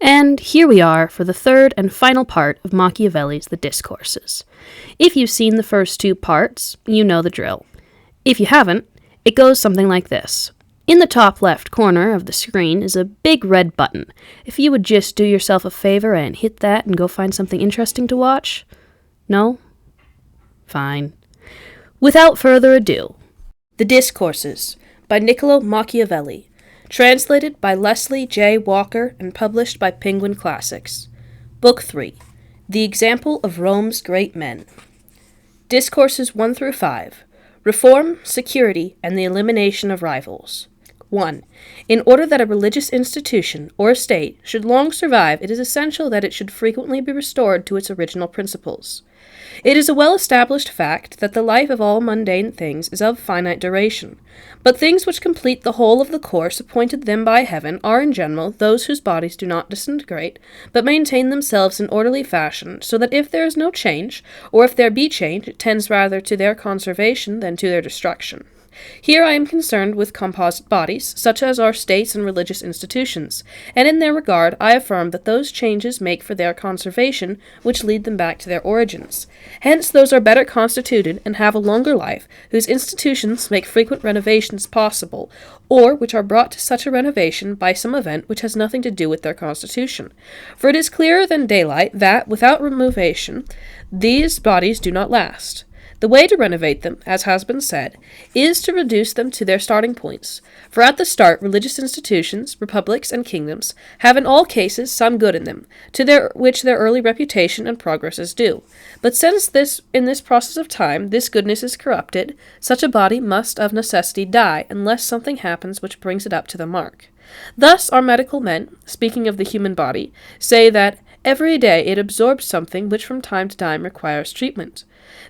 And here we are for the third and final part of Machiavelli's The Discourses. If you've seen the first two parts, you know the drill. If you haven't, it goes something like this. In the top left corner of the screen is a big red button. If you would just do yourself a favor and hit that and go find something interesting to watch? No? Fine. Without further ado, The Discourses by Niccolo Machiavelli, translated by Leslie J. Walker and published by Penguin Classics. Book 3, The Example of Rome's Great Men. Discourses 1 through 5. Reform, Security, and the Elimination of Rivals. 1. In order that a religious institution, or a state, should long survive, it is essential that it should frequently be restored to its original principles. It is a well-established fact that the life of all mundane things is of finite duration, but things which complete the whole of the course appointed them by heaven are in general those whose bodies do not disintegrate, but maintain themselves in orderly fashion, so that if there is no change, or if there be change, it tends rather to their conservation than to their destruction. Here I am concerned with composite bodies, such as are states and religious institutions, and in their regard I affirm that those changes make for their conservation which lead them back to their origins. Hence those are better constituted and have a longer life, whose institutions make frequent renovations possible, or which are brought to such a renovation by some event which has nothing to do with their constitution. For it is clearer than daylight that, without renovation, these bodies do not last. The way to renovate them, as has been said, is to reduce them to their starting points. For at the start, religious institutions, republics, and kingdoms have in all cases some good in them, which their early reputation and progress is due. But since in this process of time this goodness is corrupted, such a body must of necessity die, unless something happens which brings it up to the mark. Thus our medical men, speaking of the human body, say that every day it absorbs something which from time to time requires treatment.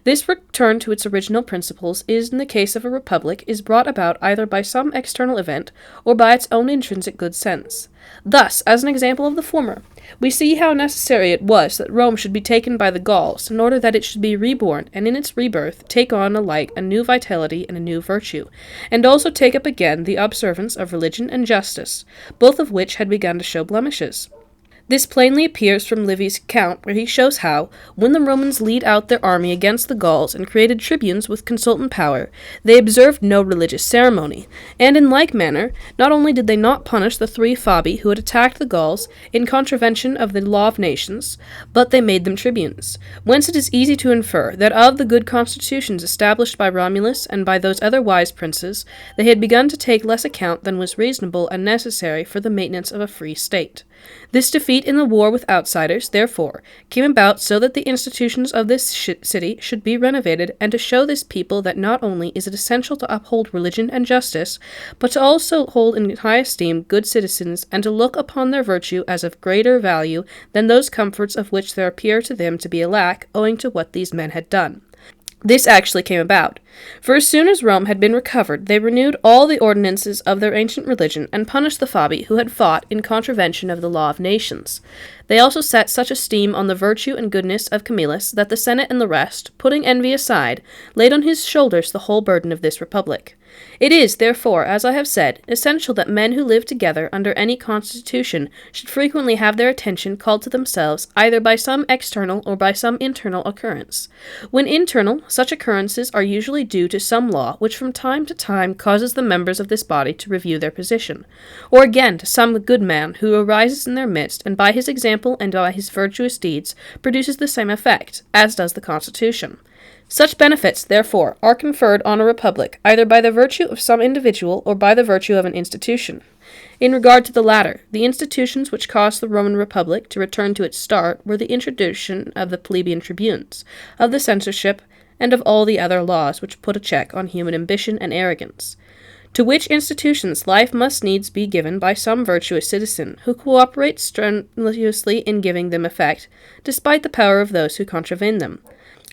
This return to its original principles in the case of a republic is brought about either by some external event or by its own intrinsic good sense. Thus, as an example of the former, we see how necessary it was that Rome should be taken by the Gauls in order that it should be reborn and in its rebirth take on alike a new vitality and a new virtue, and also take up again the observance of religion and justice, both of which had begun to show blemishes. This plainly appears from Livy's account, where he shows how, when the Romans lead out their army against the Gauls and created tribunes with consultant power, they observed no religious ceremony, and in like manner, not only did they not punish the 3 Fabii who had attacked the Gauls in contravention of the law of nations, but they made them tribunes, whence it is easy to infer that of the good constitutions established by Romulus and by those other wise princes, they had begun to take less account than was reasonable and necessary for the maintenance of a free state. This defeat in the war with outsiders, therefore, came about so that the institutions of this city should be renovated, and to show this people that not only is it essential to uphold religion and justice, but to also hold in high esteem good citizens, and to look upon their virtue as of greater value than those comforts of which there appear to them to be a lack, owing to what these men had done. This actually came about, for as soon as Rome had been recovered, they renewed all the ordinances of their ancient religion, and punished the Fabii who had fought in contravention of the law of nations. They also set such esteem on the virtue and goodness of Camillus that the Senate and the rest, putting envy aside, laid on his shoulders the whole burden of this republic. It is, therefore, as I have said, essential that men who live together under any constitution should frequently have their attention called to themselves either by some external or by some internal occurrence. When internal, such occurrences are usually due to some law which from time to time causes the members of this body to review their position, or again to some good man who arises in their midst and by his example and by his virtuous deeds produces the same effect, as does the constitution. Such benefits, therefore, are conferred on a republic, either by the virtue of some individual or by the virtue of an institution. In regard to the latter, the institutions which caused the Roman Republic to return to its start were the introduction of the plebeian tribunes, of the censorship, and of all the other laws which put a check on human ambition and arrogance. To which institutions life must needs be given by some virtuous citizen, who cooperates strenuously in giving them effect, despite the power of those who contravene them.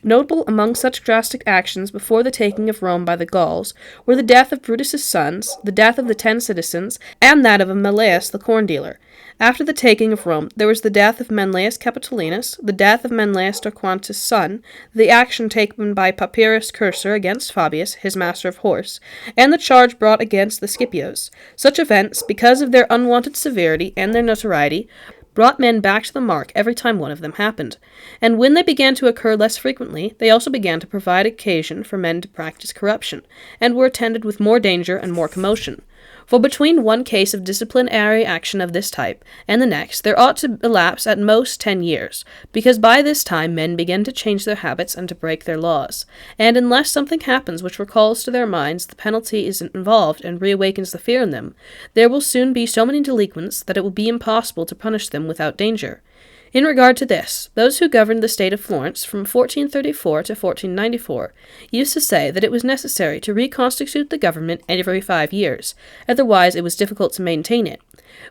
Notable among such drastic actions before the taking of Rome by the Gauls were the death of Brutus's sons, the death of the 10 citizens, and that of Menelaus the corn dealer. After the taking of Rome, there was the death of Menelaus Capitolinus, the death of Menelaus Torquatus' son, the action taken by Papirius Cursor against Fabius, his master of horse, and the charge brought against the Scipios. Such events, because of their unwonted severity and their notoriety, brought men back to the mark every time one of them happened. And when they began to occur less frequently, they also began to provide occasion for men to practice corruption, and were attended with more danger and more commotion. For between one case of disciplinary action of this type and the next, there ought to elapse at most 10 years, because by this time men begin to change their habits and to break their laws. And unless something happens which recalls to their minds the penalty is involved and reawakens the fear in them, there will soon be so many delinquents that it will be impossible to punish them without danger. In regard to this, those who governed the state of Florence from 1434 to 1494 used to say that it was necessary to reconstitute the government every 5 years, otherwise it was difficult to maintain it,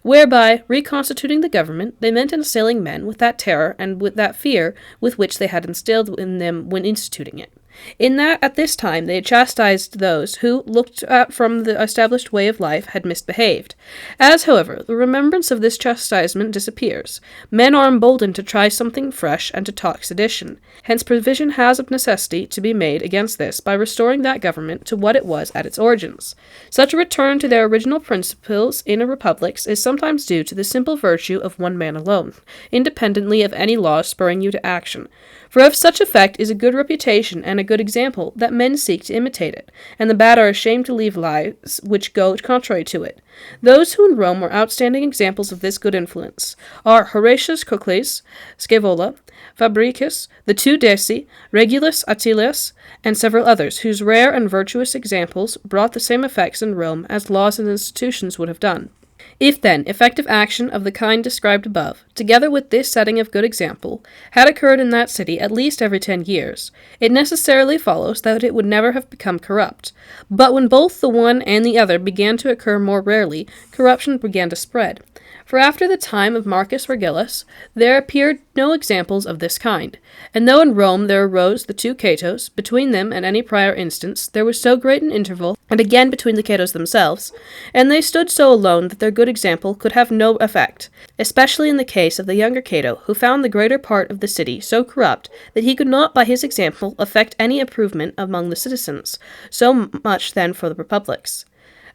whereby reconstituting the government they meant instilling men with that terror and with that fear with which they had instilled in them when instituting it. In that at this time they had chastised those who, looked at from the established way of life, had misbehaved. As, however, the remembrance of this chastisement disappears, men are emboldened to try something fresh and to talk sedition. Hence provision has of necessity to be made against this by restoring that government to what it was at its origins. Such a return to their original principles in a republic is sometimes due to the simple virtue of one man alone, independently of any law spurring you to action. For of such effect is a good reputation and a good example, that men seek to imitate it, and the bad are ashamed to leave lives which go contrary to it. Those who in Rome were outstanding examples of this good influence are Horatius Cocles, Scaevola, Fabricius, the two Deci, Regulus Attilius, and several others, whose rare and virtuous examples brought the same effects in Rome as laws and institutions would have done. If, then, effective action of the kind described above, together with this setting of good example, had occurred in that city at least every 10 years, it necessarily follows that it would never have become corrupt. But when both the one and the other began to occur more rarely, corruption began to spread. For after the time of Marcus Regillus, there appeared no examples of this kind. And though in Rome there arose the two Catos, between them and any prior instance there was so great an interval, and again between the Catos themselves, and they stood so alone that their good example could have no effect, especially in the case of the younger Cato, who found the greater part of the city so corrupt that he could not by his example effect any improvement among the citizens. So much then for the republics.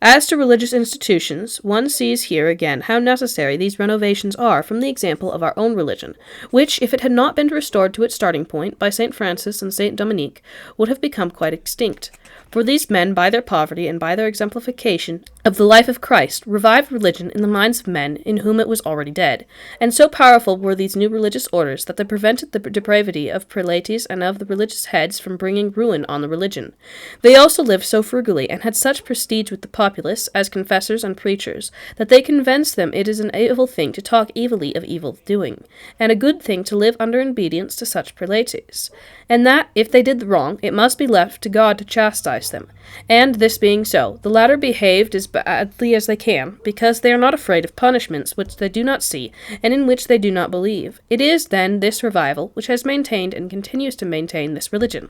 As to religious institutions, one sees here again how necessary these renovations are from the example of our own religion, which, if it had not been restored to its starting point by St. Francis and St. Dominic, would have become quite extinct. For these men, by their poverty and by their exemplification of the life of Christ, revived religion in the minds of men in whom it was already dead. And so powerful were these new religious orders that they prevented the depravity of prelates and of the religious heads from bringing ruin on the religion. They also lived so frugally, and had such prestige with the populace, as confessors and preachers, that they convinced them it is an evil thing to talk evilly of evil doing, and a good thing to live under obedience to such prelates, and that, if they did the wrong, it must be left to God to chastise them. And this being so, the latter behaved as badly as they can, because they are not afraid of punishments which they do not see, and in which they do not believe. It is, then, this revival which has maintained and continues to maintain this religion.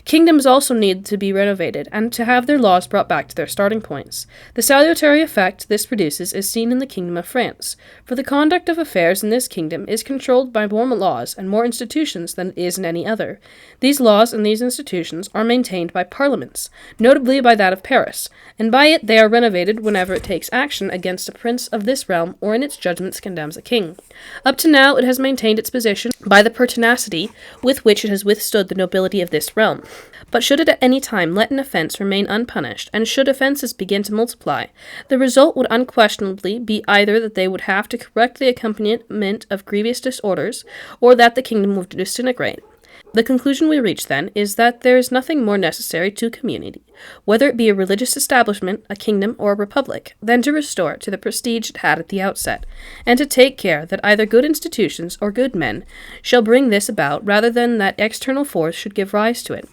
Kingdoms also need to be renovated, and to have their laws brought back to their starting points. The salutary effect this produces is seen in the kingdom of France, for the conduct of affairs in this kingdom is controlled by more laws and more institutions than it is in any other. These laws and these institutions are maintained by parliaments, notably by that of Paris, and by it they are renovated whenever it takes action against a prince of this realm or in its judgments condemns a king. Up to now it has maintained its position by the pertinacity with which it has withstood the nobility of this realm. But should it at any time let an offense remain unpunished, and should offenses begin to multiply, the result would unquestionably be either that they would have to correct the accompaniment of grievous disorders, or that the kingdom would disintegrate. The conclusion we reach, then, is that there is nothing more necessary to community, whether it be a religious establishment, a kingdom, or a republic, than to restore it to the prestige it had at the outset, and to take care that either good institutions or good men shall bring this about, rather than that external force should give rise to it.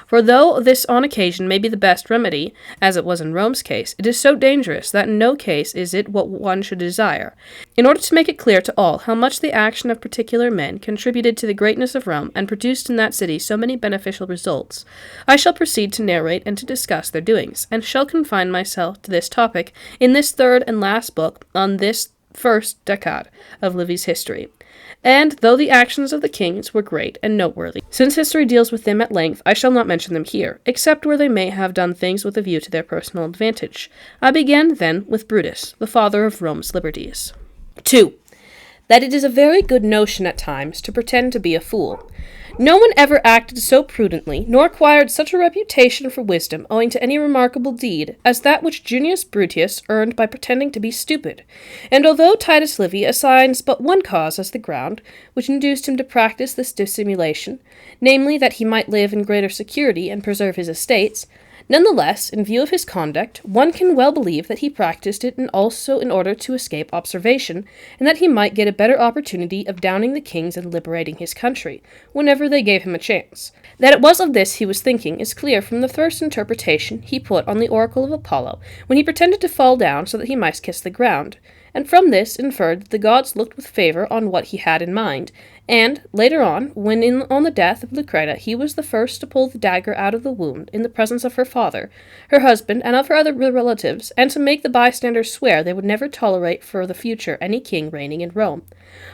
For though this on occasion may be the best remedy, as it was in Rome's case, it is so dangerous that in no case is it what one should desire. In order to make it clear to all how much the action of particular men contributed to the greatness of Rome and produced in that city so many beneficial results, I shall proceed to narrate and to discuss their doings, and shall confine myself to this topic in this third and last book on this first decade of Livy's history. And though the actions of the kings were great and noteworthy, since history deals with them at length, I shall not mention them here, except where they may have done things with a view to their personal advantage. I begin, then, with Brutus, the father of Rome's liberties. 2. that it is a very good notion at times to pretend to be a fool. No one ever acted so prudently, nor acquired such a reputation for wisdom owing to any remarkable deed, as that which Junius Brutus earned by pretending to be stupid. And although Titus Livy assigns but one cause as the ground which induced him to practice this dissimulation, namely that he might live in greater security and preserve his estates, nonetheless, in view of his conduct, one can well believe that he practiced it and also in order to escape observation, and that he might get a better opportunity of downing the kings and liberating his country, whenever they gave him a chance. That it was of this he was thinking is clear from the first interpretation he put on the oracle of Apollo, when he pretended to fall down so that he might kiss the ground, and from this inferred that the gods looked with favour on what he had in mind, and, later on, when on the death of Lucreta he was the first to pull the dagger out of the wound in the presence of her father, her husband, and of her other relatives, and to make the bystanders swear they would never tolerate for the future any king reigning in Rome.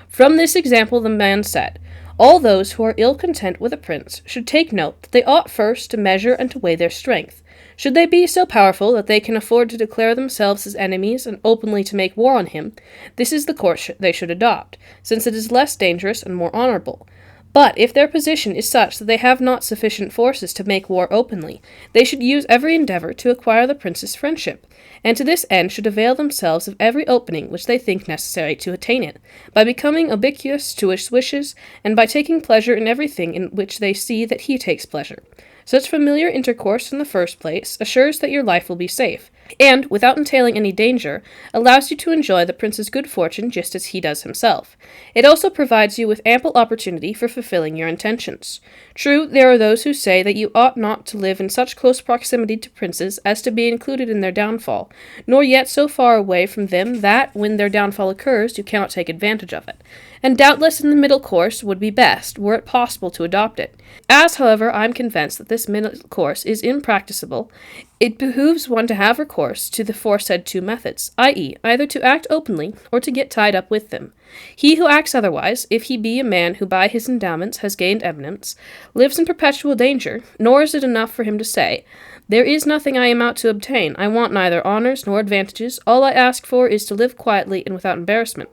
From this example the man said, all those who are ill content with a prince should take note that they ought first to measure and to weigh their strength. Should they be so powerful that they can afford to declare themselves his enemies and openly to make war on him, this is the course they should adopt, since it is less dangerous and more honorable. But if their position is such that they have not sufficient forces to make war openly, they should use every endeavor to acquire the prince's friendship, and to this end should avail themselves of every opening which they think necessary to attain it, by becoming obsequious to his wishes, and by taking pleasure in everything in which they see that he takes pleasure. Such familiar intercourse, in the first place, assures that your life will be safe, and, without entailing any danger, allows you to enjoy the prince's good fortune just as he does himself. It also provides you with ample opportunity for fulfilling your intentions. True, there are those who say that you ought not to live in such close proximity to princes as to be included in their downfall, nor yet so far away from them that, when their downfall occurs, you cannot take advantage of it. And doubtless in the middle course would be best, were it possible to adopt it. As, however, I am convinced that this middle course is impracticable, it behooves one to have recourse to the foresaid two methods, i.e., either to act openly, or to get tied up with them. He who acts otherwise, if he be a man who by his endowments has gained eminence, lives in perpetual danger, nor is it enough for him to say, there is nothing I am out to obtain, I want neither honours nor advantages, all I ask for is to live quietly and without embarrassment.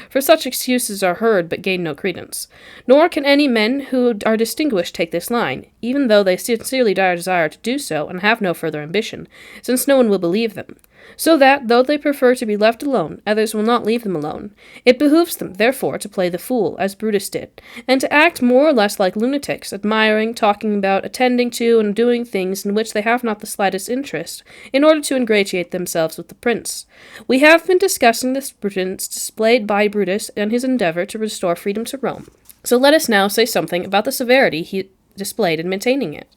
For such excuses are heard but gain no credence. Nor can any men who are distinguished take this line, even though they sincerely desire to do so and have no further ambition, since no one will believe them. So that, though they prefer to be left alone, others will not leave them alone. It behooves them, therefore, to play the fool, as Brutus did, and to act more or less like lunatics, admiring, talking about, attending to, and doing things in which they have not the slightest interest, in order to ingratiate themselves with the prince. We have been discussing this prudence displayed by Brutus and his endeavor to restore freedom to Rome. So let us now say something about the severity he displayed in maintaining it.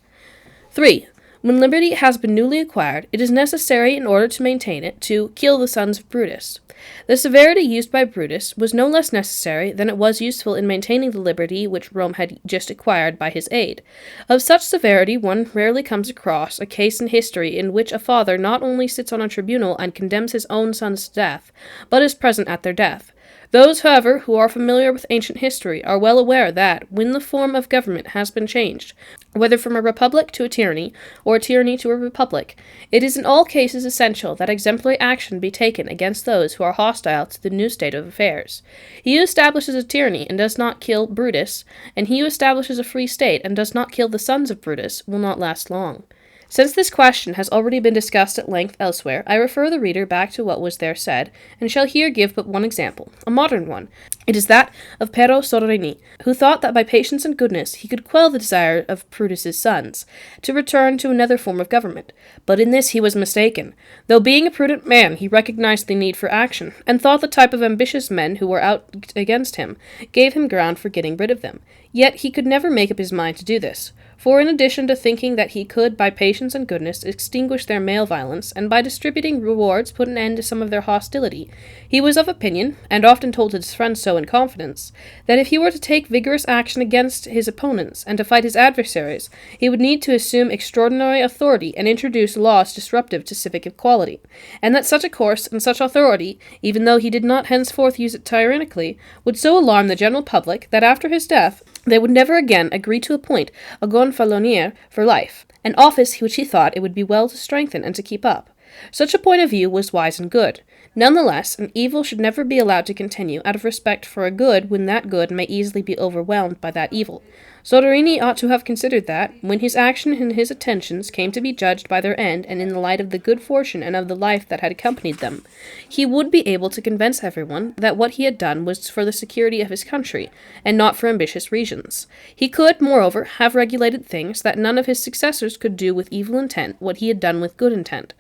3. When liberty has been newly acquired, it is necessary, in order to maintain it, to kill the sons of Brutus. The severity used by Brutus was no less necessary than it was useful in maintaining the liberty which Rome had just acquired by his aid. Of such severity one rarely comes across a case in history in which a father not only sits on a tribunal and condemns his own sons to death, but is present at their death. Those, however, who are familiar with ancient history are well aware that, when the form of government has been changed, whether from a republic to a tyranny, or a tyranny to a republic, it is in all cases essential that exemplary action be taken against those who are hostile to the new state of affairs. He who establishes a tyranny and does not kill Brutus, and he who establishes a free state and does not kill the sons of Brutus, will not last long. Since this question has already been discussed at length elsewhere, I refer the reader back to what was there said, and shall here give but one example, a modern one. It is that of Pero Soderini, who thought that by patience and goodness he could quell the desire of Brutus's sons to return to another form of government. But in this he was mistaken. Though being a prudent man, he recognized the need for action, and thought the type of ambitious men who were out against him gave him ground for getting rid of them. Yet he could never make up his mind to do this. For in addition to thinking that he could, by patience and goodness, extinguish their male violence, and by distributing rewards put an end to some of their hostility, he was of opinion, and often told his friends so in confidence, that if he were to take vigorous action against his opponents, and to fight his adversaries, he would need to assume extraordinary authority and introduce laws disruptive to civic equality, and that such a course and such authority, even though he did not henceforth use it tyrannically, would so alarm the general public that after his death they would never again agree to appoint a gonfalonier for life, an office which he thought it would be well to strengthen and to keep up. Such a point of view was wise and good. Nonetheless, an evil should never be allowed to continue out of respect for a good when that good may easily be overwhelmed by that evil. Soderini ought to have considered that, when his action and his attentions came to be judged by their end and in the light of the good fortune and of the life that had accompanied them, he would be able to convince everyone that what he had done was for the security of his country, and not for ambitious reasons. He could, moreover, have regulated things that none of his successors could do with evil intent what he had done with good intent.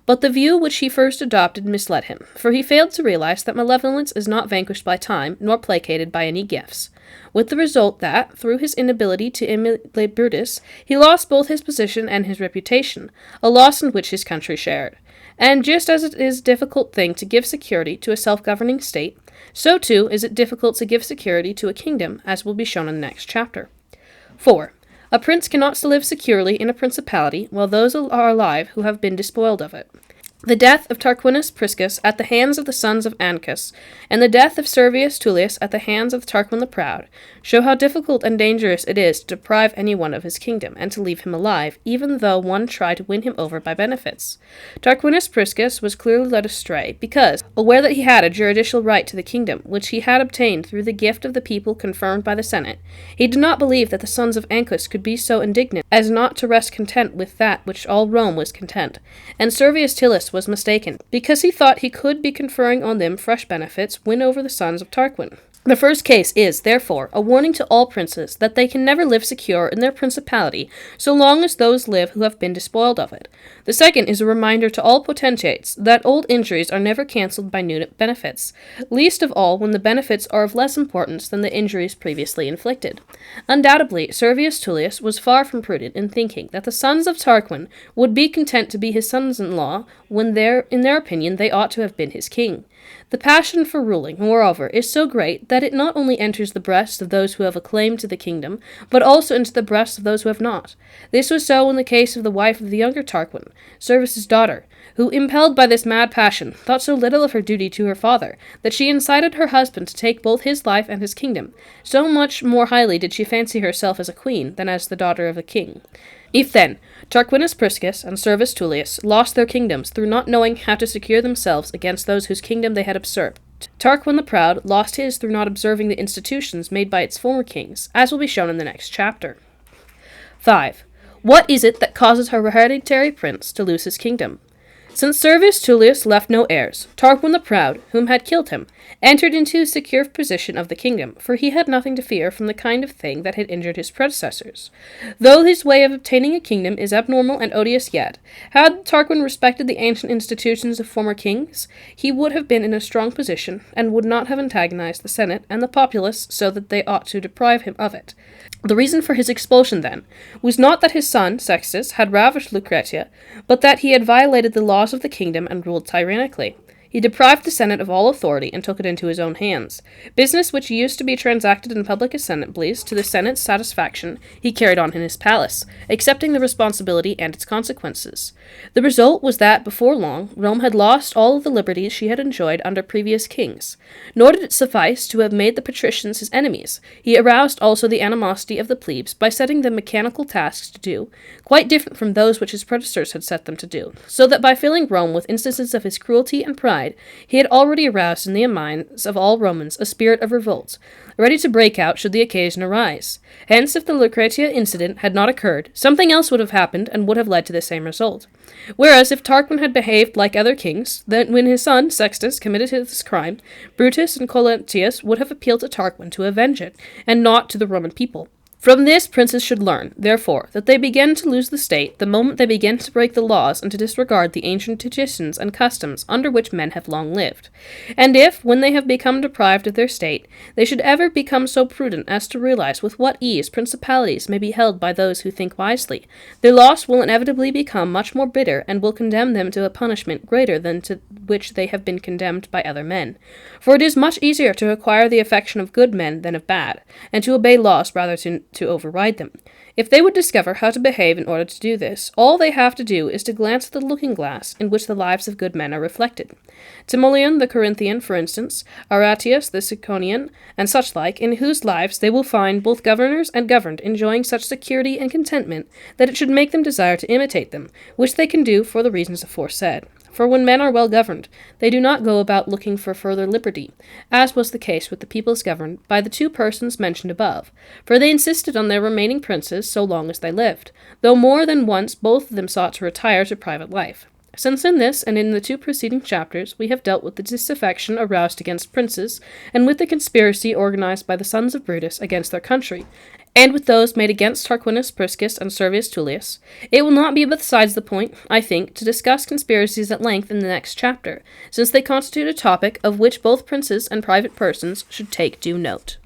But the view which he first adopted misled him, for he failed to realize that malevolence is not vanquished by time, nor placated by any gifts, with the result that, through his inability to emulate Brutus, he lost both his position and his reputation, a loss in which his country shared. And just as it is a difficult thing to give security to a self-governing state, so too is it difficult to give security to a kingdom, as will be shown in the next chapter. 4. A prince cannot live securely in a principality while those are alive who have been despoiled of it. The death of Tarquinius Priscus at the hands of the sons of Ancus, and the death of Servius Tullius at the hands of Tarquin the Proud, show how difficult and dangerous it is to deprive anyone of his kingdom, and to leave him alive, even though one try to win him over by benefits. Tarquinius Priscus was clearly led astray, because, aware that he had a juridical right to the kingdom, which he had obtained through the gift of the people confirmed by the Senate, he did not believe that the sons of Ancus could be so indignant as not to rest content with that which all Rome was content, and Servius Tullius was mistaken, because he thought he could, be conferring on them fresh benefits, win over the sons of Tarquin. The first case is, therefore, a warning to all princes that they can never live secure in their principality so long as those live who have been despoiled of it. The second is a reminder to all potentates that old injuries are never cancelled by new benefits, least of all when the benefits are of less importance than the injuries previously inflicted. Undoubtedly, Servius Tullius was far from prudent in thinking that the sons of Tarquin would be content to be his sons-in-law when in their opinion they ought to have been his king. The passion for ruling, moreover, is so great that it not only enters the breasts of those who have a claim to the kingdom, but also into the breasts of those who have not. This was so in the case of the wife of the younger Tarquin, Servus's daughter, who, impelled by this mad passion, thought so little of her duty to her father, that she incited her husband to take both his life and his kingdom. So much more highly did she fancy herself as a queen than as the daughter of a king. If, then, Tarquinius Priscus and Servius Tullius lost their kingdoms through not knowing how to secure themselves against those whose kingdom they had usurped, Tarquin the Proud lost his through not observing the institutions made by its former kings, as will be shown in the next chapter. 5. What is it that causes a hereditary prince to lose his kingdom? Since Servius Tullius left no heirs, Tarquin the Proud, whom had killed him, entered into a secure position of the kingdom, for he had nothing to fear from the kind of thing that had injured his predecessors. Though his way of obtaining a kingdom is abnormal and odious yet, had Tarquin respected the ancient institutions of former kings, he would have been in a strong position, and would not have antagonized the Senate and the populace so that they ought to deprive him of it. The reason for his expulsion, then, was not that his son, Sextus, had ravished Lucretia, but that he had violated the laws of the kingdom and ruled tyrannically. He deprived the Senate of all authority and took it into his own hands. Business which used to be transacted in public assemblies to the Senate's satisfaction he carried on in his palace, accepting the responsibility and its consequences. The result was that, before long, Rome had lost all of the liberties she had enjoyed under previous kings. Nor did it suffice to have made the patricians his enemies. He aroused also the animosity of the plebes by setting them mechanical tasks to do, quite different from those which his predecessors had set them to do, so that by filling Rome with instances of his cruelty and pride, he had already aroused in the minds of all Romans a spirit of revolt, ready to break out should the occasion arise. Hence, if the Lucretia incident had not occurred, something else would have happened and would have led to the same result. Whereas, if Tarquin had behaved like other kings, then when his son, Sextus, committed this crime, Brutus and Colentius would have appealed to Tarquin to avenge it, and not to the Roman people. From this, princes should learn, therefore, that they begin to lose the state the moment they begin to break the laws and to disregard the ancient traditions and customs under which men have long lived. And if, when they have become deprived of their state, they should ever become so prudent as to realize with what ease principalities may be held by those who think wisely, their loss will inevitably become much more bitter and will condemn them to a punishment greater than to which they have been condemned by other men. For it is much easier to acquire the affection of good men than of bad, and to obey laws rather to override them. If they would discover how to behave in order to do this, all they have to do is to glance at the looking-glass in which the lives of good men are reflected. Timoleon the Corinthian, for instance, Aratius the Siconian, and such like, in whose lives they will find both governors and governed enjoying such security and contentment that it should make them desire to imitate them, which they can do for the reasons aforesaid. For when men are well governed, they do not go about looking for further liberty, as was the case with the peoples governed by the two persons mentioned above, for they insisted on their remaining princes so long as they lived, though more than once both of them sought to retire to private life. Since in this and in the two preceding chapters we have dealt with the disaffection aroused against princes, and with the conspiracy organized by the sons of Brutus against their country, and with those made against Tarquinius Priscus and Servius Tullius, it will not be besides the point, I think, to discuss conspiracies at length in the next chapter, since they constitute a topic of which both princes and private persons should take due note.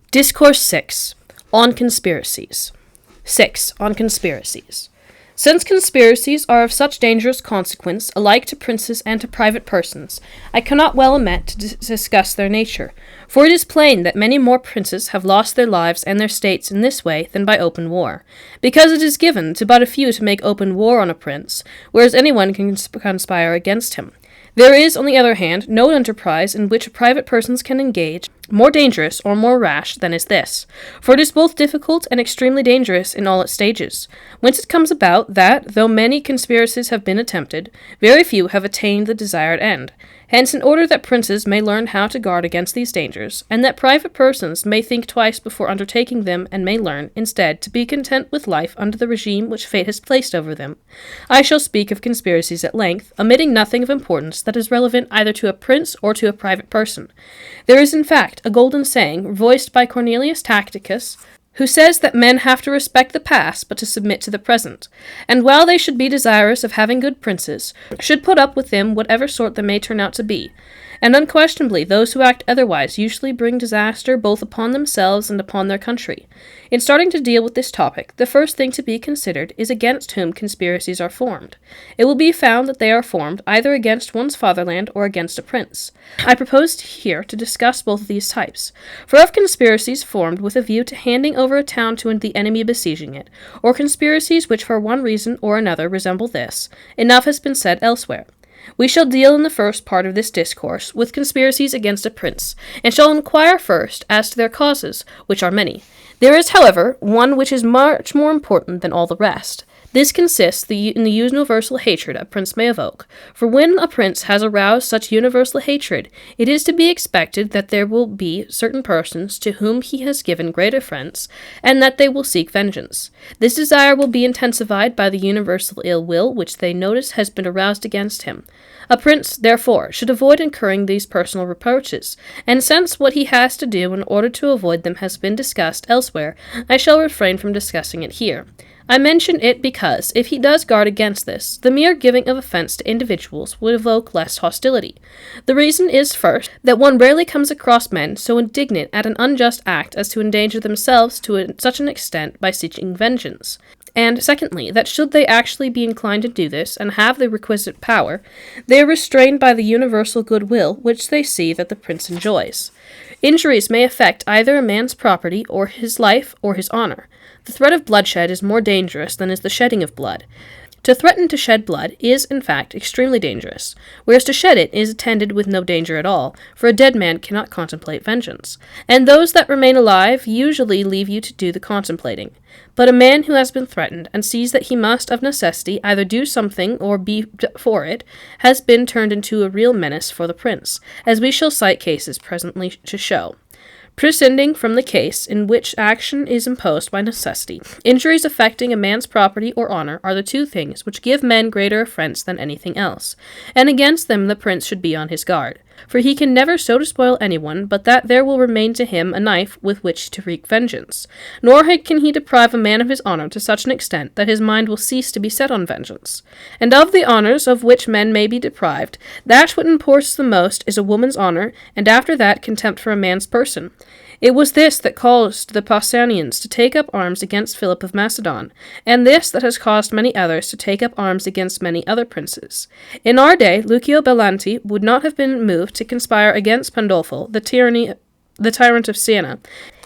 Discourse 6. On Conspiracies. 6. On Conspiracies. Since conspiracies are of such dangerous consequence, alike to princes and to private persons, I cannot well omit to discuss their nature, for it is plain that many more princes have lost their lives and their states in this way than by open war, because it is given to but a few to make open war on a prince, whereas anyone can conspire against him. There is, on the other hand, no enterprise in which private persons can engage more dangerous or more rash than is this, for it is both difficult and extremely dangerous in all its stages, whence it comes about that, though many conspiracies have been attempted, very few have attained the desired end. Hence, in order that princes may learn how to guard against these dangers, and that private persons may think twice before undertaking them and may learn, instead, to be content with life under the regime which fate has placed over them, I shall speak of conspiracies at length, omitting nothing of importance that is relevant either to a prince or to a private person. There is, in fact, a golden saying, voiced by Cornelius Tacitus, who says that men have to respect the past but to submit to the present, and while they should be desirous of having good princes, should put up with them whatever sort they may turn out to be. And unquestionably those who act otherwise usually bring disaster both upon themselves and upon their country. In starting to deal with this topic, the first thing to be considered is against whom conspiracies are formed. It will be found that they are formed either against one's fatherland or against a prince. I propose here to discuss both of these types, for of conspiracies formed with a view to handing over a town to the enemy besieging it, or conspiracies which for one reason or another resemble this, enough has been said elsewhere. We shall deal in the first part of this discourse with conspiracies against a prince, and shall inquire first as to their causes, which are many. There is, however, one which is much more important than all the rest. This consists in the universal hatred a prince may evoke, for when a prince has aroused such universal hatred, it is to be expected that there will be certain persons to whom he has given great offence, and that they will seek vengeance. This desire will be intensified by the universal ill will which they notice has been aroused against him. A prince, therefore, should avoid incurring these personal reproaches, and since what he has to do in order to avoid them has been discussed elsewhere, I shall refrain from discussing it here. I mention it because, if he does guard against this, the mere giving of offence to individuals would evoke less hostility. The reason is, first, that one rarely comes across men so indignant at an unjust act as to endanger themselves to such an extent by seeking vengeance. And, secondly, that should they actually be inclined to do this, and have the requisite power, they are restrained by the universal goodwill which they see that the prince enjoys. Injuries may affect either a man's property, or his life, or his honor. The threat of bloodshed is more dangerous than is the shedding of blood. To threaten to shed blood is, in fact, extremely dangerous, whereas to shed it is attended with no danger at all, for a dead man cannot contemplate vengeance, and those that remain alive usually leave you to do the contemplating. But a man who has been threatened, and sees that he must, of necessity, either do something or be for it, has been turned into a real menace for the prince, as we shall cite cases presently to show. Prescinding from the case in which action is imposed by necessity, injuries affecting a man's property or honor are the two things which give men greater offence than anything else, and against them the prince should be on his guard. For he can never so despoil anyone but that there will remain to him a knife with which to wreak vengeance, nor can he deprive a man of his honor to such an extent that his mind will cease to be set on vengeance. And of the honors of which men may be deprived, that what imports the most is a woman's honor, and after that contempt for a man's person. It was this that caused the Pausanians to take up arms against Philip of Macedon, and this that has caused many others to take up arms against many other princes. In our day, Lucio Belanti would not have been moved to conspire against Pandolfo, the tyrant of Siena,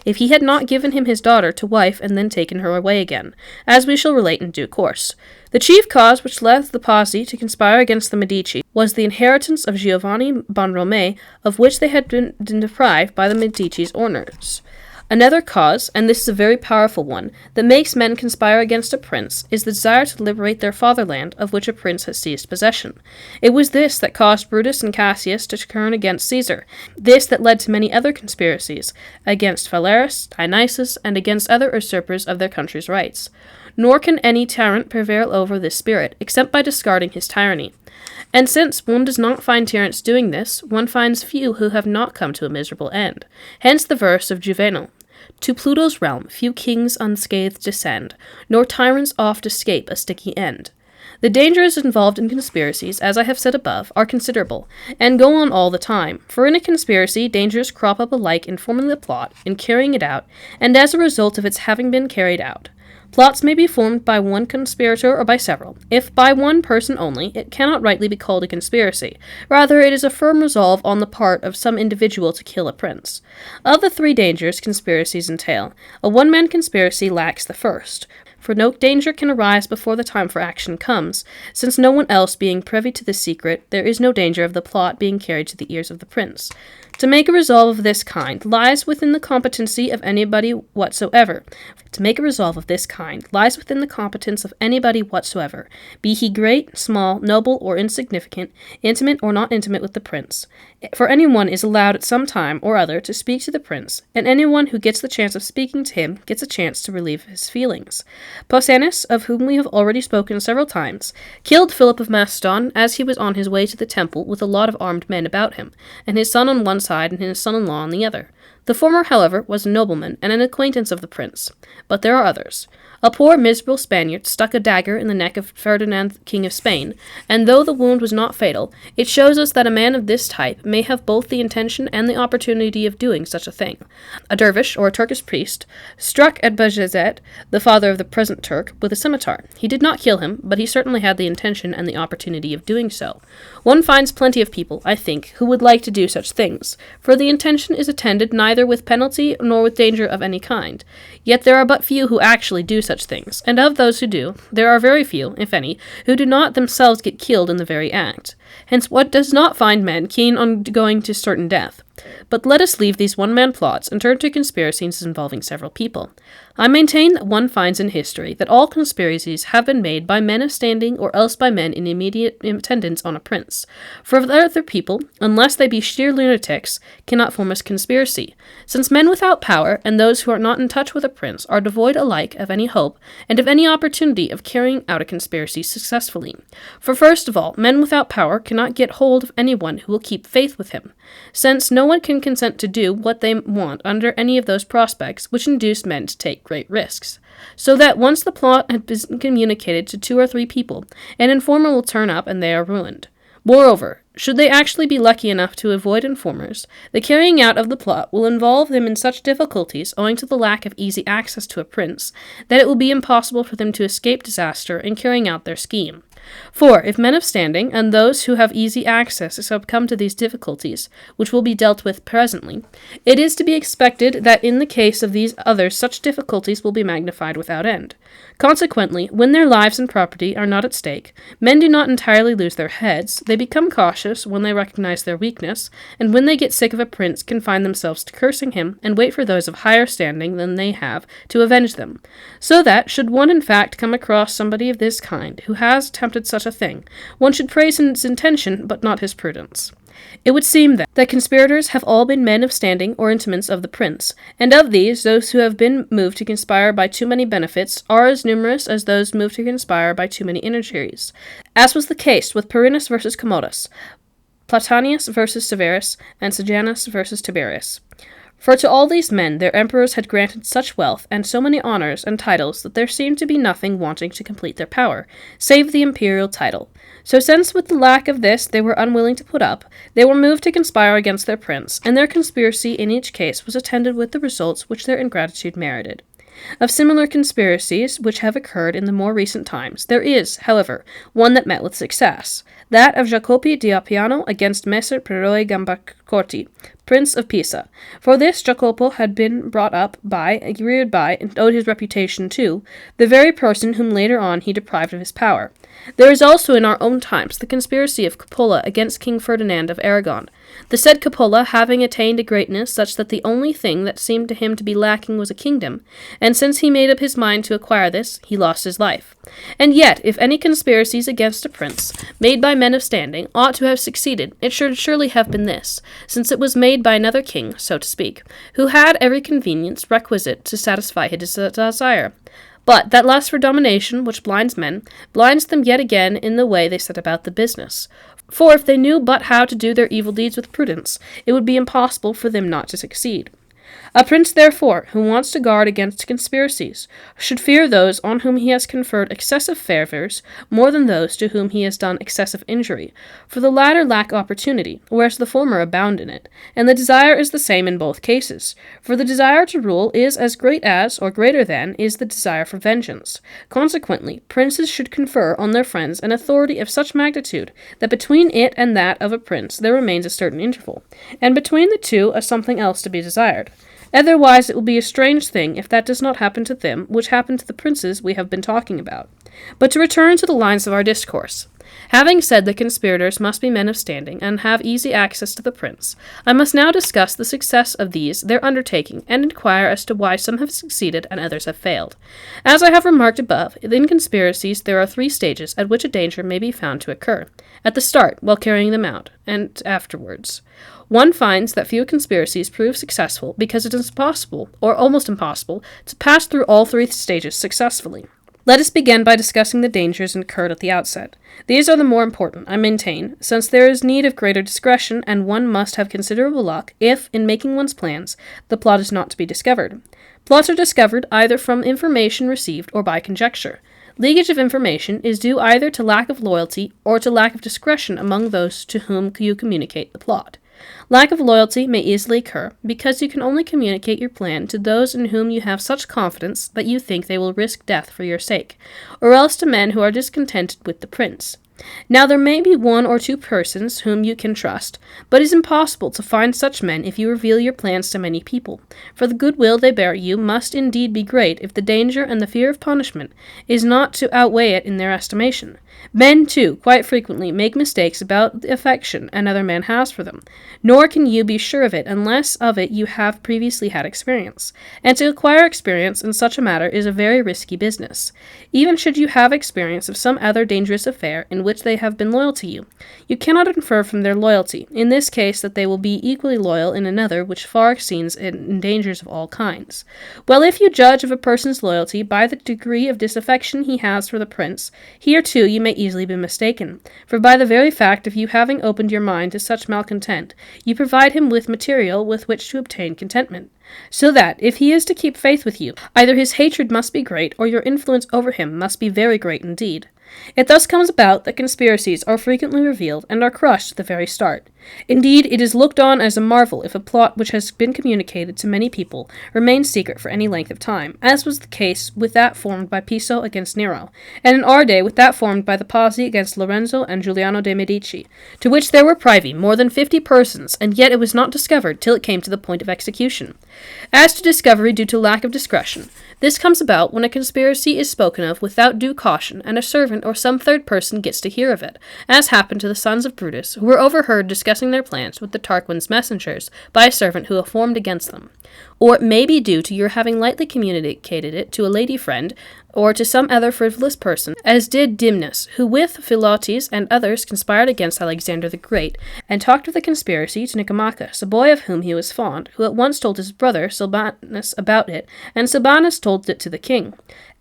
if he had not given him his daughter to wife and then taken her away again, as we shall relate in due course. The chief cause which led the Pazzi to conspire against the Medici was the inheritance of Giovanni Bonromei, of which they had been deprived by the Medici's owners. Another cause, and this is a very powerful one, that makes men conspire against a prince is the desire to liberate their fatherland, of which a prince has seized possession. It was this that caused Brutus and Cassius to turn against Caesar, this that led to many other conspiracies, against Phalaris, Dionysus, and against other usurpers of their country's rights. Nor can any tyrant prevail over this spirit, except by discarding his tyranny. And since one does not find tyrants doing this, one finds few who have not come to a miserable end. Hence the verse of Juvenal. To Pluto's realm few kings unscathed descend, nor tyrants oft escape a sticky end. The dangers involved in conspiracies, as I have said above, are considerable, and go on all the time, for in a conspiracy dangers crop up alike in forming the plot, in carrying it out, and as a result of its having been carried out. Plots may be formed by one conspirator or by several. If by one person only, it cannot rightly be called a conspiracy. Rather, it is a firm resolve on the part of some individual to kill a prince. Of the three dangers conspiracies entail, a one-man conspiracy lacks the first, for no danger can arise before the time for action comes, since no one else being privy to the secret, there is no danger of the plot being carried to the ears of the prince. To make a resolve of this kind lies within the competency of anybody whatsoever. Be he great, small, noble, or insignificant, intimate or not intimate with the prince. For anyone is allowed at some time or other to speak to the prince, and anyone who gets the chance of speaking to him gets a chance to relieve his feelings. Pausanias, of whom we have already spoken several times, killed Philip of Macedon as he was on his way to the temple with a lot of armed men about him, and his son on one side and his son-in-law on the other. The former, however, was a nobleman and an acquaintance of the prince. But there are others. A poor miserable Spaniard stuck a dagger in the neck of Ferdinand, King of Spain, and though the wound was not fatal, it shows us that a man of this type may have both the intention and the opportunity of doing such a thing. A dervish, or a Turkish priest, struck at Bajazet, the father of the present Turk, with a scimitar. He did not kill him, but he certainly had the intention and the opportunity of doing so. One finds plenty of people, I think, who would like to do such things, for the intention is attended neither with penalty nor with danger of any kind. Yet there are but few who actually do such things, and of those who do, there are very few, if any, who do not themselves get killed in the very act. Hence what does not find men keen on going to certain death. But let us leave these one-man plots and turn to conspiracies involving several people. I maintain that one finds in history that all conspiracies have been made by men of standing or else by men in immediate attendance on a prince. For other people, unless they be sheer lunatics, cannot form a conspiracy, since men without power and those who are not in touch with a prince are devoid alike of any hope and of any opportunity of carrying out a conspiracy successfully. For first of all, men without power cannot get hold of anyone who will keep faith with him, since no one can consent to do what they want under any of those prospects which induce men to take great risks. So that once the plot had been communicated to 2 or 3 people, an informer will turn up and they are ruined. Moreover, should they actually be lucky enough to avoid informers, the carrying out of the plot will involve them in such difficulties owing to the lack of easy access to a prince, that it will be impossible for them to escape disaster in carrying out their scheme. For, if men of standing, and those who have easy access succumb to these difficulties, which will be dealt with presently, it is to be expected that in the case of these others such difficulties will be magnified without end. Consequently, when their lives and property are not at stake, men do not entirely lose their heads, they become cautious when they recognize their weakness, and when they get sick of a prince confine themselves to cursing him, and wait for those of higher standing than they have to avenge them. So that, should one in fact come across somebody of this kind, who has attempted such a thing, one should praise his intention, but not his prudence. It would seem, then, that conspirators have all been men of standing or intimates of the prince, and of these, those who have been moved to conspire by too many benefits are as numerous as those moved to conspire by too many injuries, as was the case with Perennis versus Commodus, Platanius versus Severus, and Sejanus versus Tiberius. For to all these men their emperors had granted such wealth and so many honors and titles that there seemed to be nothing wanting to complete their power, save the imperial title. So since with the lack of this they were unwilling to put up, they were moved to conspire against their prince, and their conspiracy in each case was attended with the results which their ingratitude merited. Of similar conspiracies which have occurred in the more recent times, there is, however, one that met with success, that of Jacopi di Appiano against Messer Peroi Gambacorti, Prince of Pisa. For this Jacopo had been brought up by, reared by, and owed his reputation to, the very person whom later on he deprived of his power. There is also in our own times the conspiracy of Coppola against King Ferdinand of Aragon. The said Coppola, having attained a greatness such that the only thing that seemed to him to be lacking was a kingdom, and since he made up his mind to acquire this, he lost his life. And yet, if any conspiracies against a prince, made by men of standing, ought to have succeeded, it should surely have been this, since it was made by another king, so to speak, who had every convenience requisite to satisfy his desire. But that lust for domination, which blinds men, blinds them yet again in the way they set about the business. For if they knew but how to do their evil deeds with prudence, it would be impossible for them not to succeed. A prince, therefore, who wants to guard against conspiracies, should fear those on whom he has conferred excessive favours more than those to whom he has done excessive injury, for the latter lack opportunity, whereas the former abound in it, and the desire is the same in both cases, for the desire to rule is as great as, or greater than, is the desire for vengeance. Consequently, princes should confer on their friends an authority of such magnitude that between it and that of a prince there remains a certain interval, and between the two a something else to be desired. Otherwise it will be a strange thing if that does not happen to them which happened to the princes we have been talking about. But to return to the lines of our discourse. Having said the conspirators must be men of standing, and have easy access to the prince, I must now discuss the success of these their undertaking, and inquire as to why some have succeeded and others have failed. As I have remarked above, in conspiracies there are 3 stages at which a danger may be found to occur: at the start, while carrying them out, and afterwards. One finds that few conspiracies prove successful because it is impossible, or almost impossible, to pass through all 3 stages successfully. Let us begin by discussing the dangers incurred at the outset. These are the more important, I maintain, since there is need of greater discretion, and one must have considerable luck if, in making one's plans, the plot is not to be discovered. Plots are discovered either from information received or by conjecture. Leakage of information is due either to lack of loyalty or to lack of discretion among those to whom you communicate the plot. Lack of loyalty may easily occur, because you can only communicate your plan to those in whom you have such confidence that you think they will risk death for your sake, or else to men who are discontented with the prince. Now there may be 1 or 2 persons whom you can trust, but it is impossible to find such men if you reveal your plans to many people, for the goodwill they bear you must indeed be great if the danger and the fear of punishment is not to outweigh it in their estimation. Men, too, quite frequently make mistakes about the affection another man has for them, nor can you be sure of it unless of it you have previously had experience, and to acquire experience in such a matter is a very risky business. Even should you have experience of some other dangerous affair in which they have been loyal to you, you cannot infer from their loyalty, in this case, that they will be equally loyal in another which far exceeds in dangers of all kinds. Well, if you judge of a person's loyalty by the degree of disaffection he has for the prince, here too you may easily be mistaken, for by the very fact of you having opened your mind to such malcontent, you provide him with material with which to obtain contentment. So that, if he is to keep faith with you, either his hatred must be great, or your influence over him must be very great indeed. It thus comes about that conspiracies are frequently revealed and are crushed at the very start. Indeed, it is looked on as a marvel if a plot which has been communicated to many people remains secret for any length of time, as was the case with that formed by Piso against Nero, and in our day with that formed by the Pazzi against Lorenzo and Giuliano de' Medici, to which there were privy more than 50 persons, and yet it was not discovered till it came to the point of execution. As to discovery due to lack of discretion, this comes about when a conspiracy is spoken of without due caution, and a servant or some third person gets to hear of it, as happened to the sons of Brutus, who were overheard discussing their plans with the Tarquin's messengers by a servant who informed against them. Or it may be due to your having lightly communicated it to a lady friend, or to some other frivolous person, as did Dimnus, who with Philotes and others conspired against Alexander the Great, and talked of the conspiracy to Nicomachus, a boy of whom he was fond, who at once told his brother Silvanus about it, and Silvanus told it to the king.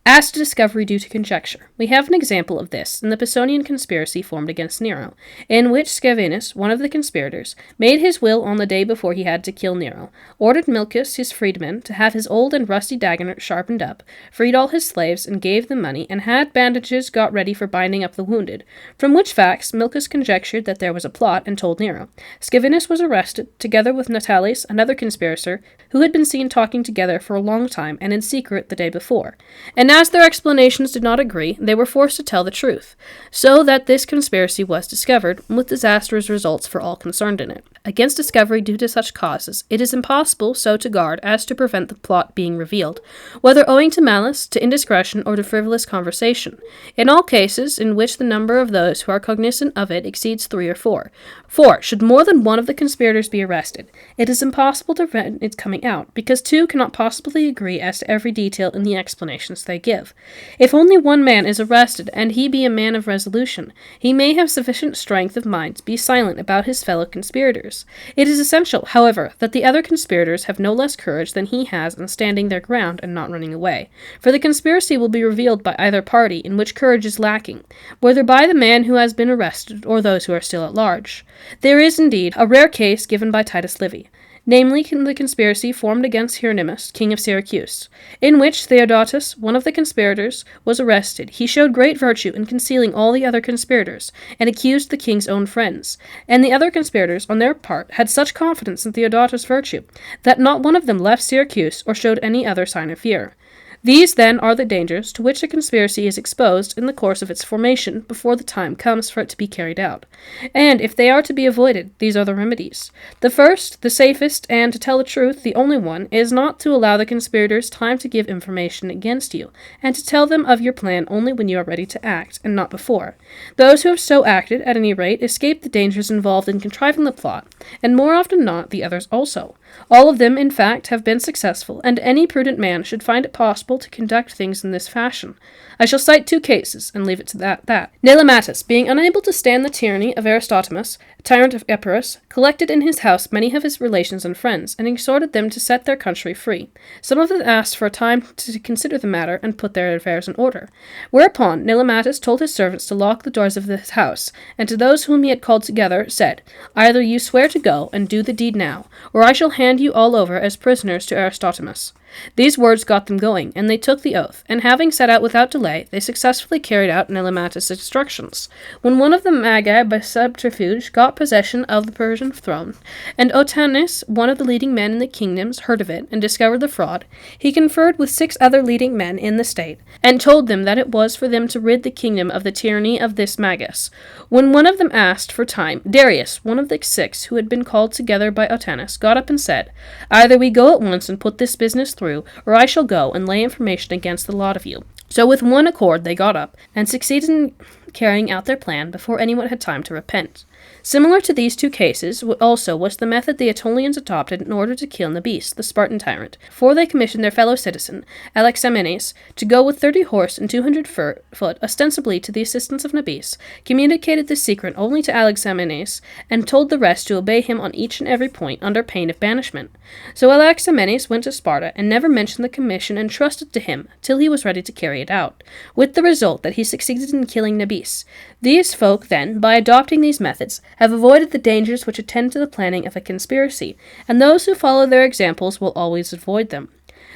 As to discovery due to conjecture, we have an example of this in the Pisonian conspiracy formed against Nero, in which Scaevinus, one of the conspirators, made his will on the day before he had to kill Nero, ordered Milcus, his freedman, to have his old and rusty dagger sharpened up, freed all his slaves, and gave them money, and had bandages got ready for binding up the wounded, from which facts Milcus conjectured that there was a plot, and told Nero. Scaevinus was arrested, together with Natalis, another conspirator, who had been seen talking together for a long time, and in secret the day before, and as their explanations did not agree, they were forced to tell the truth, so that this conspiracy was discovered, with disastrous results for all concerned in it. against discovery due to such causes, it is impossible so to guard as to prevent the plot being revealed, whether owing to malice, to indiscretion, or to frivolous conversation. In all cases in which the number of those who are cognizant of it exceeds 3 or 4. 4. Should more than one of the conspirators be arrested, it is impossible to prevent its coming out, because 2 cannot possibly agree as to every detail in the explanations they give. If only one man is arrested, and he be a man of resolution, he may have sufficient strength of mind to be silent about his fellow conspirators. It is essential, however, that the other conspirators have no less courage than he has in standing their ground and not running away, for the conspiracy will be revealed by either party in which courage is lacking, whether by the man who has been arrested or those who are still at large. There is, indeed, a rare case given by Titus Livy, namely the conspiracy formed against Hieronymus, king of Syracuse, in which Theodotus, one of the conspirators, was arrested. He showed great virtue in concealing all the other conspirators, and accused the king's own friends. And the other conspirators, on their part, had such confidence in Theodotus' virtue, that not one of them left Syracuse or showed any other sign of fear. These, then, are the dangers to which a conspiracy is exposed in the course of its formation before the time comes for it to be carried out. And, if they are to be avoided, these are the remedies. The first, the safest, and, to tell the truth, the only one, is not to allow the conspirators time to give information against you, and to tell them of your plan only when you are ready to act, and not before. Those who have so acted, at any rate, escape the dangers involved in contriving the plot, and more often not, the others also. All of them, in fact, have been successful, and any prudent man should find it possible to conduct things in this fashion. I shall cite 2 cases, and leave it to that. Niccolo, being unable to stand the tyranny of Aristotimus, a tyrant of Epirus, collected in his house many of his relations and friends, and exhorted them to set their country free. Some of them asked for a time to consider the matter and put their affairs in order. Whereupon Niccolo told his servants to lock the doors of his house, and to those whom he had called together, said, "Either you swear to go, and do the deed now, or I shall hand you all over as prisoners to Aristotimus." These words got them going, and they took the oath, and having set out without delay, they successfully carried out Niccolo's instructions. When one of the Magi by subterfuge got possession of the Persian throne, and Otanes, one of the leading men in the kingdoms, heard of it, and discovered the fraud, he conferred with 6 other leading men in the state, and told them that it was for them to rid the kingdom of the tyranny of this Magus. When one of them asked for time, Darius, one of the 6 who had been called together by Otanes, got up and said, "Either we go at once and put this business through, or I shall go and lay information against the lot of you." So with one accord they got up, and succeeded in carrying out their plan before anyone had time to repent. Similar to these 2 cases also was the method the Aetolians adopted in order to kill Nabis, the Spartan tyrant, for they commissioned their fellow citizen, Alexamenes, to go with 30 horse and 200 foot, ostensibly to the assistance of Nabis, communicated this secret only to Alexamenes, and told the rest to obey him on each and every point under pain of banishment. So Alexamenes went to Sparta, and never mentioned the commission entrusted to him till he was ready to carry it out, with the result that he succeeded in killing Nabis. These folk, then, by adopting these methods, have avoided the dangers which attend to the planning of a conspiracy, and those who follow their examples will always avoid them.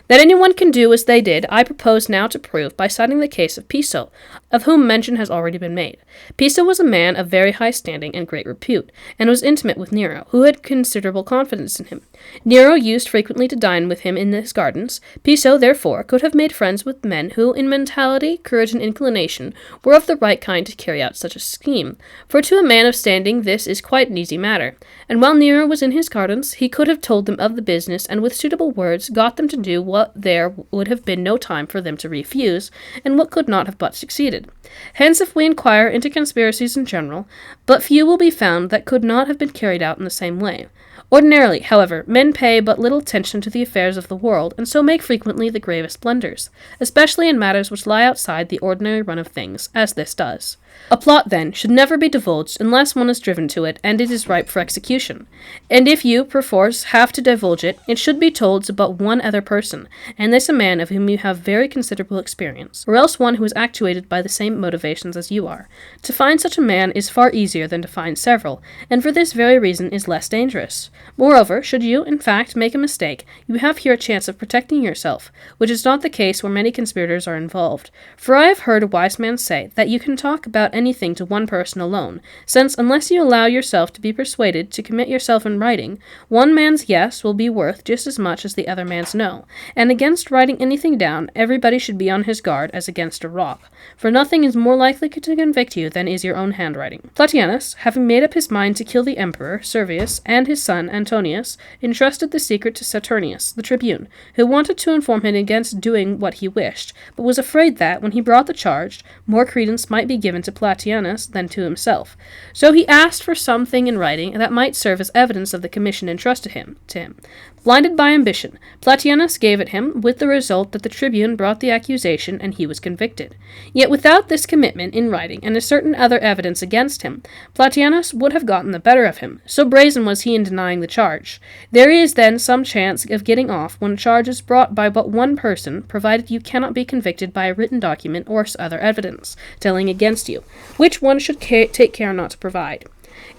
That anyone can do as they did, I propose now to prove by citing the case of Piso, of whom mention has already been made. Piso was a man of very high standing and great repute, and was intimate with Nero, who had considerable confidence in him. Nero used frequently to dine with him in his gardens. Piso, therefore, could have made friends with men who, in mentality, courage, and inclination, were of the right kind to carry out such a scheme, for to a man of standing this is quite an easy matter. And while Nero was in his gardens, he could have told them of the business, and with suitable words got them to do what there would have been no time for them to refuse, and what could not have but succeeded. Hence, if we inquire into conspiracies in general, but few will be found that could not have been carried out in the same way. Ordinarily, however, men pay but little attention to the affairs of the world, and so make frequently the gravest blunders, especially in matters which lie outside the ordinary run of things, as this does. A plot, then, should never be divulged unless one is driven to it, and it is ripe for execution. And if you, perforce, have to divulge it, it should be told to but one other person, and this a man of whom you have very considerable experience, or else one who is actuated by the same motivations as you are. To find such a man is far easier than to find several, and for this very reason is less dangerous. Moreover, should you, in fact, make a mistake, you have here a chance of protecting yourself, which is not the case where many conspirators are involved. For I have heard a wise man say that you can talk about about anything to one person alone, since unless you allow yourself to be persuaded to commit yourself in writing, one man's yes will be worth just as much as the other man's no, and against writing anything down, everybody should be on his guard as against a rock, for nothing is more likely to convict you than is your own handwriting. Plautianus, having made up his mind to kill the emperor, Servius, and his son, Antonius, entrusted the secret to Saturnius, the tribune, who wanted to inform him against doing what he wished, but was afraid that, when he brought the charge, more credence might be given to Plautianus than to himself. So he asked for something in writing that might serve as evidence of the commission entrusted to him. Blinded by ambition, Plautianus gave it him, with the result that the tribune brought the accusation and he was convicted. Yet without this commitment in writing and a certain other evidence against him, Plautianus would have gotten the better of him, so brazen was he in denying the charge. There is then some chance of getting off when a charge is brought by but one person, provided you cannot be convicted by a written document or other evidence telling against you, which one should take care not to provide.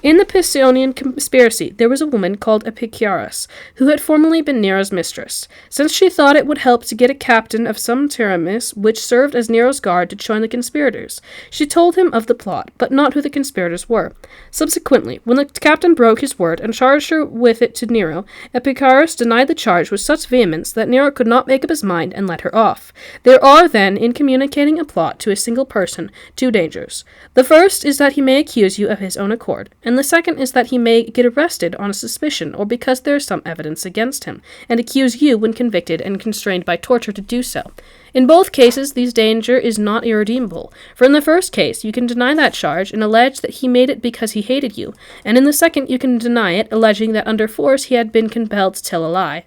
In the Pisonian conspiracy, there was a woman called Epicurus, who had formerly been Nero's mistress, since she thought it would help to get a captain of some Tiramis which served as Nero's guard to join the conspirators. She told him of the plot, but not who the conspirators were. Subsequently, when the captain broke his word and charged her with it to Nero, Epicurus denied the charge with such vehemence that Nero could not make up his mind and let her off. There are, then, in communicating a plot to a single person, two dangers. The first is that he may accuse you of his own accord, and the second is that he may get arrested on a suspicion or because there is some evidence against him, and accuse you when convicted and constrained by torture to do so. In both cases, this danger is not irredeemable, for in the first case, you can deny that charge and allege that he made it because he hated you, and in the second, you can deny it, alleging that under force he had been compelled to tell a lie.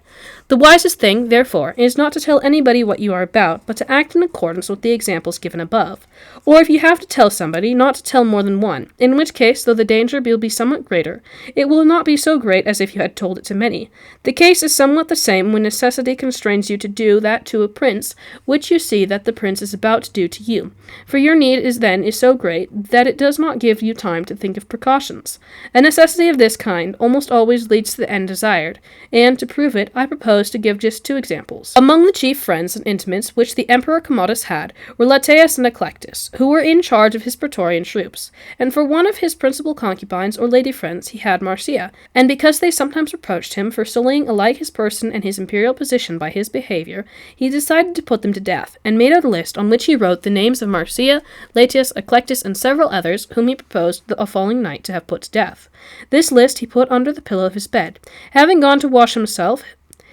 The wisest thing, therefore, is not to tell anybody what you are about, but to act in accordance with the examples given above. Or if you have to tell somebody, not to tell more than one, in which case, though the danger will be somewhat greater, it will not be so great as if you had told it to many. The case is somewhat the same when necessity constrains you to do that to a prince, which you see that the prince is about to do to you. For your need is so great that it does not give you time to think of precautions. A necessity of this kind almost always leads to the end desired, and to prove it, I propose to give just two examples. Among the chief friends and intimates which the Emperor Commodus had were Lateus and Eclectus, who were in charge of his praetorian troops, and for one of his principal concubines or lady friends he had Marcia, and because they sometimes reproached him for sullying alike his person and his imperial position by his behavior, he decided to put them to death, and made out a list on which he wrote the names of Marcia, Lateus, Eclectus, and several others whom he proposed the following night to have put to death. This list he put under the pillow of his bed. Having gone to wash himself,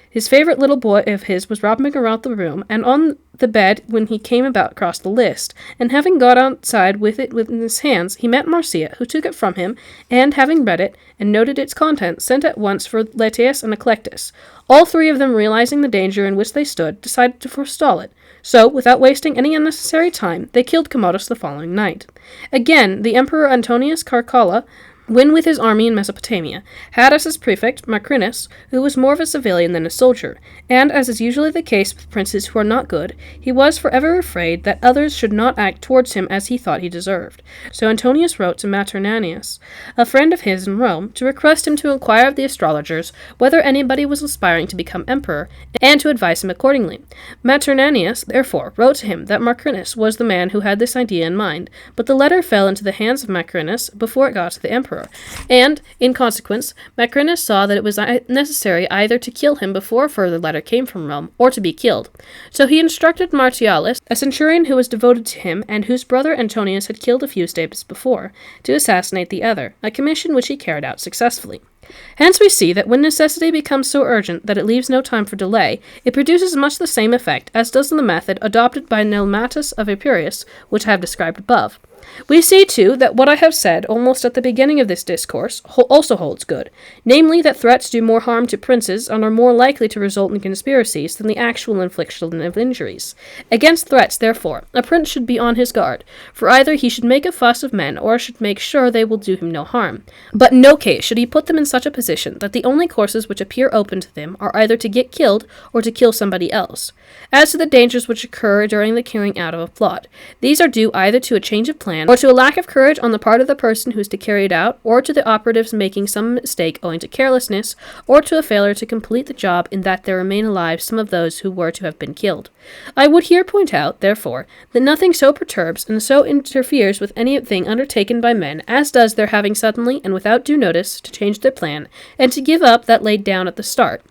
his favorite little boy of his was romping around the room, and on the bed when he came about across the list, and having got outside with it in his hands, he met Marcia, who took it from him, and having read it, and noted its contents, sent at once for Lateus and Eclectus. All three of them, realizing the danger in which they stood, decided to forestall it. So, without wasting any unnecessary time, they killed Commodus the following night. Again, the Emperor Antonius Caracalla, when with his army in Mesopotamia, had as his prefect Macrinus, who was more of a civilian than a soldier, and, as is usually the case with princes who are not good, he was forever afraid that others should not act towards him as he thought he deserved. So Antonius wrote to Maternanius, a friend of his in Rome, to request him to inquire of the astrologers whether anybody was aspiring to become emperor, and to advise him accordingly. Maternanius, therefore, wrote to him that Macrinus was the man who had this idea in mind, but the letter fell into the hands of Macrinus before it got to the emperor. And, in consequence, Macrinus saw that it was necessary either to kill him before a further letter came from Rome, or to be killed. So he instructed Martialis, a centurion who was devoted to him, and whose brother Antonius had killed a few days before, to assassinate the other, a commission which he carried out successfully. Hence we see that when necessity becomes so urgent that it leaves no time for delay, it produces much the same effect as does the method adopted by Nelmatus of Epirus, which I have described above. We see, too, that what I have said almost at the beginning of this discourse also holds good, namely that threats do more harm to princes and are more likely to result in conspiracies than the actual infliction of injuries. Against threats, therefore, a prince should be on his guard, for either he should make a fuss of men or should make sure they will do him no harm. But in no case should he put them inside such a position that the only courses which appear open to them are either to get killed or to kill somebody else. As to the dangers which occur during the carrying out of a plot, these are due either to a change of plan, or to a lack of courage on the part of the person who is to carry it out, or to the operatives making some mistake owing to carelessness, or to a failure to complete the job in that there remain alive some of those who were to have been killed. I would here point out, therefore, that nothing so perturbs and so interferes with anything undertaken by men as does their having suddenly and without due notice to change their plan, and to give up that laid down at the start.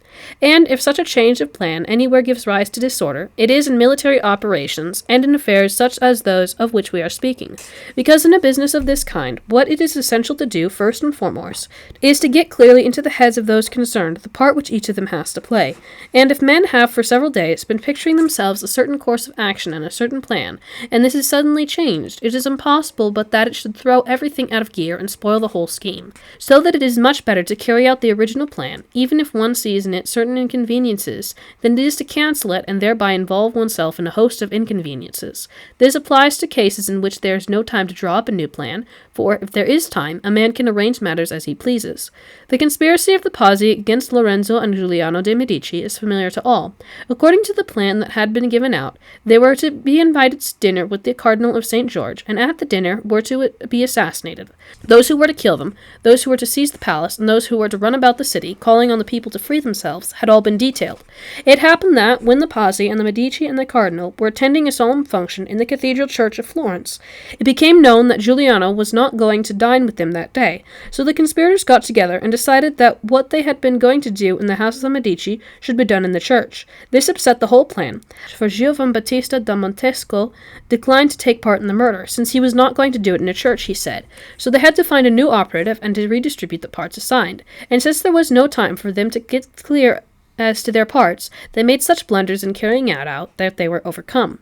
And if such a change of plan anywhere gives rise to disorder, it is in military operations, and in affairs such as those of which we are speaking. Because in a business of this kind, what it is essential to do, first and foremost, is to get clearly into the heads of those concerned the part which each of them has to play. And if men have for several days been picturing themselves a certain course of action and a certain plan, and this is suddenly changed, it is impossible but that it should throw everything out of gear and spoil the whole scheme. So that it is much better to carry out the original plan, even if one sees in it certain inconveniences, than it is to cancel it and thereby involve oneself in a host of inconveniences. This applies to cases in which there is no time to draw up a new plan, for if there is time, a man can arrange matters as he pleases. The conspiracy of the Pazzi against Lorenzo and Giuliano de' Medici is familiar to all. According to the plan that had been given out, they were to be invited to dinner with the Cardinal of St. George, and at the dinner were to be assassinated. Those who were to kill them, those who were to seize the palace, and those who were to run about the city, calling on the people to free themselves, had all been detailed. It happened that, when the Pazzi and the Medici and the Cardinal were attending a solemn function in the Cathedral Church of Florence, it became known that Giuliano was not going to dine with them that day, so the conspirators got together and decided that what they had been going to do in the house of the Medici should be done in the church. This upset the whole plan, for Giovan Battista da Montesco declined to take part in the murder, since he was not going to do it in a church, he said. So they had to find a new operative and to redistribute the parts assigned, and since there was no time for them to get clear as to their parts, they made such blunders in carrying it out that they were overcome.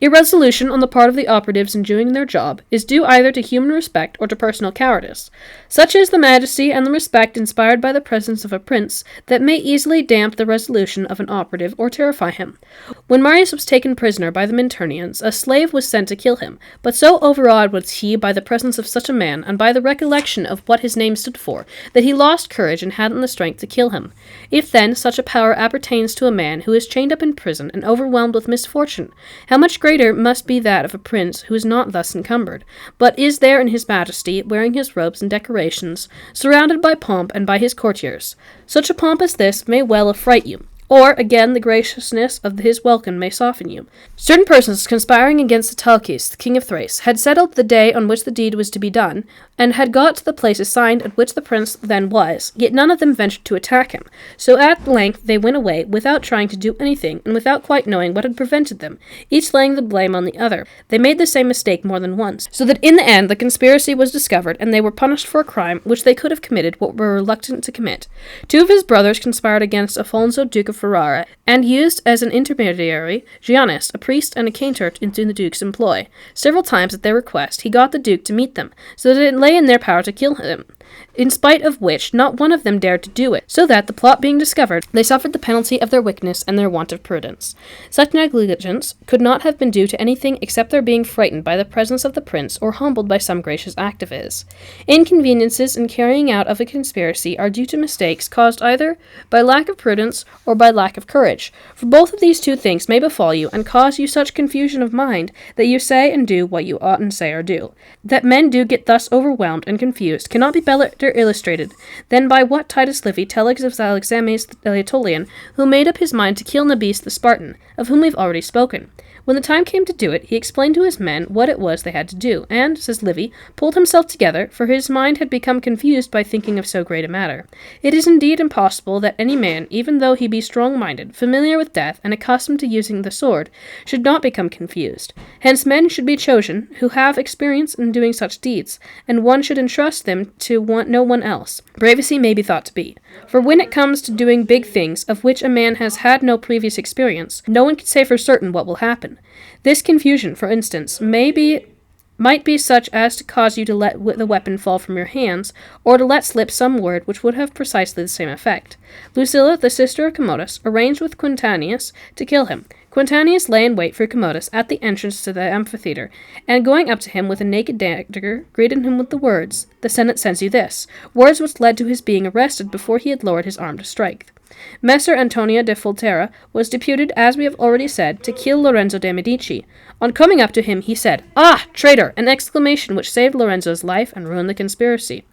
Irresolution on the part of the operatives in doing their job is due either to human respect or to personal cowardice. Such is the majesty and the respect inspired by the presence of a prince that may easily damp the resolution of an operative or terrify him. When Marius was taken prisoner by the Minturnians, a slave was sent to kill him, but so overawed was he by the presence of such a man and by the recollection of what his name stood for, that he lost courage and hadn't the strength to kill him. If then such a power appertains to a man who is chained up in prison and overwhelmed with misfortune, how much greater must be that of a prince who is not thus encumbered, but is there in his majesty, wearing his robes and decorations, surrounded by pomp and by his courtiers. Such a pomp as this may well affright you. Or, again, the graciousness of his welcome may soften you. Certain persons conspiring against Italces, the king of Thrace, had settled the day on which the deed was to be done, and had got to the place assigned at which the prince then was, yet none of them ventured to attack him. So at length they went away, without trying to do anything, and without quite knowing what had prevented them, each laying the blame on the other. They made the same mistake more than once, so that in the end the conspiracy was discovered, and they were punished for a crime which they could have committed but were reluctant to commit. Two of his brothers conspired against Alfonso, Duke of Ferrara, and used as an intermediary Giannis, a priest and a cantor, into the Duke's employ. Several times at their request he got the Duke to meet them, so that it lay in their power to kill him, in spite of which not one of them dared to do it, so that, the plot being discovered, they suffered the penalty of their weakness and their want of prudence. Such negligence could not have been due to anything except their being frightened by the presence of the prince or humbled by some gracious act of his. Inconveniences in carrying out of a conspiracy are due to mistakes caused either by lack of prudence or by lack of courage, for both of these two things may befall you and cause you such confusion of mind that you say and do what you oughtn't say or do. That men do get thus overwhelmed and confused cannot be better illustrated than by what Titus Livy tells of Alexames the Aetolian, who made up his mind to kill Nabis the Spartan, of whom we've already spoken. When the time came to do it, he explained to his men what it was they had to do, and, says Livy, pulled himself together, for his mind had become confused by thinking of so great a matter. It is indeed impossible that any man, even though he be strong-minded, familiar with death, and accustomed to using the sword, should not become confused. Hence men should be chosen who have experience in doing such deeds, and one should entrust them to no one else, brave as he may be thought to be. For when it comes to doing big things, of which a man has had no previous experience, no one can say for certain what will happen. This confusion, for instance, may be might be such as to cause you to let the weapon fall from your hands, or to let slip some word which would have precisely the same effect. Lucilla, the sister of Commodus, arranged with Quintanius to kill him. Quintanius lay in wait for Commodus at the entrance to the amphitheater, and going up to him with a naked dagger, greeted him with the words, "The Senate sends you this," words which led to his being arrested before he had lowered his arm to strike. Messer Antonio de Volterra was deputed, as we have already said, to kill Lorenzo de' Medici. On coming up to him, he said, "Ah, traitor!" an exclamation which saved Lorenzo's life and ruined the conspiracy.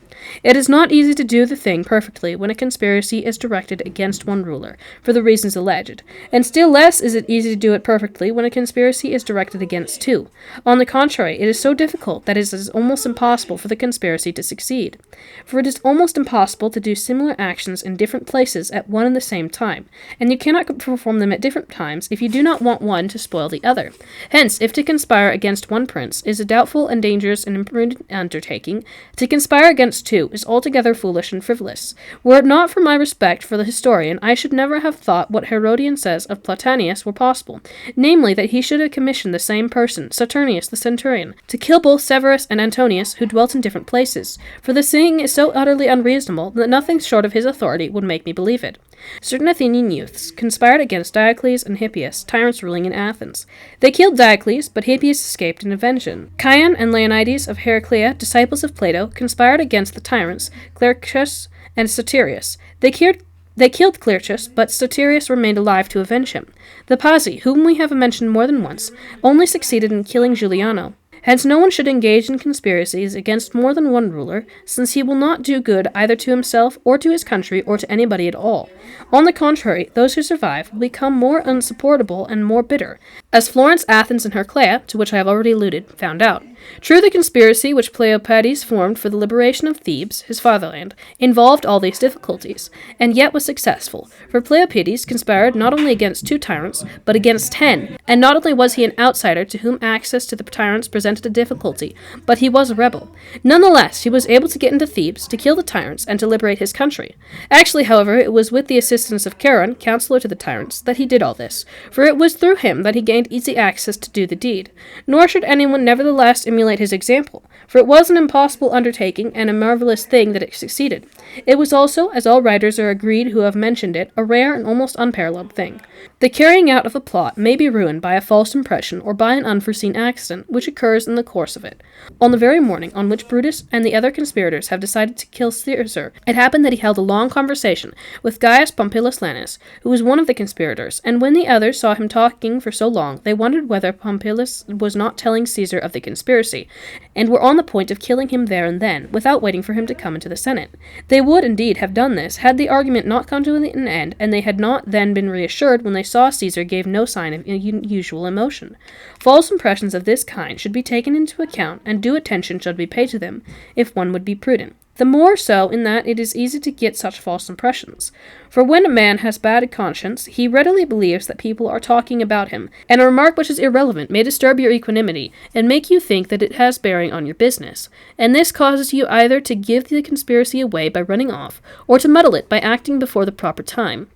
It is not easy to do the thing perfectly when a conspiracy is directed against one ruler, for the reasons alleged, and still less is it easy to do it perfectly when a conspiracy is directed against two. On the contrary, it is so difficult that it is almost impossible for the conspiracy to succeed. For it is almost impossible to do similar actions in different places at one and the same time, and you cannot perform them at different times if you do not want one to spoil the other. Hence, if to conspire against one prince is a doubtful and dangerous and imprudent undertaking, to conspire against two is altogether foolish and frivolous. Were it not for my respect for the historian, I should never have thought what Herodian says of Platanius were possible, namely that he should have commissioned the same person, Saturnius the centurion, to kill both Severus and Antonius, who dwelt in different places, for the saying is so utterly unreasonable that nothing short of his authority would make me believe it. Certain Athenian youths conspired against Diocles and Hippias, tyrants ruling in Athens. They killed Diocles, but Hippias escaped in avenge him. Chion and Leonidas of Heraclea, disciples of Plato, conspired against the tyrants Clearchus and Satirius. They killed Clearchus, but Satirius remained alive to avenge him. The Pazzi, whom we have mentioned more than once, only succeeded in killing Giuliano. Hence no one should engage in conspiracies against more than one ruler, since he will not do good either to himself or to his country or to anybody at all. On the contrary, those who survive will become more unsupportable and more bitter, as Florence, Athens, and Heraclea, to which I have already alluded, found out. True, the conspiracy which Cleopates formed for the liberation of Thebes, his fatherland, involved all these difficulties, and yet was successful, for Cleopates conspired not only against two tyrants, but against 10, and not only was he an outsider to whom access to the tyrants presented a difficulty, but he was a rebel. Nonetheless, he was able to get into Thebes, to kill the tyrants, and to liberate his country. Actually, however, it was with the assistance of Charon, counselor to the tyrants, that he did all this, for it was through him that he gained easy access to do the deed. Nor should anyone nevertheless emulate his example, for it was an impossible undertaking and a marvelous thing that it succeeded. It was also, as all writers are agreed who have mentioned it, a rare and almost unparalleled thing. The carrying out of a plot may be ruined by a false impression or by an unforeseen accident which occurs in the course of it. On the very morning on which Brutus and the other conspirators have decided to kill Caesar, it happened that he held a long conversation with Gaius Pompilius Lanus, who was one of the conspirators, and when the others saw him talking for so long, they wondered whether Pompilius was not telling Caesar of the conspiracy, and were on the point of killing him there and then, without waiting for him to come into the Senate. They would, indeed, have done this, had the argument not come to an end, and they had not then been reassured when they saw Caesar gave no sign of unusual emotion. False impressions of this kind should be taken into account, and due attention should be paid to them, if one would be prudent. The more so in that it is easy to get such false impressions. For when a man has bad conscience, he readily believes that people are talking about him, and a remark which is irrelevant may disturb your equanimity, and make you think that it has bearing on your business, and this causes you either to give the conspiracy away by running off, or to muddle it by acting before the proper time.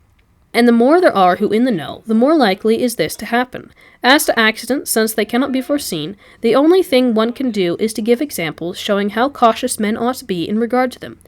And the more there are who in the know, the more likely is this to happen. As to accidents, since they cannot be foreseen, the only thing one can do is to give examples showing how cautious men ought to be in regard to them.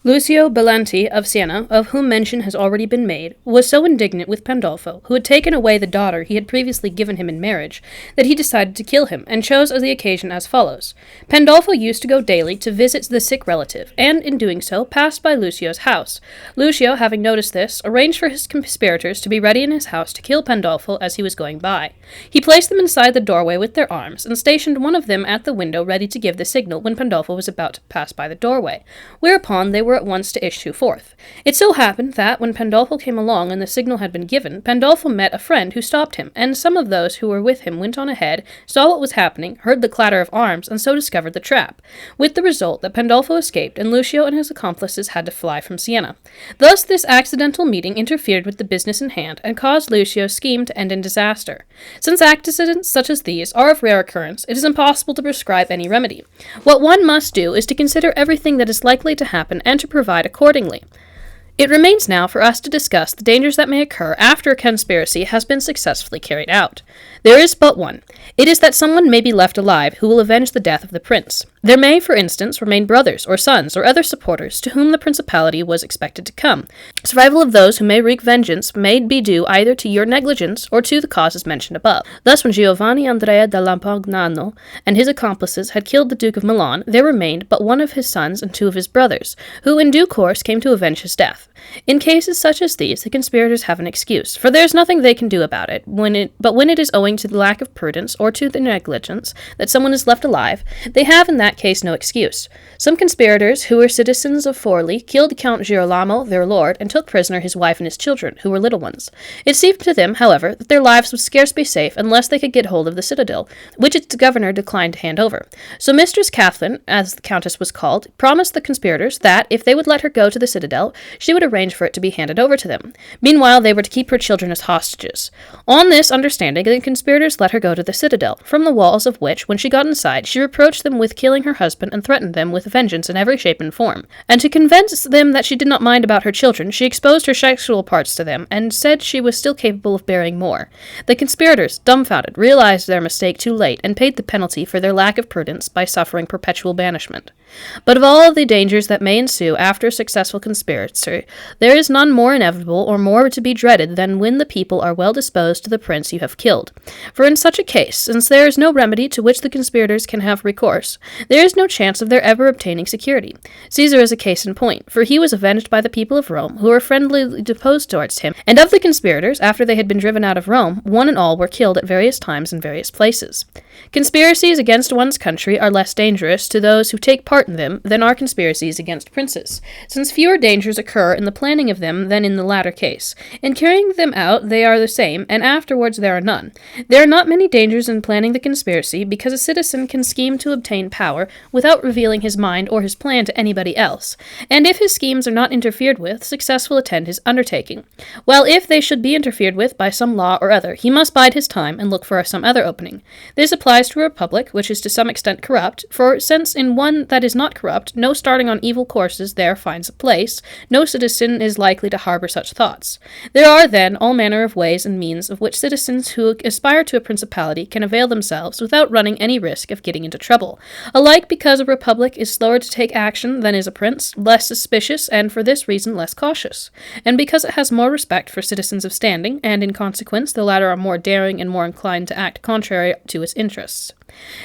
Lucio Belanti of Siena, of whom mention has already been made, was so indignant with Pandolfo, who had taken away the daughter he had previously given him in marriage, that he decided to kill him, and chose the occasion as follows. Pandolfo used to go daily to visit the sick relative, and, in doing so, passed by Lucio's house. Lucio, having noticed this, arranged for his conspirators to be ready in his house to kill Pandolfo as he was going by. He placed them inside the doorway with their arms, and stationed one of them at the window ready to give the signal when Pandolfo was about to pass by the doorway, whereupon they were at once to issue forth. It so happened that, when Pandolfo came along and the signal had been given, Pandolfo met a friend who stopped him, and some of those who were with him went on ahead, saw what was happening, heard the clatter of arms, and so discovered the trap, with the result that Pandolfo escaped, and Lucio and his accomplices had to fly from Siena. Thus this accidental meeting interfered with the business in hand, and caused Lucio's scheme to end in disaster. Since accidents such as these are of rare occurrence, it is impossible to prescribe any remedy. What one must do is to consider everything that is likely to happen, and to provide accordingly. It remains now for us to discuss the dangers that may occur after a conspiracy has been successfully carried out. There is but one. It is that someone may be left alive who will avenge the death of the prince. There may, for instance, remain brothers or sons or other supporters to whom the principality was expected to come. Survival of those who may wreak vengeance may be due either to your negligence or to the causes mentioned above. Thus, when Giovanni Andrea da Lampognano and his accomplices had killed the Duke of Milan, there remained but one of his sons and two of his brothers, who in due course came to avenge his death. In cases such as these, the conspirators have an excuse, for there is nothing they can do about it, but when it is owing to the lack of prudence or to the negligence that someone is left alive, they have in that case no excuse. Some conspirators, who were citizens of Forli, killed Count Girolamo, their lord, and took prisoner his wife and his children, who were little ones. It seemed to them, however, that their lives would scarce be safe unless they could get hold of the citadel, which its governor declined to hand over. So Mistress Catherine, as the countess was called, promised the conspirators that, if they would let her go to the citadel, she would arrange for it to be handed over to them. Meanwhile, they were to keep her children as hostages. On this understanding, the conspirators let her go to the citadel, from the walls of which, when she got inside, she reproached them with killing her husband and threatened them with vengeance in every shape and form. And to convince them that she did not mind about her children, she exposed her sexual parts to them, and said she was still capable of bearing more. The conspirators, dumbfounded, realized their mistake too late, and paid the penalty for their lack of prudence by suffering perpetual banishment. But of all the dangers that may ensue after a successful conspiracy, there is none more inevitable or more to be dreaded than when the people are well disposed to the prince you have killed. For in such a case, since there is no remedy to which the conspirators can have recourse, there is no chance of their ever obtaining security. Caesar is a case in point, for he was avenged by the people of Rome, who were friendlily disposed towards him, and of the conspirators, after they had been driven out of Rome, one and all were killed at various times in various places. Conspiracies against one's country are less dangerous to those who take part in them than are conspiracies against princes, since fewer dangers occur in the planning of them than in the latter case. In carrying them out they are the same, and afterwards there are none. There are not many dangers in planning the conspiracy, because a citizen can scheme to obtain power without revealing his mind or his plan to anybody else, and if his schemes are not interfered with, success will attend his undertaking. While if they should be interfered with by some law or other, he must bide his time and look for some other opening. This applies to a republic, which is to some extent corrupt, for since in one that is not corrupt, no starting on evil courses there finds a place, no citizen is likely to harbor such thoughts. There are, then, all manner of ways and means of which citizens who aspire to a principality can avail themselves without running any risk of getting into trouble, alike because a republic is slower to take action than is a prince, less suspicious, and for this reason less cautious, and because it has more respect for citizens of standing, and in consequence the latter are more daring and more inclined to act contrary to its interests.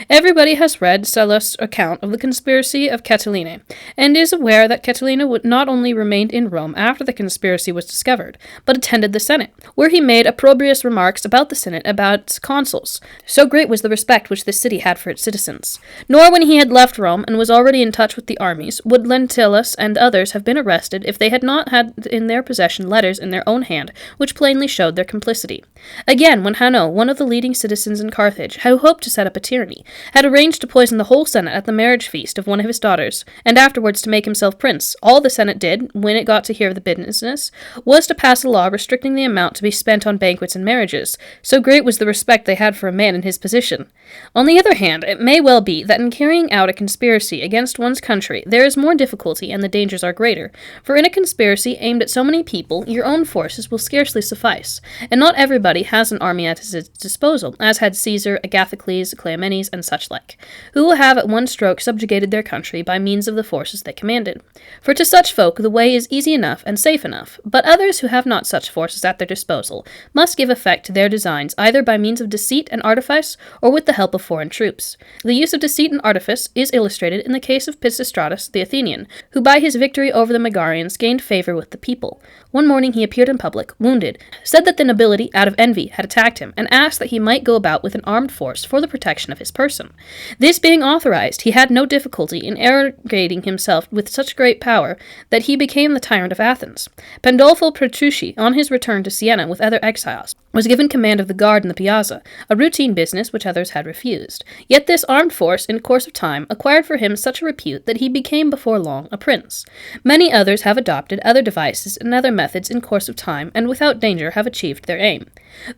Everybody has read Sallust's account of the conspiracy of Catiline, and is aware that Catiline not only remained in Rome after the conspiracy was discovered, but attended the Senate, where he made opprobrious remarks about the Senate about its consuls. So great was the respect which this city had for its citizens. Nor when he had left Rome and was already in touch with the armies, would Lentulus and others have been arrested if they had not had in their possession letters in their own hand, which plainly showed their complicity. Again, when Hanno, one of the leading citizens in Carthage, who hoped to set up a tyranny, had arranged to poison the whole Senate at the marriage feast of one of his daughters, and afterwards to make himself prince, all the Senate did, when it got to hear of the business, was to pass a law restricting the amount to be spent on banquets and marriages, so great was the respect they had for a man in his position. On the other hand, it may well be that in carrying out a conspiracy against one's country there is more difficulty and the dangers are greater, for in a conspiracy aimed at so many people, your own forces will scarcely suffice, and not everybody has an army at his disposal, as had Caesar, Agathocles, Cleomenes, and such like, who will have at one stroke subjugated their country by means of the forces they commanded. For to such folk the way is easy enough and safe enough, but others who have not such forces at their disposal must give effect to their designs either by means of deceit and artifice, or with the help of foreign troops. The use of deceit and artifice is illustrated in the case of Pisistratus the Athenian, who by his victory over the Megarians gained favor with the people. One morning he appeared in public, wounded, said that the nobility, out of envy, had attacked him, and asked that he might go about with an armed force for the protection of his person. This being authorized, he had no difficulty in arrogating himself with such great power that he became the tyrant of Athens. Pandolfo Petrucci, on his return to Siena with other exiles, was given command of the guard in the piazza, a routine business which others had refused. Yet this armed force, in course of time, acquired for him such a repute that he became before long a prince. Many others have adopted other devices and other methods in course of time, and without danger have achieved their aim.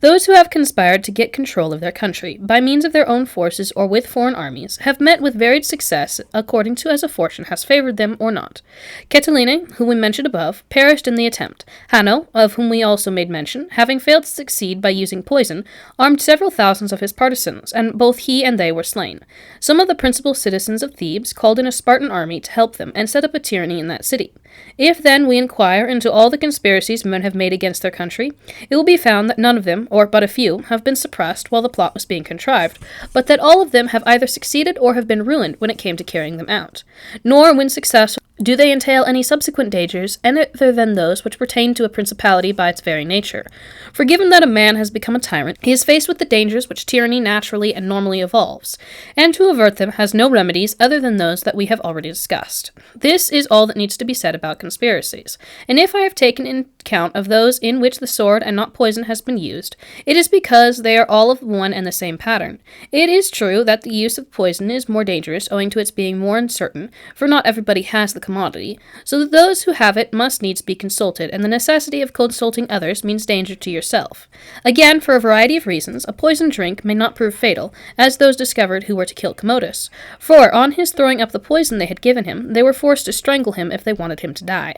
Those who have conspired to get control of their country by means of their own forces or with foreign armies have met with varied success according to as a fortune has favored them or not. Catiline, whom we mentioned above, perished in the attempt. Hanno, of whom we also made mention, having failed to succeed by using poison, armed several thousands of his partisans, and both he and they were slain. Some of the principal citizens of Thebes called in a Spartan army to help them and set up a tyranny in that city. If, then, we inquire into all the conspiracies men have made against their country, it will be found that none of them, or but a few, have been suppressed while the plot was being contrived, but that all of them have either succeeded or have been ruined when it came to carrying them out. Nor, when successful, do they entail any subsequent dangers other than those which pertain to a principality by its very nature. For given that a man has become a tyrant, he is faced with the dangers which tyranny naturally and normally evolves, and to avert them has no remedies other than those that we have already discussed. This is all that needs to be said about conspiracies, and if I have taken in account of those in which the sword and not poison has been used, it is because they are all of one and the same pattern. It is true that the use of poison is more dangerous owing to its being more uncertain, for not everybody has the commodity, so that those who have it must needs be consulted, and the necessity of consulting others means danger to yourself. Again, for a variety of reasons, a poisoned drink may not prove fatal, as those discovered who were to kill Commodus, for on his throwing up the poison they had given him, they were forced to strangle him if they wanted him to die.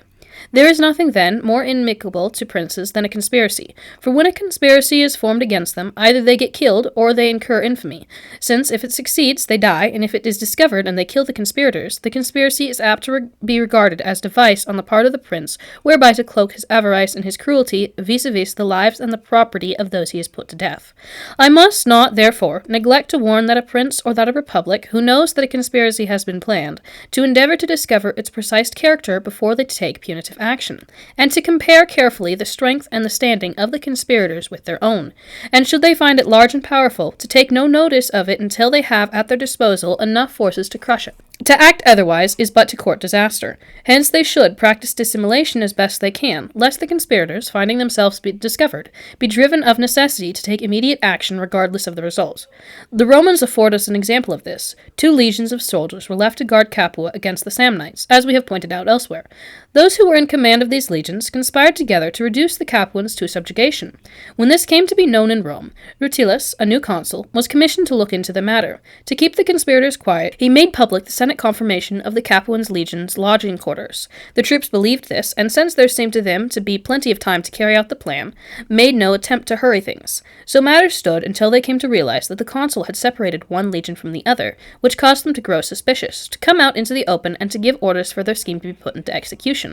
There is nothing, then, more inimical to princes than a conspiracy, for when a conspiracy is formed against them, either they get killed or they incur infamy, since if it succeeds, they die, and if it is discovered and they kill the conspiracy is apt to be regarded as device on the part of the prince, whereby to cloak his avarice and his cruelty vis-a-vis the lives and the property of those he has put to death. I must not, therefore, neglect to warn that a prince or that a republic, who knows that a conspiracy has been planned, to endeavor to discover its precise character before they take punitive action, and to compare carefully the strength and the standing of the conspirators with their own, and should they find it large and powerful, to take no notice of it until they have at their disposal enough forces to crush it. To act otherwise is but to court disaster. Hence they should practice dissimulation as best they can, lest the conspirators, finding themselves discovered, be driven of necessity to take immediate action regardless of the result. The Romans afford us an example of this. 2 legions of soldiers were left to guard Capua against the Samnites, as we have pointed out elsewhere. Those who were in command of these legions conspired together to reduce the Capuans to subjugation. When this came to be known in Rome, Rutilius, a new consul, was commissioned to look into the matter. To keep the conspirators quiet, he made public the Senate confirmation of the Capuans' legions' lodging quarters. The troops believed this, and since there seemed to them to be plenty of time to carry out the plan, made no attempt to hurry things. So matters stood until they came to realize that the consul had separated one legion from the other, which caused them to grow suspicious, to come out into the open, and to give orders for their scheme to be put into execution.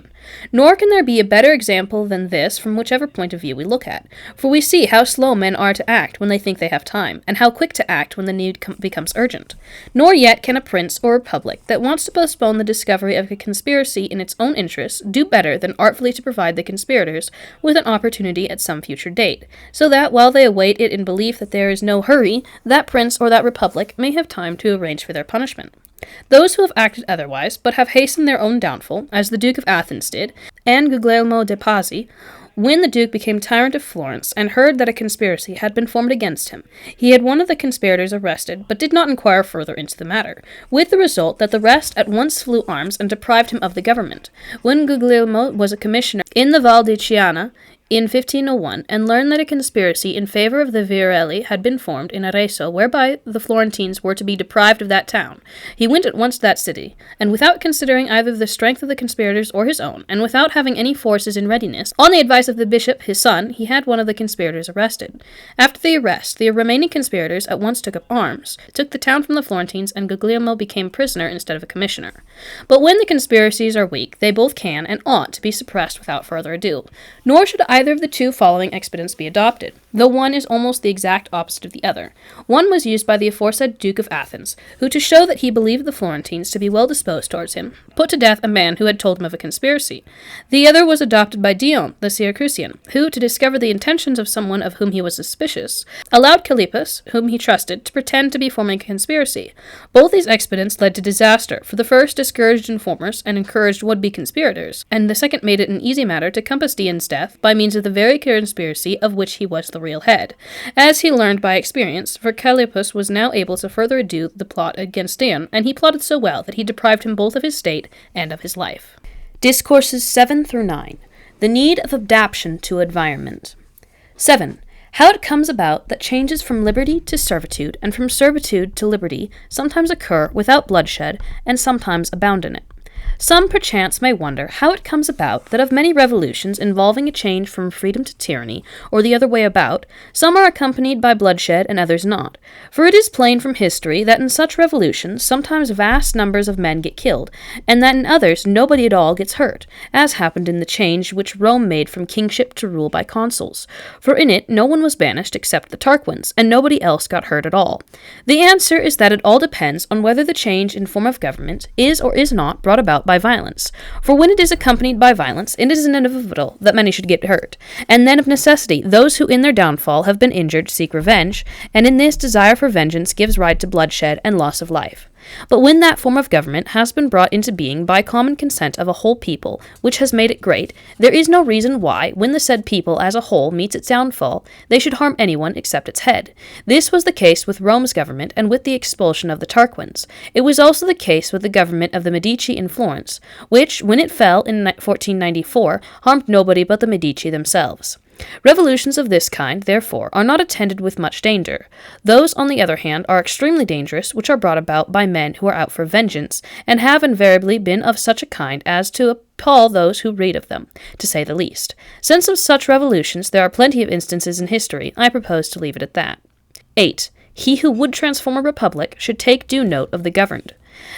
Nor can there be a better example than this from whichever point of view we look at, for we see how slow men are to act when they think they have time, and how quick to act when the need becomes urgent. Nor yet can a prince or republic that wants to postpone the discovery of a conspiracy in its own interests do better than artfully to provide the conspirators with an opportunity at some future date, so that while they await it in belief that there is no hurry, that prince or that republic may have time to arrange for their punishment. Those who have acted otherwise, but have hastened their own downfall, as the Duke of Athens did, and Guglielmo de Pazzi, when the Duke became tyrant of Florence, and heard that a conspiracy had been formed against him, he had one of the conspirators arrested, but did not inquire further into the matter, with the result that the rest at once flew arms and deprived him of the government. When Guglielmo was a commissioner in the Val di Chiana, in 1501, and learned that a conspiracy in favor of the Viorelli had been formed in Arezzo, whereby the Florentines were to be deprived of that town. He went at once to that city, and without considering either the strength of the conspirators or his own, and without having any forces in readiness, on the advice of the bishop, his son, he had one of the conspirators arrested. After the arrest, the remaining conspirators at once took up arms, took the town from the Florentines, and Guglielmo became prisoner instead of a commissioner. But when the conspiracies are weak, they both can and ought to be suppressed without further ado, nor should either of the 2 following expedients be adopted, though one is almost the exact opposite of the other. One was used by the aforesaid Duke of Athens, who, to show that he believed the Florentines to be well disposed towards him, put to death a man who had told him of a conspiracy. The other was adopted by Dion, the Syracusian, who, to discover the intentions of someone of whom he was suspicious, allowed Callippus, whom he trusted, to pretend to be forming a conspiracy. Both these expedients led to disaster, for the first discouraged informers and encouraged would-be conspirators, and the second made it an easy matter to compass Dion's death by means of the very conspiracy of which he was the real head, as he learned by experience, for Callippus was now able to further ado the plot against Dion, and he plotted so well that he deprived him both of his state and of his life. Discourses 7-9. The need of adaptation to environment. 7. How it comes about that changes from liberty to servitude, and from servitude to liberty, sometimes occur without bloodshed, and sometimes abound in it. Some perchance may wonder how it comes about that of many revolutions involving a change from freedom to tyranny, or the other way about, some are accompanied by bloodshed and others not. For it is plain from history that in such revolutions sometimes vast numbers of men get killed, and that in others nobody at all gets hurt, as happened in the change which Rome made from kingship to rule by consuls. For in it no one was banished except the Tarquins, and nobody else got hurt at all. The answer is that it all depends on whether the change in form of government is or is not brought about by violence. For when it is accompanied by violence, it is inevitable that many should get hurt, and then of necessity those who in their downfall have been injured seek revenge, and in this desire for vengeance gives right to bloodshed and loss of life. But when that form of government has been brought into being by common consent of a whole people, which has made it great, there is no reason why, when the said people as a whole meets its downfall, they should harm anyone except its head. This was the case with Rome's government and with the expulsion of the Tarquins. It was also the case with the government of the Medici in Florence, which, when it fell in 1494, harmed nobody but the Medici themselves. Revolutions of this kind, therefore, are not attended with much danger. Those, on the other hand, are extremely dangerous which are brought about by men who are out for vengeance, and have invariably been of such a kind as to appall those who read of them, to say the least. Since of such revolutions there are plenty of instances in history, I propose to leave it at that. 8. He who would transform a republic should take due note of the governed.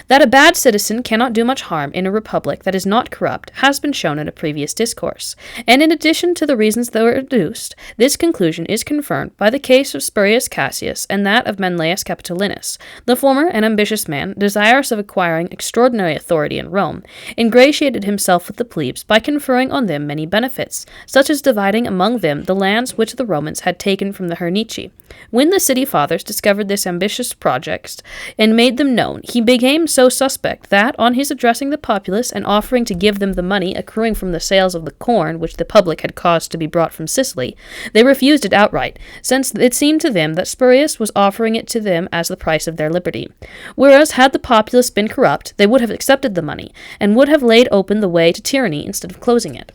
That a bad citizen cannot do much harm in a republic that is not corrupt has been shown in a previous discourse, and in addition to the reasons that were adduced, this conclusion is confirmed by the case of Spurius Cassius and that of Menelaus Capitolinus. The former, an ambitious man, desirous of acquiring extraordinary authority in Rome, ingratiated himself with the plebs by conferring on them many benefits, such as dividing among them the lands which the Romans had taken from the Hernici. When the city fathers discovered this ambitious project and made them known, he became so suspect that, on his addressing the populace and offering to give them the money accruing from the sales of the corn which the public had caused to be brought from Sicily, they refused it outright, since it seemed to them that Spurius was offering it to them as the price of their liberty. Whereas, had the populace been corrupt, they would have accepted the money, and would have laid open the way to tyranny instead of closing it.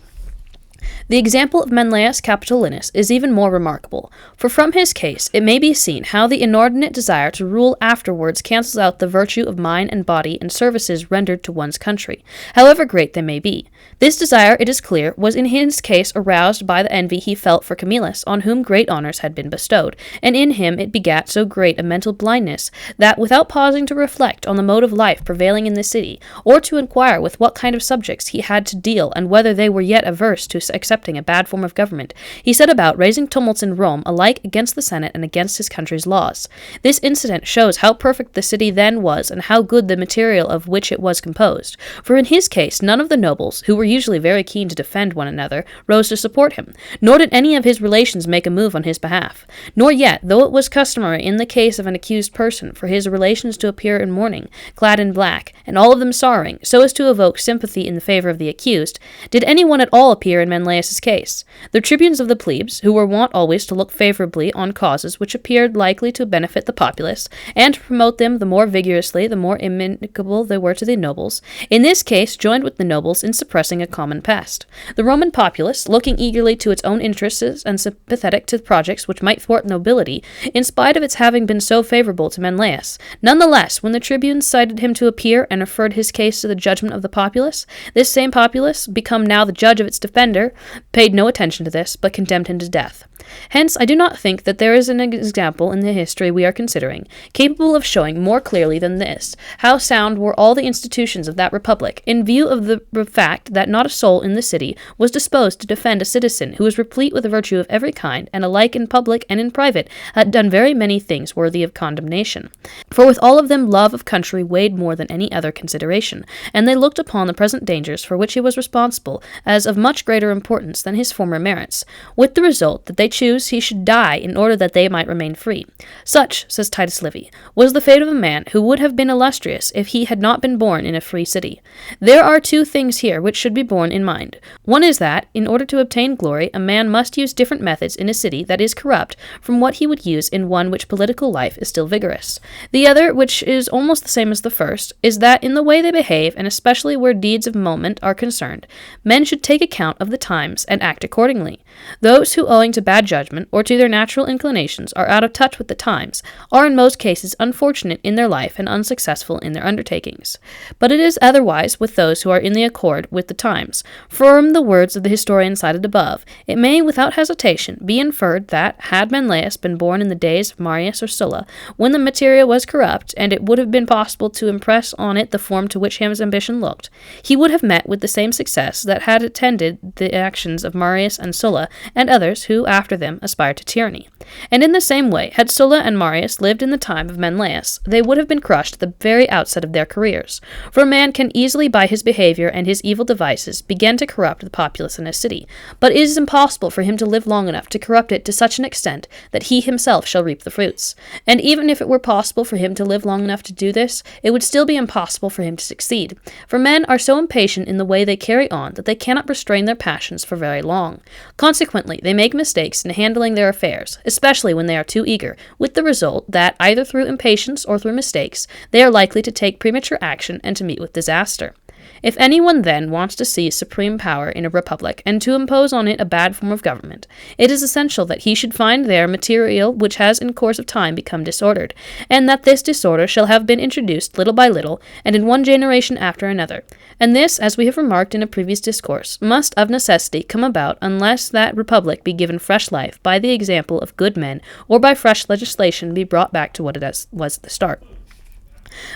The example of Menelaus Capitolinus is even more remarkable, for from his case it may be seen how the inordinate desire to rule afterwards cancels out the virtue of mind and body and services rendered to one's country, however great they may be. This desire, it is clear, was in his case aroused by the envy he felt for Camillus, on whom great honours had been bestowed, and in him it begat so great a mental blindness that, without pausing to reflect on the mode of life prevailing in the city, or to inquire with what kind of subjects he had to deal and whether they were yet averse to accepting a bad form of government, he set about raising tumults in Rome alike against the Senate and against his country's laws. This incident shows how perfect the city then was and how good the material of which it was composed, for in his case none of the nobles, who were usually very keen to defend one another, rose to support him, nor did any of his relations make a move on his behalf. Nor yet, though it was customary in the case of an accused person for his relations to appear in mourning, clad in black, and all of them sorrowing, so as to evoke sympathy in the favor of the accused, did anyone at all appear in Menelaus's case. The tribunes of the plebs, who were wont always to look favorably on causes which appeared likely to benefit the populace, and to promote them the more vigorously the more inimical they were to the nobles, in this case joined with the nobles in suppressing a common pest. The Roman populace, looking eagerly to its own interests and sympathetic to projects which might thwart nobility, in spite of its having been so favorable to Menelaus, nonetheless, when the tribunes cited him to appear and referred his case to the judgment of the populace, this same populace, become now the judge of its defender, paid no attention to this, but condemned him to death. Hence, I do not think that there is an example in the history we are considering, capable of showing more clearly than this how sound were all the institutions of that republic, in view of the fact that not a soul in the city was disposed to defend a citizen who was replete with a virtue of every kind, and alike in public and in private had done very many things worthy of condemnation. For with all of them love of country weighed more than any other consideration, and they looked upon the present dangers for which he was responsible as of much greater importance than his former merits, with the result that they choose he should die in order that they might remain free. Such, says Titus Livy, was the fate of a man who would have been illustrious if he had not been born in a free city. There are two things here which should be borne in mind. One is that, in order to obtain glory, a man must use different methods in a city that is corrupt from what he would use in one which political life is still vigorous. The other, which is almost the same as the first, is that in the way they behave, and especially where deeds of moment are concerned, men should take account of the time times and act accordingly. Those who, owing to bad judgment or to their natural inclinations, are out of touch with the times, are in most cases unfortunate in their life and unsuccessful in their undertakings. But it is otherwise with those who are in the accord with the times. From the words of the historian cited above, it may without hesitation be inferred that, had Menelaus been born in the days of Marius or Sulla, when the materia was corrupt, and it would have been possible to impress on it the form to which his ambition looked, he would have met with the same success that had attended the actions of Marius and Sulla and others who, after them, aspired to tyranny. And in the same way, had Sulla and Marius lived in the time of Menelaus, they would have been crushed at the very outset of their careers. For a man can easily, by his behavior and his evil devices, begin to corrupt the populace in a city, but it is impossible for him to live long enough to corrupt it to such an extent that he himself shall reap the fruits. And even if it were possible for him to live long enough to do this, it would still be impossible for him to succeed. For men are so impatient in the way they carry on that they cannot restrain their passions for very long. Consequently, they make mistakes in handling their affairs, especially when they are too eager, with the result that, either through impatience or through mistakes, they are likely to take premature action and to meet with disaster. If anyone then wants to seize supreme power in a republic and to impose on it a bad form of government, it is essential that he should find there material which has in course of time become disordered, and that this disorder shall have been introduced little by little, and in one generation after another. And this, as we have remarked in a previous discourse, must of necessity come about unless that republic be given fresh life by the example of good men, or by fresh legislation be brought back to what it was at the start.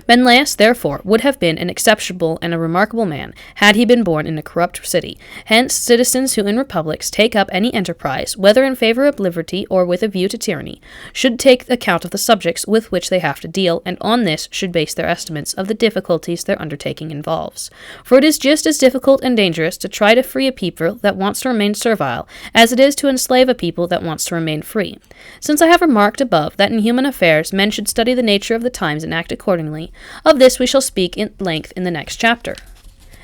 Menelaus, therefore, would have been an exceptional and a remarkable man, had he been born in a corrupt city. Hence, citizens who in republics take up any enterprise, whether in favor of liberty or with a view to tyranny, should take account of the subjects with which they have to deal, and on this should base their estimates of the difficulties their undertaking involves. For it is just as difficult and dangerous to try to free a people that wants to remain servile, as it is to enslave a people that wants to remain free. Since I have remarked above that in human affairs men should study the nature of the times and act accordingly, of this we shall speak in length in the next chapter.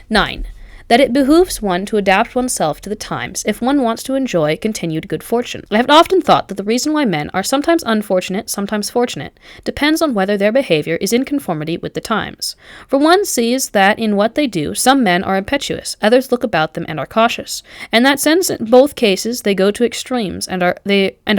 9. That it behooves one to adapt oneself to the times if one wants to enjoy continued good fortune. I have often thought that the reason why men are sometimes unfortunate, sometimes fortunate, depends on whether their behavior is in conformity with the times. For one sees that in what they do, some men are impetuous, others look about them and are cautious, and that since in both cases they go to extremes and are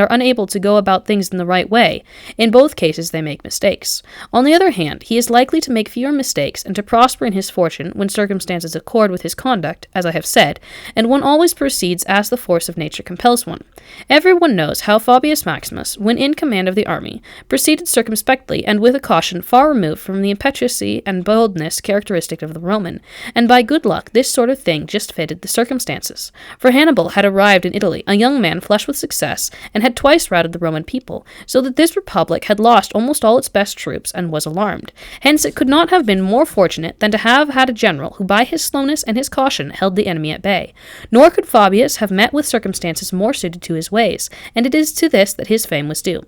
unable to go about things in the right way, in both cases they make mistakes. On the other hand, he is likely to make fewer mistakes and to prosper in his fortune when circumstances accord with his conduct, as I have said, and one always proceeds as the force of nature compels one. Everyone knows how Fabius Maximus, when in command of the army, proceeded circumspectly and with a caution far removed from the impetuosity and boldness characteristic of the Roman, and by good luck this sort of thing just fitted the circumstances. For Hannibal had arrived in Italy, a young man flushed with success, and had twice routed the Roman people, so that this republic had lost almost all its best troops and was alarmed. Hence it could not have been more fortunate than to have had a general who by his slowness and his caution held the enemy at bay. Nor could Fabius have met with circumstances more suited to his ways, and it is to this that his fame was due.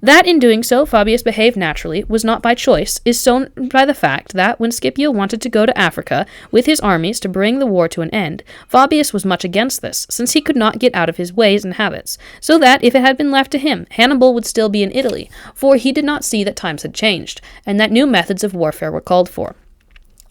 That in doing so Fabius behaved naturally was not by choice is shown by the fact that when Scipio wanted to go to Africa with his armies to bring the war to an end, Fabius was much against this, since he could not get out of his ways and habits, so that if it had been left to him, Hannibal would still be in Italy, for he did not see that times had changed, and that new methods of warfare were called for.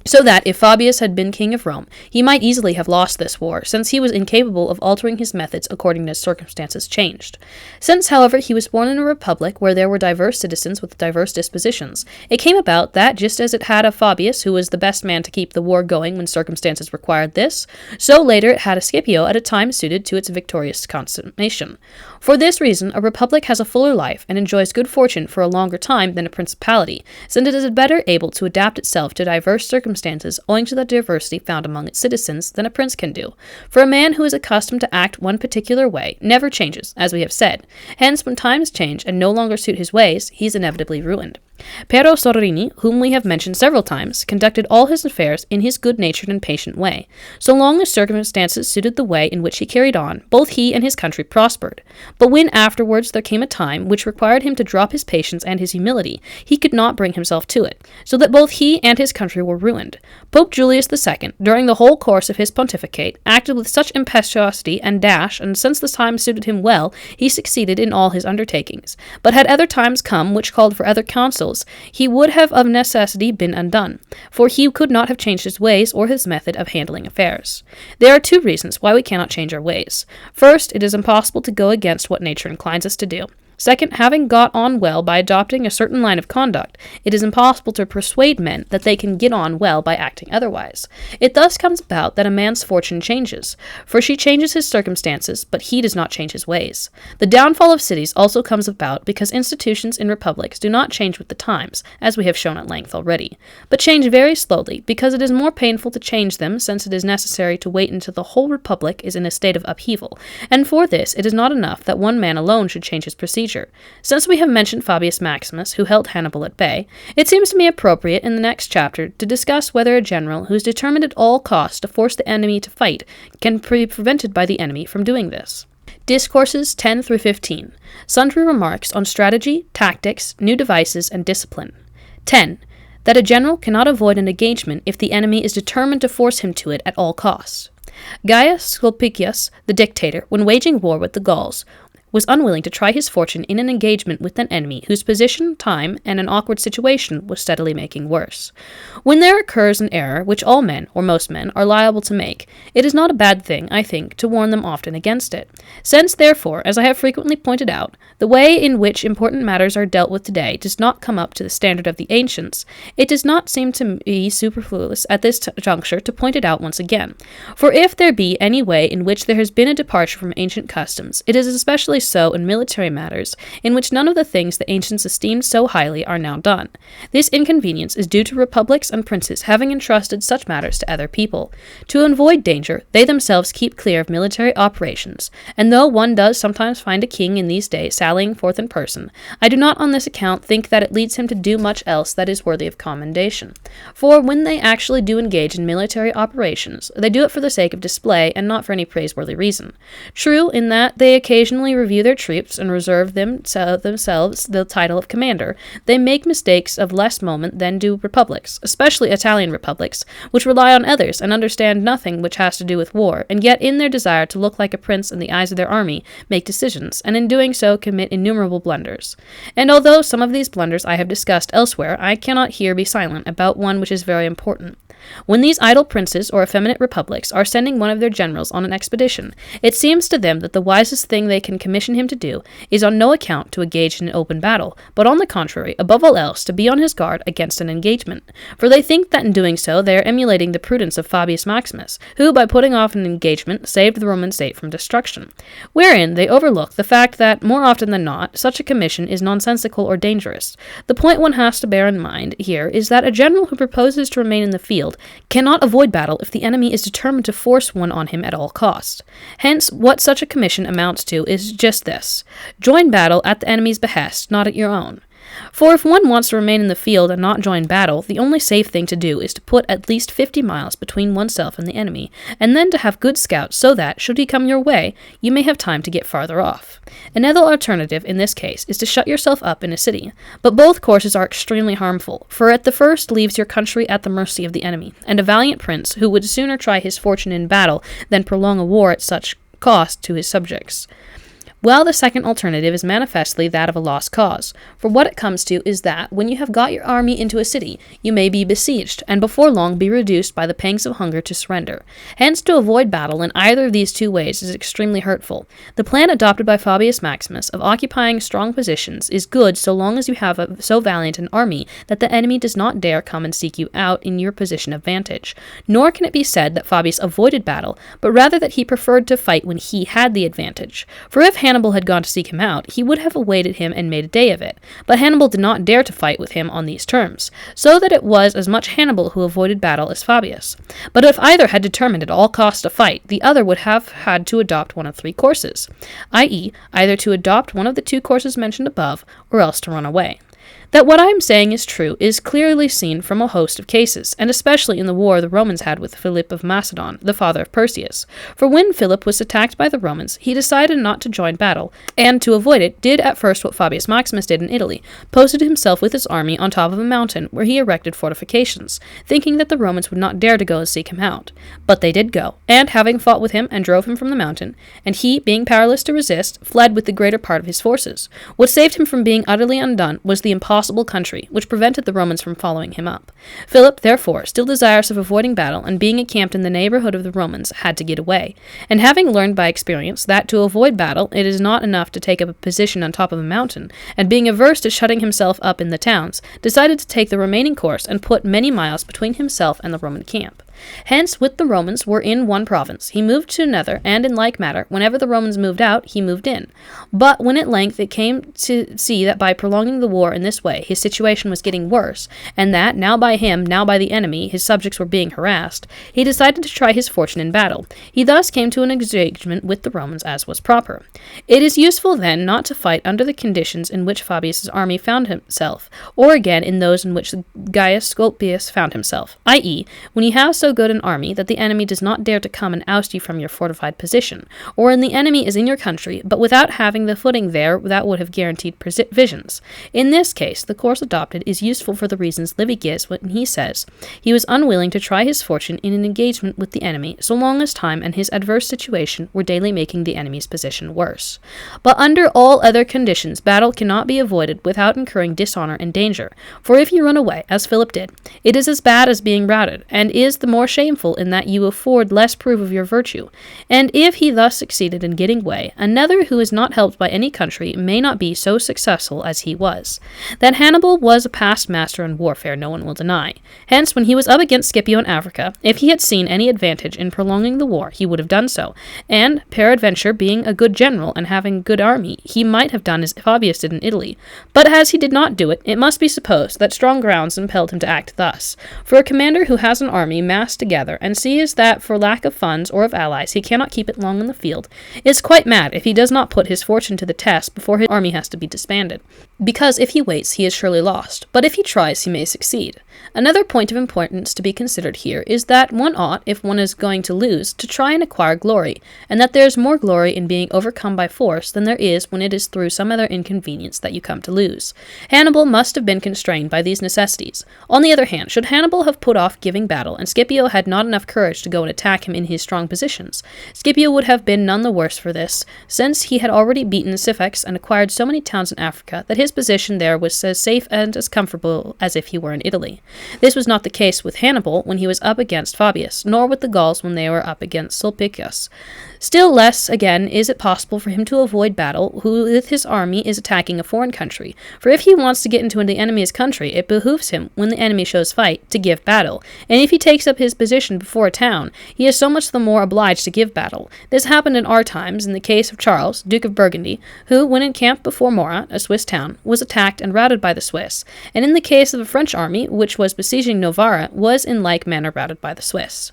So that if Fabius had been king of Rome, he might easily have lost this war, since he was incapable of altering his methods according as circumstances changed. Since, however, he was born in a republic where there were diverse citizens with diverse dispositions, it came about that, just as it had a Fabius who was the best man to keep the war going when circumstances required this, so later it had a Scipio at a time suited to its victorious consummation. For this reason, a republic has a fuller life and enjoys good fortune for a longer time than a principality, since it is better able to adapt itself to diverse circumstances owing to the diversity found among its citizens than a prince can do. For a man who is accustomed to act one particular way never changes, as we have said. Hence, when times change and no longer suit his ways, he is inevitably ruined. Piero Soderini, whom we have mentioned several times, conducted all his affairs in his good-natured and patient way. So long as circumstances suited the way in which he carried on, both he and his country prospered. But when afterwards there came a time which required him to drop his patience and his humility, he could not bring himself to it, so that both he and his country were ruined. Pope Julius II, during the whole course of his pontificate, acted with such impetuosity and dash, and since the time suited him well, he succeeded in all his undertakings. But had other times come which called for other counsels, refusals, he would have of necessity been undone, for he could not have changed his ways or his method of handling affairs. There are 2 reasons why we cannot change our ways. First, it is impossible to go against what nature inclines us to do. Second, having got on well by adopting a certain line of conduct, it is impossible to persuade men that they can get on well by acting otherwise. It thus comes about that a man's fortune changes, for she changes his circumstances, but he does not change his ways. The downfall of cities also comes about because institutions in republics do not change with the times, as we have shown at length already, but change very slowly, because it is more painful to change them, since it is necessary to wait until the whole republic is in a state of upheaval, and for this it is not enough that one man alone should change his procedure. Since we have mentioned Fabius Maximus, who held Hannibal at bay, it seems to me appropriate in the next chapter to discuss whether a general who is determined at all costs to force the enemy to fight can be prevented by the enemy from doing this. Discourses 10 through 15. Sundry remarks on strategy, tactics, new devices, and discipline. 10. That a general cannot avoid an engagement if the enemy is determined to force him to it at all costs. Gaius Sulpicius, the dictator, when waging war with the Gauls, was unwilling to try his fortune in an engagement with an enemy whose position, time, and an awkward situation was steadily making worse. When there occurs an error which all men, or most men, are liable to make, it is not a bad thing, I think, to warn them often against it. Since, therefore, as I have frequently pointed out, the way in which important matters are dealt with today does not come up to the standard of the ancients, it does not seem to me superfluous at this juncture to point it out once again. For if there be any way in which there has been a departure from ancient customs, it is especially so in military matters, in which none of the things the ancients esteemed so highly are now done. This inconvenience is due to republics and princes having entrusted such matters to other people. To avoid danger, they themselves keep clear of military operations, and though one does sometimes find a king in these days sallying forth in person, I do not on this account think that it leads him to do much else that is worthy of commendation. For when they actually do engage in military operations, they do it for the sake of display and not for any praiseworthy reason. True in that they occasionally review their troops and reserve themselves the title of commander, they make mistakes of less moment than do republics, especially Italian republics, which rely on others and understand nothing which has to do with war, and yet in their desire to look like a prince in the eyes of their army, make decisions, and in doing so commit innumerable blunders. And although some of these blunders I have discussed elsewhere, I cannot here be silent about one which is very important. When these idle princes or effeminate republics are sending one of their generals on an expedition, it seems to them that the wisest thing they can commission him to do is on no account to engage in an open battle, but on the contrary, above all else, to be on his guard against an engagement. For they think that in doing so they are emulating the prudence of Fabius Maximus, who, by putting off an engagement, saved the Roman state from destruction. Wherein they overlook the fact that, more often than not, such a commission is nonsensical or dangerous. The point one has to bear in mind here is that a general who proposes to remain in the field cannot avoid battle if the enemy is determined to force one on him at all costs. Hence, what such a commission amounts to is just this: join battle at the enemy's behest, not at your own. For if one wants to remain in the field and not join battle, the only safe thing to do is to put at least 50 miles between oneself and the enemy, and then to have good scouts so that, should he come your way, you may have time to get farther off. Another alternative in this case is to shut yourself up in a city, but both courses are extremely harmful, for at the first leaves your country at the mercy of the enemy, and a valiant prince who would sooner try his fortune in battle than prolong a war at such cost to his subjects. Well, the second alternative is manifestly that of a lost cause, for what it comes to is that, when you have got your army into a city, you may be besieged, and before long be reduced by the pangs of hunger to surrender. Hence, to avoid battle in either of these 2 ways is extremely hurtful. The plan adopted by Fabius Maximus of occupying strong positions is good so long as you have so valiant an army that the enemy does not dare come and seek you out in your position of vantage. Nor can it be said that Fabius avoided battle, but rather that he preferred to fight when he had the advantage. For if Hannibal had gone to seek him out, he would have awaited him and made a day of it. But Hannibal did not dare to fight with him on these terms, so that it was as much Hannibal who avoided battle as Fabius. But if either had determined at all costs to fight, the other would have had to adopt one of 3 courses, i.e., either to adopt one of the 2 courses mentioned above, or else to run away. That what I am saying is true is clearly seen from a host of cases, and especially in the war the Romans had with Philip of Macedon, the father of Perseus. For when Philip was attacked by the Romans, he decided not to join battle, and to avoid it, did at first what Fabius Maximus did in Italy, posted himself with his army on top of a mountain, where he erected fortifications, thinking that the Romans would not dare to go and seek him out. But they did go, and having fought with him and drove him from the mountain, and he, being powerless to resist, fled with the greater part of his forces. What saved him from being utterly undone was the impossible country, which prevented the Romans from following him up. Philip, therefore, still desirous of avoiding battle and being encamped in the neighborhood of the Romans, had to get away. And having learned by experience that to avoid battle it is not enough to take up a position on top of a mountain, and being averse to shutting himself up in the towns, decided to take the remaining course and put many miles between himself and the Roman camp. Hence, with the Romans were in one province, he moved to another, and in like manner, whenever the Romans moved out, he moved in. But when at length it came to see that by prolonging the war in this way, his situation was getting worse, and that, now by him, now by the enemy, his subjects were being harassed, he decided to try his fortune in battle. He thus came to an engagement with the Romans as was proper. It is useful, then, not to fight under the conditions in which Fabius's army found himself, or again in those in which Gaius Scolpius found himself, i.e., when you have so good an army that the enemy does not dare to come and oust you from your fortified position, or when the enemy is in your country, but without having the footing there that would have guaranteed provisions. In this case, the course adopted is useful for the reasons Livy gives when he says he was unwilling to try his fortune in an engagement with the enemy so long as time and his adverse situation were daily making the enemy's position worse. But under all other conditions, battle cannot be avoided without incurring dishonor and danger, for if you run away, as Philip did, it is as bad as being routed, and is the more shameful in that you afford less proof of your virtue. And if he thus succeeded in getting away, another who is not helped by any country may not be so successful as he was. That Hannibal was a past master in warfare no one will deny. Hence, when he was up against Scipio in Africa, if he had seen any advantage in prolonging the war, he would have done so, and, peradventure, being a good general and having a good army, he might have done as Fabius did in Italy. But as he did not do it, it must be supposed that strong grounds impelled him to act thus. For a commander who has an army massed together and sees that for lack of funds or of allies he cannot keep it long in the field, is quite mad if he does not put his fortune to the test before his army has to be disbanded, because if he waits he is surely lost, but if he tries he may succeed. Another point of importance to be considered here is that one ought, if one is going to lose, to try and acquire glory, and that there is more glory in being overcome by force than there is when it is through some other inconvenience that you come to lose. Hannibal must have been constrained by these necessities. On the other hand, should Hannibal have put off giving battle, and Scipio had not enough courage to go and attack him in his strong positions, Scipio would have been none the worse for this, since he had already beaten Syphax and acquired so many towns in Africa that his position there was as safe and as comfortable as if he were in Italy. This was not the case with Hannibal when he was up against Fabius, nor with the Gauls when they were up against Sulpicius. Still less, again, is it possible for him to avoid battle who with his army is attacking a foreign country, for if he wants to get into the enemy's country, it behooves him, when the enemy shows fight, to give battle, and if he takes up his position before a town, he is so much the more obliged to give battle. This happened in our times in the case of Charles, Duke of Burgundy, who, when encamped before Morat, a Swiss town, was attacked and routed by the Swiss, and in the case of a French army, which was besieging Novara, was in like manner routed by the Swiss.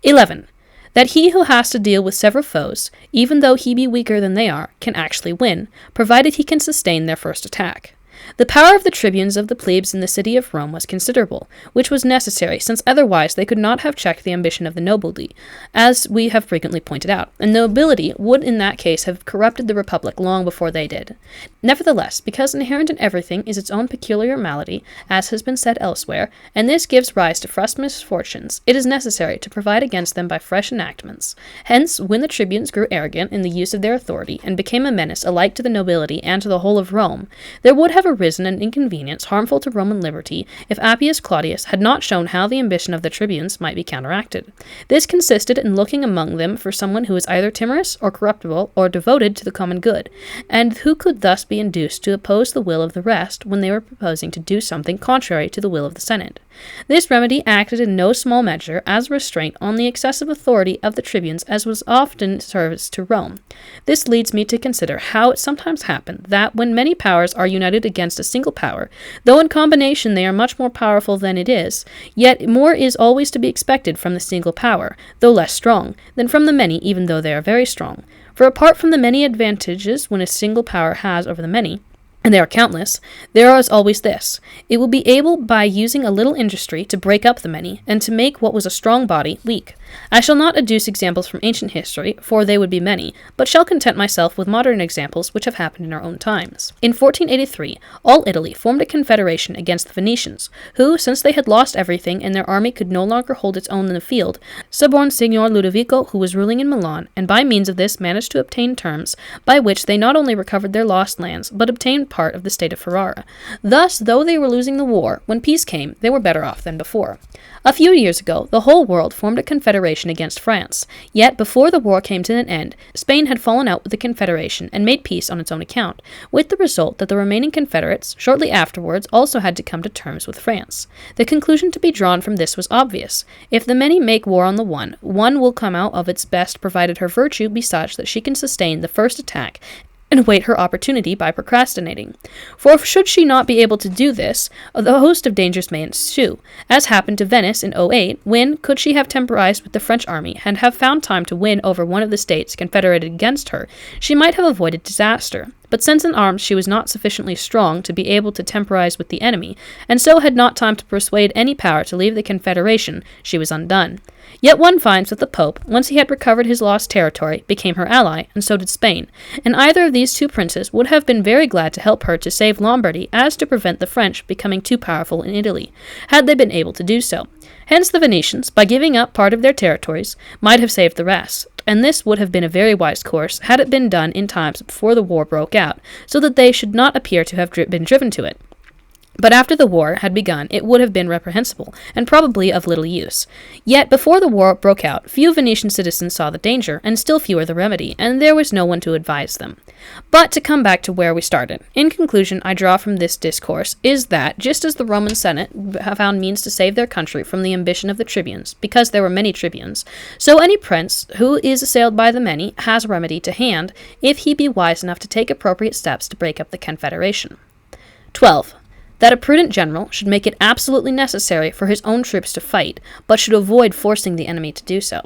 11. That he who has to deal with several foes, even though he be weaker than they are, can actually win, provided he can sustain their first attack. The power of the tribunes of the plebes in the city of Rome was considerable, which was necessary, since otherwise they could not have checked the ambition of the nobility, as we have frequently pointed out, and the nobility would in that case have corrupted the republic long before they did. Nevertheless, because inherent in everything is its own peculiar malady, as has been said elsewhere, and this gives rise to fresh misfortunes, it is necessary to provide against them by fresh enactments. Hence, when the tribunes grew arrogant in the use of their authority, and became a menace alike to the nobility and to the whole of Rome, there would have arisen an inconvenience harmful to Roman liberty if Appius Claudius had not shown how the ambition of the tribunes might be counteracted. This consisted in looking among them for someone who was either timorous or corruptible or devoted to the common good, and who could thus be induced to oppose the will of the rest when they were proposing to do something contrary to the will of the Senate. This remedy acted in no small measure as a restraint on the excessive authority of the tribunes, as was often service to Rome. This leads me to consider how it sometimes happened that when many powers are united against a single power, though in combination they are much more powerful than it is, yet more is always to be expected from the single power, though less strong, than from the many, even though they are very strong. For apart from the many advantages when a single power has over the many, and they are countless, there is always this: it will be able by using a little industry to break up the many, and to make what was a strong body weak. I shall not adduce examples from ancient history, for they would be many, but shall content myself with modern examples which have happened in our own times. In 1483, all Italy formed a confederation against the Venetians, who, since they had lost everything and their army could no longer hold its own in the field, suborned Signor Ludovico, who was ruling in Milan, and by means of this managed to obtain terms by which they not only recovered their lost lands, but obtained part of the state of Ferrara. Thus, though they were losing the war, when peace came, they were better off than before. A few years ago, the whole world formed a confederation against France. Yet, before the war came to an end, Spain had fallen out with the confederation and made peace on its own account, with the result that the remaining confederates, shortly afterwards, also had to come to terms with France. The conclusion to be drawn from this was obvious. If the many make war on the one will come out of its best provided her virtue be such that she can sustain the first attack and wait her opportunity by procrastinating. For should she not be able to do this, a host of dangers may ensue, as happened to Venice in 08, when, could she have temporized with the French army and have found time to win over one of the states confederated against her, she might have avoided disaster. But since in arms she was not sufficiently strong to be able to temporize with the enemy, and so had not time to persuade any power to leave the confederation, she was undone. Yet one finds that the Pope, once he had recovered his lost territory, became her ally, and so did Spain, and either of these two princes would have been very glad to help her to save Lombardy as to prevent the French becoming too powerful in Italy, had they been able to do so. Hence the Venetians, by giving up part of their territories, might have saved the rest, and this would have been a very wise course had it been done in times before the war broke out, so that they should not appear to have been driven to it. But after the war had begun, it would have been reprehensible, and probably of little use. Yet before the war broke out, few Venetian citizens saw the danger, and still fewer the remedy, and there was no one to advise them. But to come back to where we started, in conclusion I draw from this discourse is that, just as the Roman Senate found means to save their country from the ambition of the tribunes, because there were many tribunes, so any prince who is assailed by the many has a remedy to hand, if he be wise enough to take appropriate steps to break up the confederation. 12. That a prudent general should make it absolutely necessary for his own troops to fight, but should avoid forcing the enemy to do so.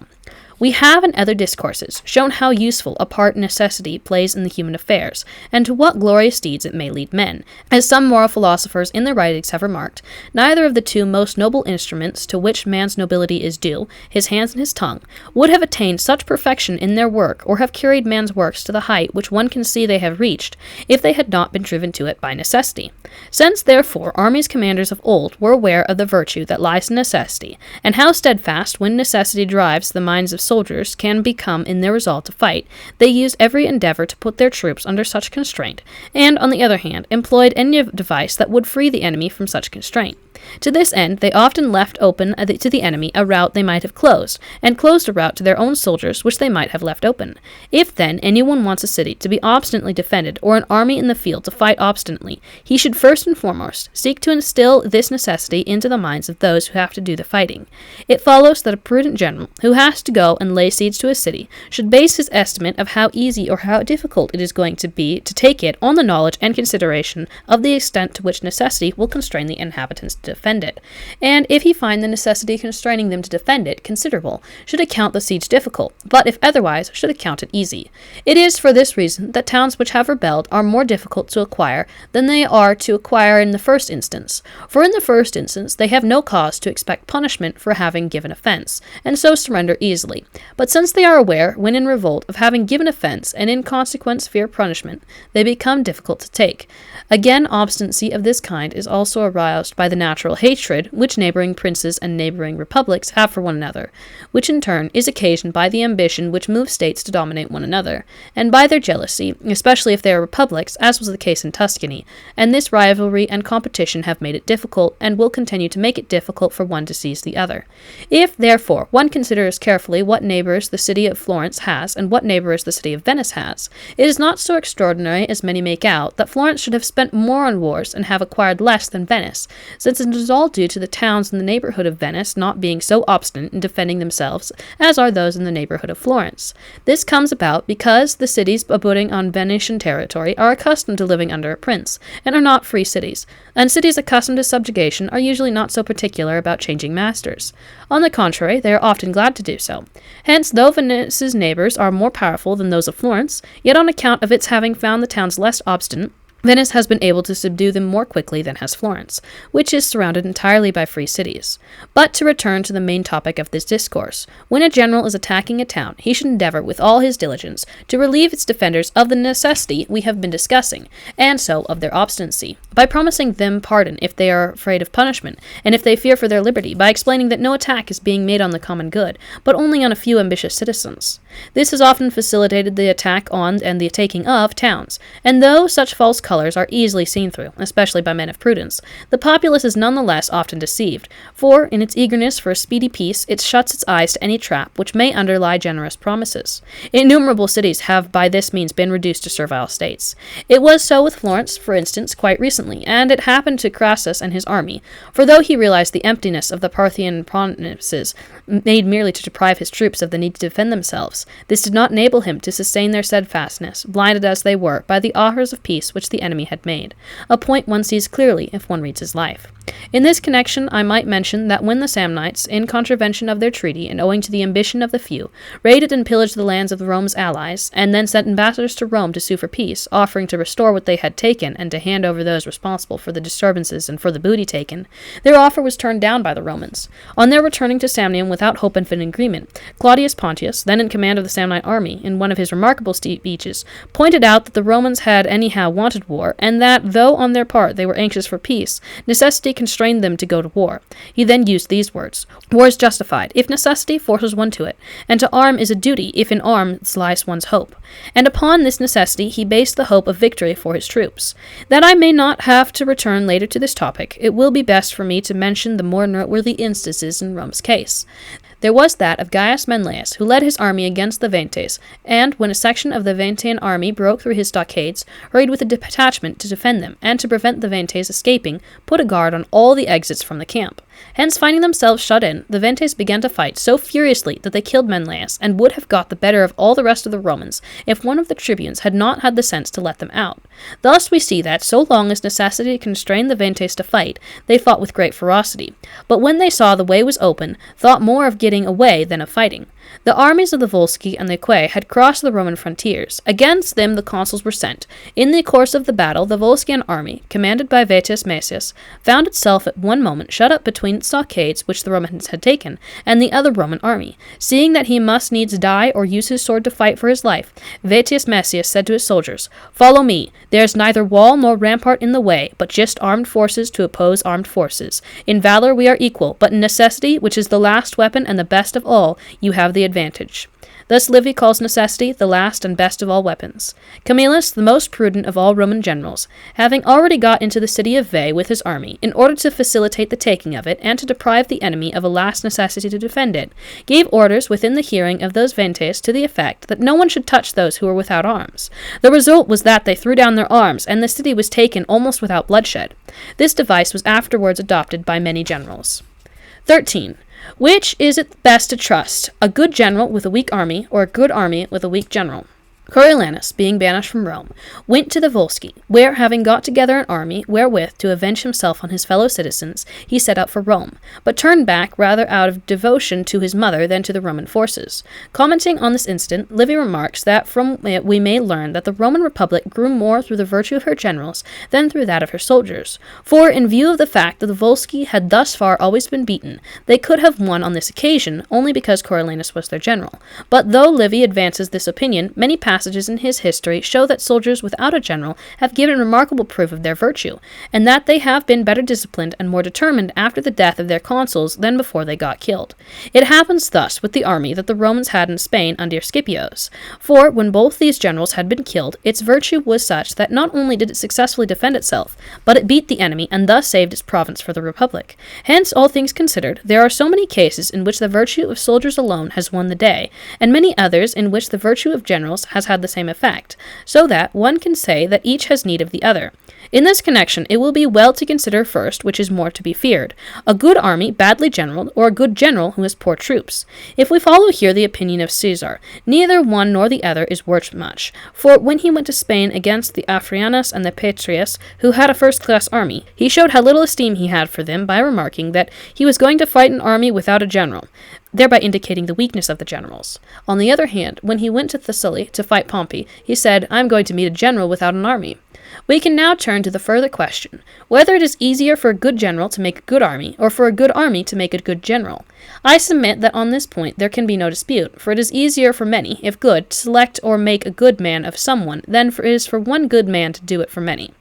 We have in other discourses shown how useful a part necessity plays in the human affairs, and to what glorious deeds it may lead men. As some moral philosophers in their writings have remarked, neither of the two most noble instruments to which man's nobility is due, his hands and his tongue, would have attained such perfection in their work, or have carried man's works to the height which one can see they have reached, if they had not been driven to it by necessity. Since, therefore, armies' commanders of old were aware of the virtue that lies in necessity, and how steadfast, when necessity drives the minds of soldiers, can become in their resolve to fight, they used every endeavor to put their troops under such constraint, and, on the other hand, employed any device that would free the enemy from such constraint. To this end, they often left open to the enemy a route they might have closed, and closed a route to their own soldiers which they might have left open. If, then, anyone wants a city to be obstinately defended, or an army in the field to fight obstinately, he should first and foremost seek to instill this necessity into the minds of those who have to do the fighting. It follows that a prudent general, who has to go and lay siege to a city, should base his estimate of how easy or how difficult it is going to be to take it on the knowledge and consideration of the extent to which necessity will constrain the inhabitants to defend it, and if he find the necessity constraining them to defend it considerable, should account the siege difficult, but if otherwise, should account it easy. It is for this reason that towns which have rebelled are more difficult to acquire than they are to acquire in the first instance, for in the first instance they have no cause to expect punishment for having given offense, and so surrender easily. But since they are aware, when in revolt, of having given offense, and in consequence fear punishment, they become difficult to take. Again, obstinacy of this kind is also aroused by the natural hatred which neighboring princes and neighboring republics have for one another, which in turn is occasioned by the ambition which moves states to dominate one another, and by their jealousy, especially if they are republics, as was the case in Tuscany, and this rivalry and competition have made it difficult, and will continue to make it difficult for one to seize the other. If, therefore, one considers carefully what neighbors the city of Florence has, and what neighbors the city of Venice has, it is not so extraordinary as many make out that Florence should have spent more on wars and have acquired less than Venice, since it is all due to the towns in the neighborhood of Venice not being so obstinate in defending themselves as are those in the neighborhood of Florence. This comes about because the cities abutting on Venetian territory are accustomed to living under a prince, and are not free cities, and cities accustomed to subjugation are usually not so particular about changing masters. On the contrary, they are often glad to do so. Hence, though Venice's neighbors are more powerful than those of Florence, yet on account of its having found the towns less obstinate, Venice has been able to subdue them more quickly than has Florence, which is surrounded entirely by free cities. But to return to the main topic of this discourse, when a general is attacking a town, he should endeavor with all his diligence to relieve its defenders of the necessity we have been discussing, and so of their obstinacy, by promising them pardon if they are afraid of punishment, and if they fear for their liberty, by explaining that no attack is being made on the common good, but only on a few ambitious citizens. This has often facilitated the attack on and the taking of towns, and though such false colors are easily seen through, especially by men of prudence, the populace is nonetheless often deceived, for, in its eagerness for a speedy peace, it shuts its eyes to any trap which may underlie generous promises. Innumerable cities have by this means been reduced to servile states. It was so with Florence, for instance, quite recently, and it happened to Crassus and his army, for though he realized the emptiness of the Parthian provinces, made merely to deprive his troops of the need to defend themselves, this did not enable him to sustain their steadfastness, blinded as they were by the offers of peace which the enemy had made, a point one sees clearly if one reads his life. In this connection, I might mention that when the Samnites, in contravention of their treaty and owing to the ambition of the few, raided and pillaged the lands of Rome's allies, and then sent ambassadors to Rome to sue for peace, offering to restore what they had taken and to hand over those responsible for the disturbances and for the booty taken, their offer was turned down by the Romans. On their returning to Samnium without hope of an agreement, Claudius Pontius, then in command of the Samnite army, in one of his remarkable speeches, pointed out that the Romans had anyhow wanted war, and that, though on their part they were anxious for peace, necessity constrained them to go to war. He then used these words: "War is justified, if necessity forces one to it, and to arm is a duty, if in arms lies one's hope." And upon this necessity he based the hope of victory for his troops. That I may not have to return later to this topic, it will be best for me to mention the more noteworthy instances in Rome's case. There was that of Gaius Menelaus, who led his army against the Ventes, and, when a section of the Ventian army broke through his stockades, hurried with a detachment to defend them, and to prevent the Ventes escaping, put a guard on all the exits from the camp. Hence, finding themselves shut in, the Ventes began to fight so furiously that they killed Menelaus, and would have got the better of all the rest of the Romans, if one of the tribunes had not had the sense to let them out. Thus we see that, so long as necessity constrained the Ventes to fight, they fought with great ferocity, but when they saw the way was open, thought more of getting away than of fighting. The armies of the Volsci and the Quae had crossed the Roman frontiers. Against them the consuls were sent. In the course of the battle, the Volscian army, commanded by Vettius Maecius, found itself at one moment shut up between its stockades, which the Romans had taken, and the other Roman army. Seeing that he must needs die or use his sword to fight for his life, Vettius Maecius said to his soldiers, "Follow me. There is neither wall nor rampart in the way, but just armed forces to oppose armed forces. In valor we are equal, but in necessity, which is the last weapon and the best of all, you have the advantage." Thus Livy calls necessity the last and best of all weapons. Camillus, the most prudent of all Roman generals, having already got into the city of Veii with his army, in order to facilitate the taking of it, and to deprive the enemy of a last necessity to defend it, gave orders within the hearing of those Ventes to the effect that no one should touch those who were without arms. The result was that they threw down their arms, and the city was taken almost without bloodshed. This device was afterwards adopted by many generals. 13. Which is it best to trust, a good general with a weak army, or a good army with a weak general? Coriolanus, being banished from Rome, went to the Volsci, where, having got together an army wherewith to avenge himself on his fellow citizens, he set out for Rome, but turned back rather out of devotion to his mother than to the Roman forces. Commenting on this incident, Livy remarks that from it we may learn that the Roman Republic grew more through the virtue of her generals than through that of her soldiers. For, in view of the fact that the Volsci had thus far always been beaten, they could have won on this occasion only because Coriolanus was their general. But though Livy advances this opinion, many passages in his history show that soldiers without a general have given remarkable proof of their virtue, and that they have been better disciplined and more determined after the death of their consuls than before they got killed. It happens thus with the army that the Romans had in Spain under Scipios, for when both these generals had been killed, its virtue was such that not only did it successfully defend itself, but it beat the enemy and thus saved its province for the Republic. Hence, all things considered, there are so many cases in which the virtue of soldiers alone has won the day, and many others in which the virtue of generals has had the same effect, so that one can say that each has need of the other. In this connection, it will be well to consider first which is more to be feared, a good army badly generaled, or a good general who has poor troops. If we follow here the opinion of Caesar, neither one nor the other is worth much, for when he went to Spain against the Afrianus and the Patrius, who had a first-class army, he showed how little esteem he had for them by remarking that he was going to fight an army without a general, thereby indicating the weakness of the generals. On the other hand, when he went to Thessaly to fight Pompey, he said, "I am going to meet a general without an army." We can now turn to the further question, whether it is easier for a good general to make a good army, or for a good army to make a good general. I submit that on this point there can be no dispute, for it is easier for many, if good, to select or make a good man of someone than it is for one good man to do it for many.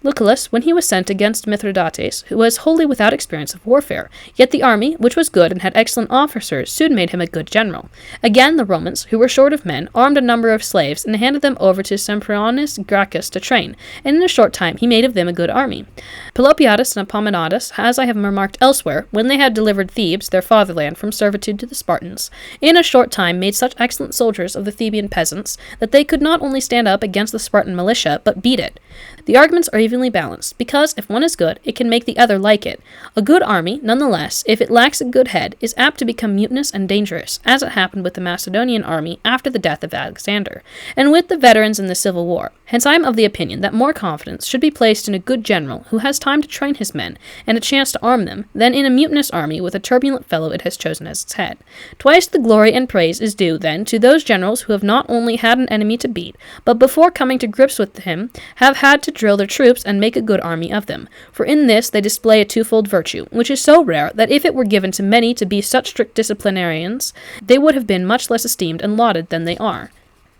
Lucullus, when he was sent against Mithridates, who was wholly without experience of warfare, yet the army, which was good and had excellent officers, soon made him a good general. Again, the Romans, who were short of men, armed a number of slaves and handed them over to Sempronius Gracchus to train, and in a short time he made of them a good army. Pelopidas and Epaminondas, as I have remarked elsewhere, when they had delivered Thebes, their fatherland, from servitude to the Spartans, in a short time made such excellent soldiers of the Theban peasants that they could not only stand up against the Spartan militia, but beat it. The arguments are evenly balanced, because if one is good, it can make the other like it. A good army, nonetheless, if it lacks a good head, is apt to become mutinous and dangerous, as it happened with the Macedonian army after the death of Alexander, and with the veterans in the Civil War. Hence I am of the opinion that more confidence should be placed in a good general who has time to train his men, and a chance to arm them, than in a mutinous army with a turbulent fellow it has chosen as its head. Twice the glory and praise is due, then, to those generals who have not only had an enemy to beat, but before coming to grips with him, have had to drill their troops and make a good army of them. For in this they display a twofold virtue, which is so rare that if it were given to many to be such strict disciplinarians, they would have been much less esteemed and lauded than they are.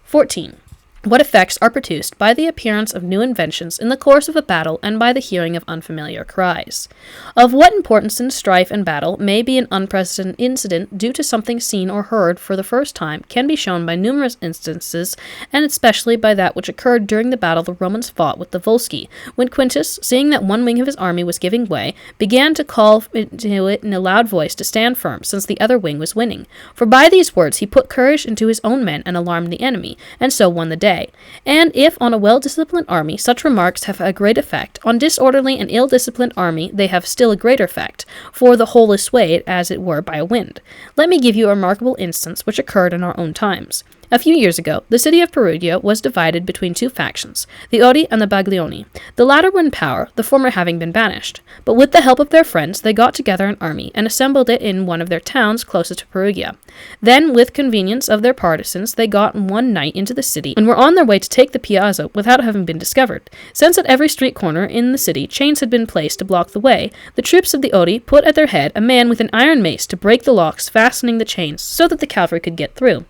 14. What effects are produced by the appearance of new inventions in the course of a battle and by the hearing of unfamiliar cries? Of what importance in strife and battle may be an unprecedented incident due to something seen or heard for the first time can be shown by numerous instances, and especially by that which occurred during the battle the Romans fought with the Volsci, when Quintus, seeing that one wing of his army was giving way, began to call to it in a loud voice to stand firm, since the other wing was winning. For by these words he put courage into his own men and alarmed the enemy, and so won the day. And if on a well-disciplined army such remarks have a great effect, on disorderly and ill-disciplined army they have still a greater effect, for the whole is swayed, as it were, by a wind. Let me give you a remarkable instance which occurred in our own times. A few years ago, the city of Perugia was divided between two factions, the Odi and the Baglioni. The latter were in power, the former having been banished. But with the help of their friends, they got together an army and assembled it in one of their towns closest to Perugia. Then, with convenience of their partisans, they got one night into the city and were on their way to take the piazza without having been discovered. Since at every street corner in the city chains had been placed to block the way, the troops of the Odi put at their head a man with an iron mace to break the locks fastening the chains so that the cavalry could get through.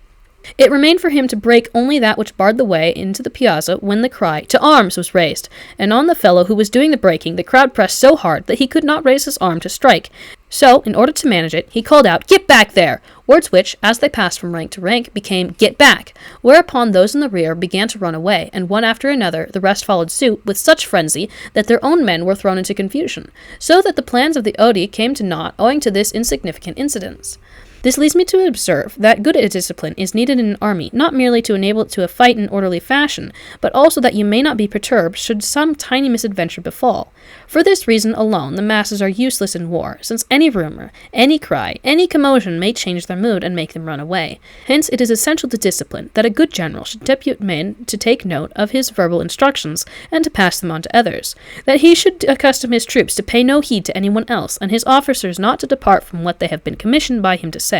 It remained for him to break only that which barred the way into the piazza when the cry, "To arms!" was raised, and on the fellow who was doing the breaking the crowd pressed so hard that he could not raise his arm to strike. So, in order to manage it, he called out, "Get back there!" words which, as they passed from rank to rank, became, "Get back!" whereupon those in the rear began to run away, and one after another the rest followed suit with such frenzy that their own men were thrown into confusion, so that the plans of the Odi came to naught owing to this insignificant incident. This leads me to observe that good discipline is needed in an army, not merely to enable it to fight in orderly fashion, but also that you may not be perturbed should some tiny misadventure befall. For this reason alone the masses are useless in war, since any rumor, any cry, any commotion may change their mood and make them run away. Hence it is essential to discipline that a good general should depute men to take note of his verbal instructions and to pass them on to others, that he should accustom his troops to pay no heed to anyone else, and his officers not to depart from what they have been commissioned by him to say.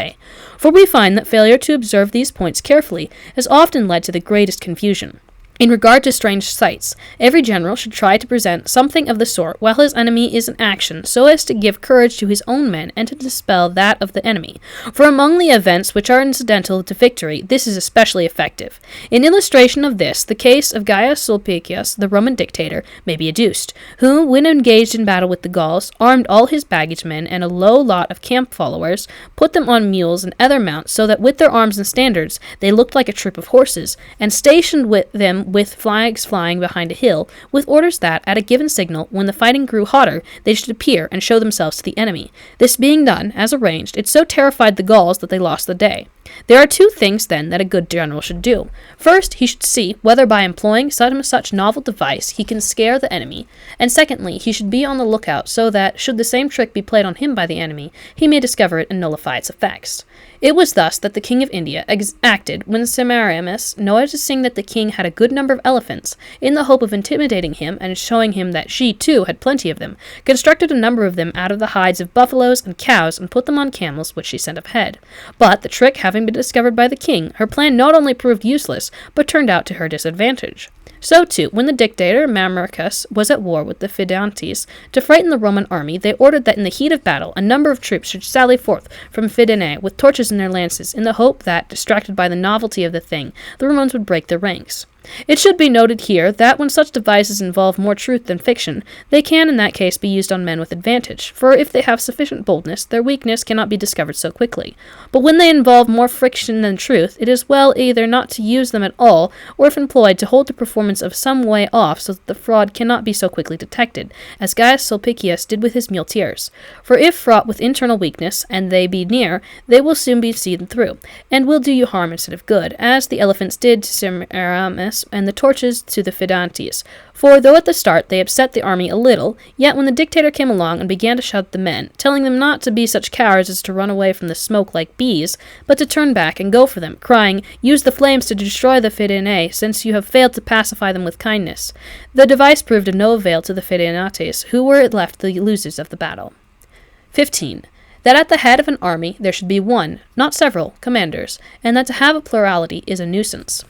For we find that failure to observe these points carefully has often led to the greatest confusion. In regard to strange sights, every general should try to present something of the sort while his enemy is in action, so as to give courage to his own men and to dispel that of the enemy. For among the events which are incidental to victory, this is especially effective. In illustration of this, the case of Gaius Sulpicius, the Roman dictator, may be adduced, who, when engaged in battle with the Gauls, armed all his baggage men and a low lot of camp followers, put them on mules and other mounts, so that with their arms and standards they looked like a troop of horses, and stationed with them with flags flying behind a hill, with orders that, at a given signal, when the fighting grew hotter, they should appear and show themselves to the enemy. This being done, as arranged, it so terrified the Gauls that they lost the day. There are two things, then, that a good general should do. First, he should see whether by employing such novel device he can scare the enemy, and secondly, he should be on the lookout so that, should the same trick be played on him by the enemy, he may discover it and nullify its effects. It was thus that the king of India acted when Semiramis, noticing that the king had a good number of elephants, in the hope of intimidating him and showing him that she, too, had plenty of them, constructed a number of them out of the hides of buffaloes and cows and put them on camels, which she sent ahead. But, the trick having been discovered by the king, her plan not only proved useless, but turned out to her disadvantage. So too, when the dictator Mamercus was at war with the Fidantes, to frighten the Roman army, they ordered that in the heat of battle a number of troops should sally forth from Fidenae with torches in their lances, in the hope that, distracted by the novelty of the thing, the Romans would break their ranks. It should be noted here that when such devices involve more truth than fiction, they can in that case be used on men with advantage, for if they have sufficient boldness, their weakness cannot be discovered so quickly. But when they involve more fiction than truth, it is well either not to use them at all, or if employed, to hold the performance of some way off so that the fraud cannot be so quickly detected, as Gaius Sulpicius did with his muleteers. For if fraught with internal weakness, and they be near, they will soon be seen through, and will do you harm instead of good, as the elephants did to Semiramis and the torches to the Fidantes. For though at the start they upset the army a little, yet when the dictator came along and began to shout at the men, telling them not to be such cowards as to run away from the smoke like bees, but to turn back and go for them, crying, "Use the flames to destroy the Fidenae, since you have failed to pacify them with kindness," the device proved of no avail to the Fidenates, who were left the losers of the battle. 15. That at the head of an army there should be one, not several, commanders, and that to have a plurality is a nuisance.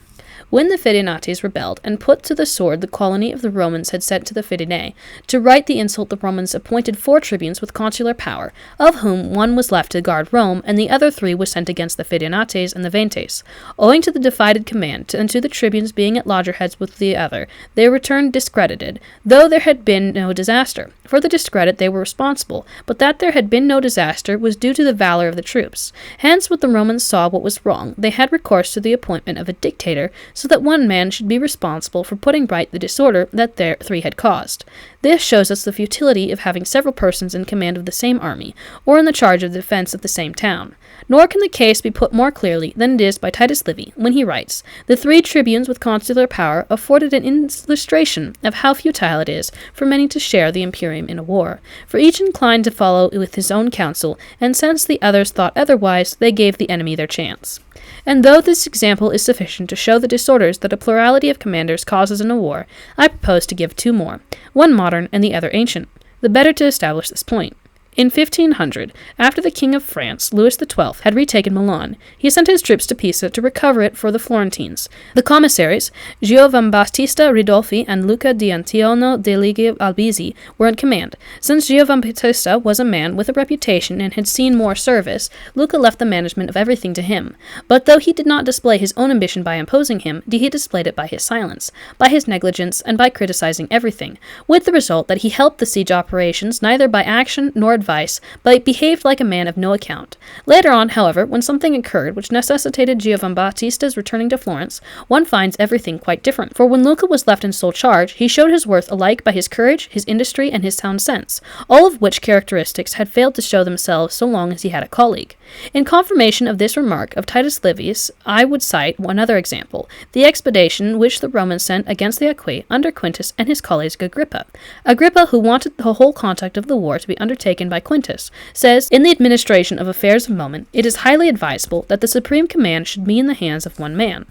When the Fidenates rebelled and put to the sword the colony of the Romans had sent to the Fidenae, to right the insult the Romans appointed 4 tribunes with consular power, of whom 1 was left to guard Rome, and the other 3 were sent against the Fidenates and the Ventes. Owing to the divided command, and to the tribunes being at loggerheads with the other, they returned discredited, though there had been no disaster. For the discredit they were responsible, but that there had been no disaster was due to the valor of the troops. Hence, when the Romans saw what was wrong, they had recourse to the appointment of a dictator, so that one man should be responsible for putting right the disorder that their 3 had caused. This shows us the futility of having several persons in command of the same army, or in the charge of the defense of the same town. Nor can the case be put more clearly than it is by Titus Livy, when he writes, "The 3 tribunes with consular power afforded an illustration of how futile it is for many to share the imperium in a war, for each inclined to follow with his own counsel, and since the others thought otherwise, they gave the enemy their chance." And though this example is sufficient to show the disorders that a plurality of commanders causes in a war, I propose to give 2 more, one modern and the other ancient, the better to establish this point. In 1500, after the King of France, Louis XII, had retaken Milan, he sent his troops to Pisa to recover it for the Florentines. The commissaries, Giovanbattista Ridolfi and Luca di Antiono degli Albizzi, were in command. Since Giovanbattista was a man with a reputation and had seen more service, Luca left the management of everything to him. But though he did not display his own ambition by imposing him, he displayed it by his silence, by his negligence, and by criticizing everything, with the result that he helped the siege operations neither by action nor advice, but behaved like a man of no account. Later on, however, when something occurred which necessitated Giovanbattista's returning to Florence, one finds everything quite different. For when Luca was left in sole charge, he showed his worth alike by his courage, his industry, and his sound sense, all of which characteristics had failed to show themselves so long as he had a colleague. In confirmation of this remark of Titus Livius, I would cite one other example, the expedition which the Romans sent against the Aequi under Quintus and his colleague Agrippa. Agrippa, who wanted the whole conduct of the war to be undertaken by Quintus, says, "In the administration of affairs of moment, it is highly advisable that the supreme command should be in the hands of one man."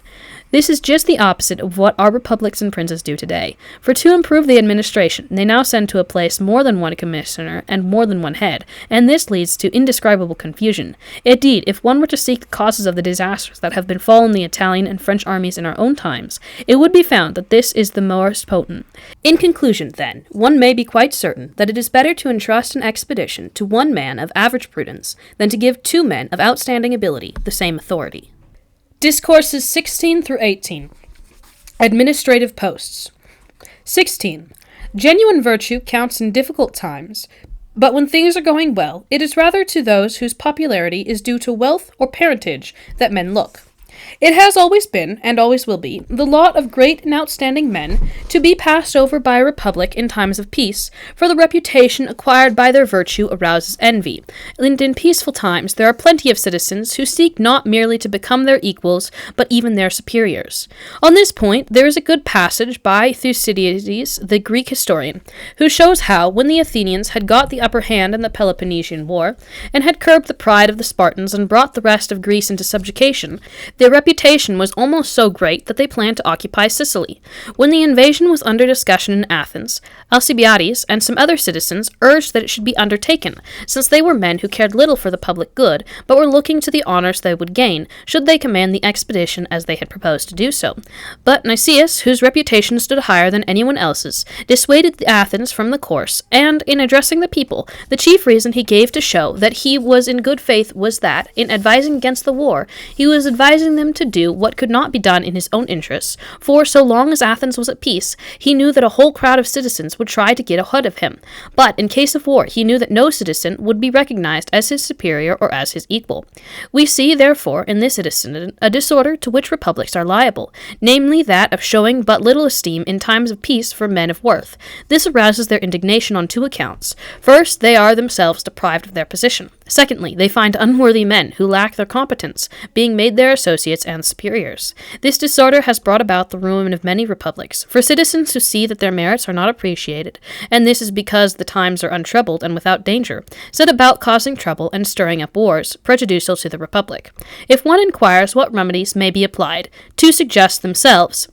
This is just the opposite of what our republics and princes do today. For to improve the administration, they now send to a place more than one commissioner and more than one head, and this leads to indescribable confusion. Indeed, if one were to seek the causes of the disasters that have befallen the Italian and French armies in our own times, it would be found that this is the most potent. In conclusion, then, one may be quite certain that it is better to entrust an expedition to one man of average prudence than to give 2 men of outstanding ability the same authority. Discourses 16 through 18. Administrative posts. 16. Genuine virtue counts in difficult times, but when things are going well, it is rather to those whose popularity is due to wealth or parentage that men look. It has always been, and always will be, the lot of great and outstanding men to be passed over by a republic in times of peace, for the reputation acquired by their virtue arouses envy, and in peaceful times there are plenty of citizens who seek not merely to become their equals, but even their superiors. On this point there is a good passage by Thucydides, the Greek historian, who shows how, when the Athenians had got the upper hand in the Peloponnesian War, and had curbed the pride of the Spartans and brought the rest of Greece into subjugation, they Their reputation was almost so great that they planned to occupy Sicily. When the invasion was under discussion in Athens, Alcibiades and some other citizens urged that it should be undertaken, since they were men who cared little for the public good, but were looking to the honors they would gain, should they command the expedition as they had proposed to do so. But Nicias, whose reputation stood higher than anyone else's, dissuaded Athens from the course, and, in addressing the people, the chief reason he gave to show that he was in good faith was that, in advising against the war, he was advising them to do what could not be done in his own interests, for so long as Athens was at peace, he knew that a whole crowd of citizens would try to get ahead of him, but in case of war, he knew that no citizen would be recognized as his superior or as his equal. We see, therefore, in this incident, a disorder to which republics are liable, namely that of showing but little esteem in times of peace for men of worth. This arouses their indignation on two accounts. First, they are themselves deprived of their position. Secondly, they find unworthy men who lack their competence, being made their associates and superiors. This disorder has brought about the ruin of many republics, for citizens who see that their merits are not appreciated, and this is because the times are untroubled and without danger, set about causing trouble and stirring up wars, prejudicial to the republic. If one inquires what remedies may be applied, two suggest themselves.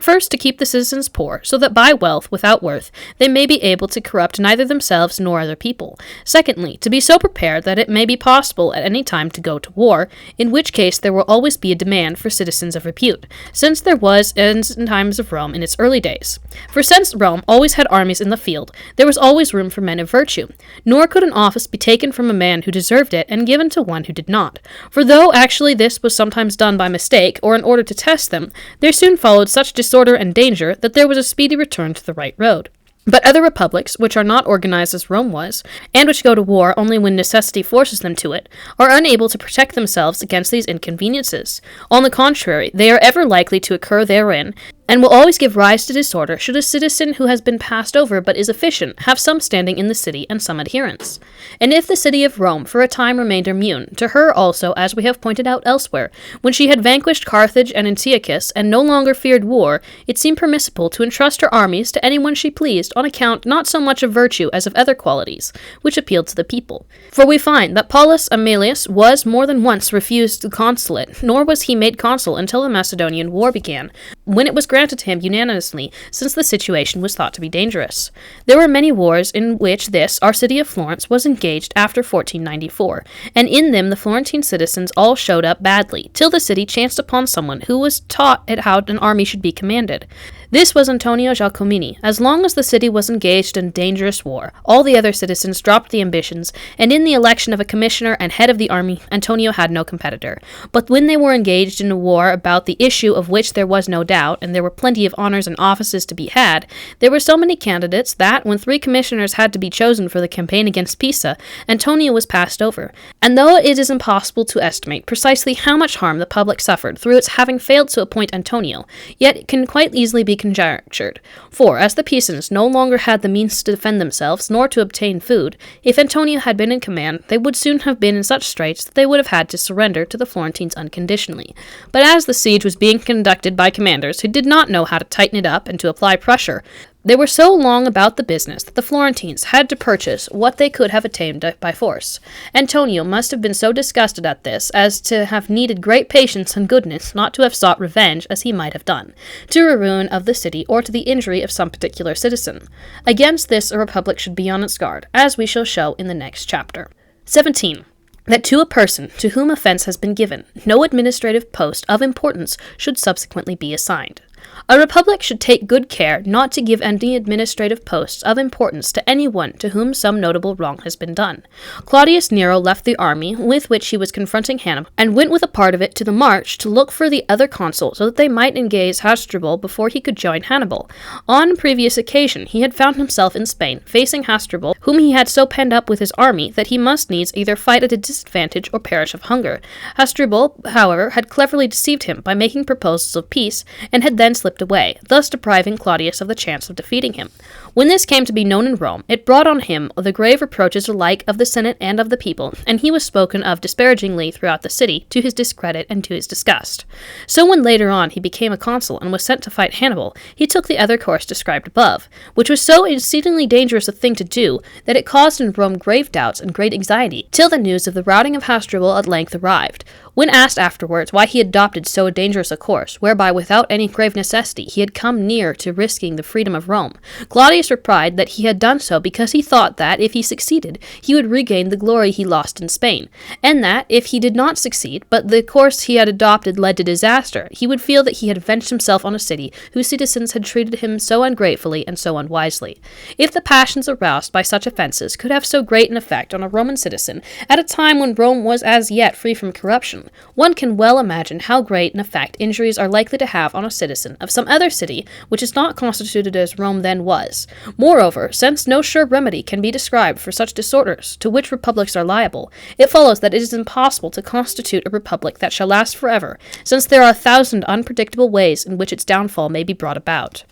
First, to keep the citizens poor, so that by wealth without worth they may be able to corrupt neither themselves nor other people. Secondly, to be so prepared that it may be possible at any time to go to war, in which case there will always be a demand for citizens of repute, since there was in times of Rome in its early days. For since Rome always had armies in the field, there was always room for men of virtue, nor could an office be taken from a man who deserved it and given to one who did not. For though actually this was sometimes done by mistake or in order to test them, there soon followed such disorder and danger that there was a speedy return to the right road. But other republics, which are not organized as Rome was, and which go to war only when necessity forces them to it, are unable to protect themselves against these inconveniences. On the contrary, they are ever likely to occur therein, and will always give rise to disorder should a citizen who has been passed over but is efficient have some standing in the city and some adherents. And if the city of Rome for a time remained immune, to her also, as we have pointed out elsewhere, when she had vanquished Carthage and Antiochus and no longer feared war, it seemed permissible to entrust her armies to anyone she pleased on account not so much of virtue as of other qualities, which appealed to the people. For we find that Paulus Aemilius was more than once refused the consulate, nor was he made consul until the Macedonian War began, when it was granted to him unanimously, since the situation was thought to be dangerous. There were many wars in which this, our city of Florence, was engaged after 1494, and in them the Florentine citizens all showed up badly, till the city chanced upon someone who was taught at how an army should be commanded. This was Antonio Giacomini. As long as the city was engaged in dangerous war, all the other citizens dropped the ambitions, and in the election of a commissioner and head of the army, Antonio had no competitor. But when they were engaged in a war about the issue of which there was no doubt, and there were plenty of honors and offices to be had, there were so many candidates that, when 3 commissioners had to be chosen for the campaign against Pisa, Antonio was passed over. And though it is impossible to estimate precisely how much harm the public suffered through its having failed to appoint Antonio, yet it can quite easily be conjectured. For, as the Pisans no longer had the means to defend themselves, nor to obtain food, if Antonio had been in command, they would soon have been in such straits that they would have had to surrender to the Florentines unconditionally. But as the siege was being conducted by commanders who did not know how to tighten it up and to apply pressure, they were so long about the business that the Florentines had to purchase what they could have attained by force. Antonio must have been so disgusted at this as to have needed great patience and goodness not to have sought revenge as he might have done, to the ruin of the city or to the injury of some particular citizen. Against this a republic should be on its guard, as we shall show in the next chapter. 17. That to a person to whom offense has been given, no administrative post of importance should subsequently be assigned. A republic should take good care not to give any administrative posts of importance to anyone to whom some notable wrong has been done. Claudius Nero left the army with which he was confronting Hannibal, and went with a part of it to the march to look for the other consul so that they might engage Hasdrubal before he could join Hannibal. On a previous occasion he had found himself in Spain, facing Hasdrubal, whom he had so penned up with his army that he must needs either fight at a disadvantage or perish of hunger. Hasdrubal, however, had cleverly deceived him by making proposals of peace, and had then slipped away, thus depriving Claudius of the chance of defeating him. When this came to be known in Rome, it brought on him the grave reproaches alike of the Senate and of the people, and he was spoken of disparagingly throughout the city, to his discredit and to his disgust. So when later on he became a consul and was sent to fight Hannibal, he took the other course described above, which was so exceedingly dangerous a thing to do that it caused in Rome grave doubts and great anxiety, till the news of the routing of Hasdrubal at length arrived. When asked afterwards why he adopted so dangerous a course, whereby without any grave necessity he had come near to risking the freedom of Rome, Claudius replied that he had done so because he thought that, if he succeeded, he would regain the glory he lost in Spain, and that, if he did not succeed, but the course he had adopted led to disaster, he would feel that he had avenged himself on a city whose citizens had treated him so ungratefully and so unwisely. If the passions aroused by such offences could have so great an effect on a Roman citizen at a time when Rome was as yet free from corruption, one can well imagine how great an effect injuries are likely to have on a citizen of some other city which is not constituted as Rome then was. Moreover, since no sure remedy can be described for such disorders to which republics are liable, it follows that it is impossible to constitute a republic that shall last forever, since there are 1,000 unpredictable ways in which its downfall may be brought about.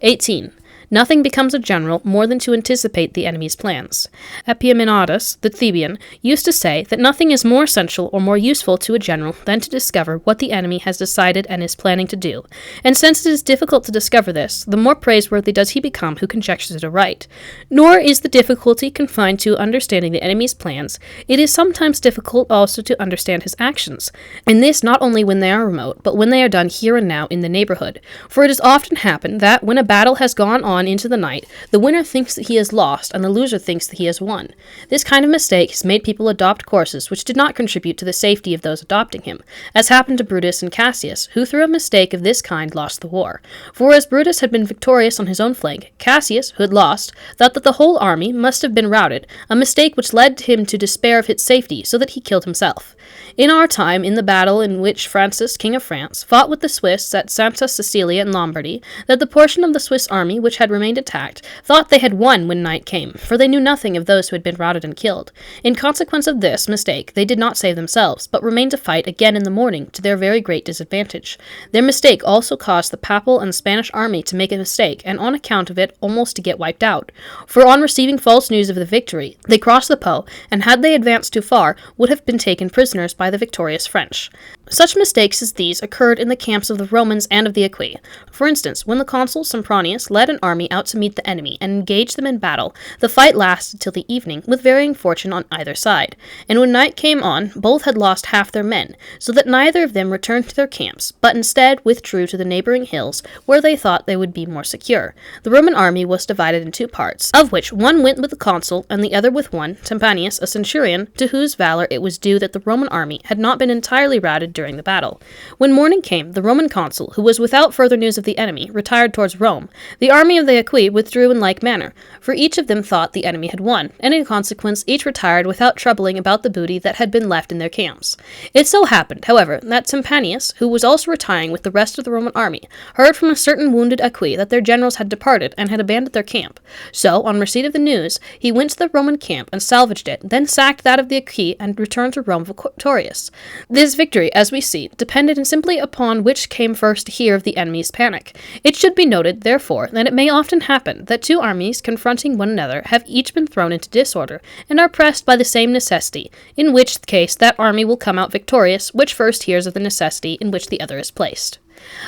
18. Nothing becomes a general more than to anticipate the enemy's plans. Epaminondas, the Theban, used to say that nothing is more essential or more useful to a general than to discover what the enemy has decided and is planning to do. And since it is difficult to discover this, the more praiseworthy does he become who conjectures it aright. Nor is the difficulty confined to understanding the enemy's plans. It is sometimes difficult also to understand his actions, and this not only when they are remote, but when they are done here and now in the neighborhood. For it has often happened that, when a battle has gone on into the night, the winner thinks that he has lost, and the loser thinks that he has won. This kind of mistake has made people adopt courses which did not contribute to the safety of those adopting him, as happened to Brutus and Cassius, who through a mistake of this kind lost the war. For as Brutus had been victorious on his own flank, Cassius, who had lost, thought that the whole army must have been routed, a mistake which led him to despair of its safety, so that he killed himself. In our time, in the battle in which Francis, King of France, fought with the Swiss at Santa Cecilia in Lombardy, that the portion of the Swiss army which had remained attacked thought they had won when night came, for they knew nothing of those who had been routed and killed. In consequence of this mistake, they did not save themselves, but remained to fight again in the morning, to their very great disadvantage. Their mistake also caused the Papal and Spanish army to make a mistake, and on account of it almost to get wiped out. For on receiving false news of the victory, they crossed the Po, and had they advanced too far, would have been taken prisoners by the victorious French. Such mistakes as these occurred in the camps of the Romans and of the Aequi. For instance, when the consul Sempronius led an army out to meet the enemy and engaged them in battle, the fight lasted till the evening, with varying fortune on either side. And when night came on, both had lost half their men, so that neither of them returned to their camps, but instead withdrew to the neighboring hills, where they thought they would be more secure. The Roman army was divided in two parts, of which one went with the consul, and the other with one, Tempanius, a centurion, to whose valor it was due that the Roman army had not been entirely routed during the battle. When morning came, the Roman consul, who was without further news of the enemy, retired towards Rome. The army of the Aequi withdrew in like manner, for each of them thought the enemy had won, and in consequence each retired without troubling about the booty that had been left in their camps. It so happened, however, that Tempanius, who was also retiring with the rest of the Roman army, heard from a certain wounded Aequi that their generals had departed and had abandoned their camp. So, on receipt of the news, he went to the Roman camp and salvaged it, then sacked that of the Aequi and returned to Rome victorious. This victory, as we see, depended simply upon which came first to hear of the enemy's panic. It should be noted, therefore, that it may often happen that two armies confronting one another have each been thrown into disorder, and are pressed by the same necessity, in which case that army will come out victorious which first hears of the necessity in which the other is placed.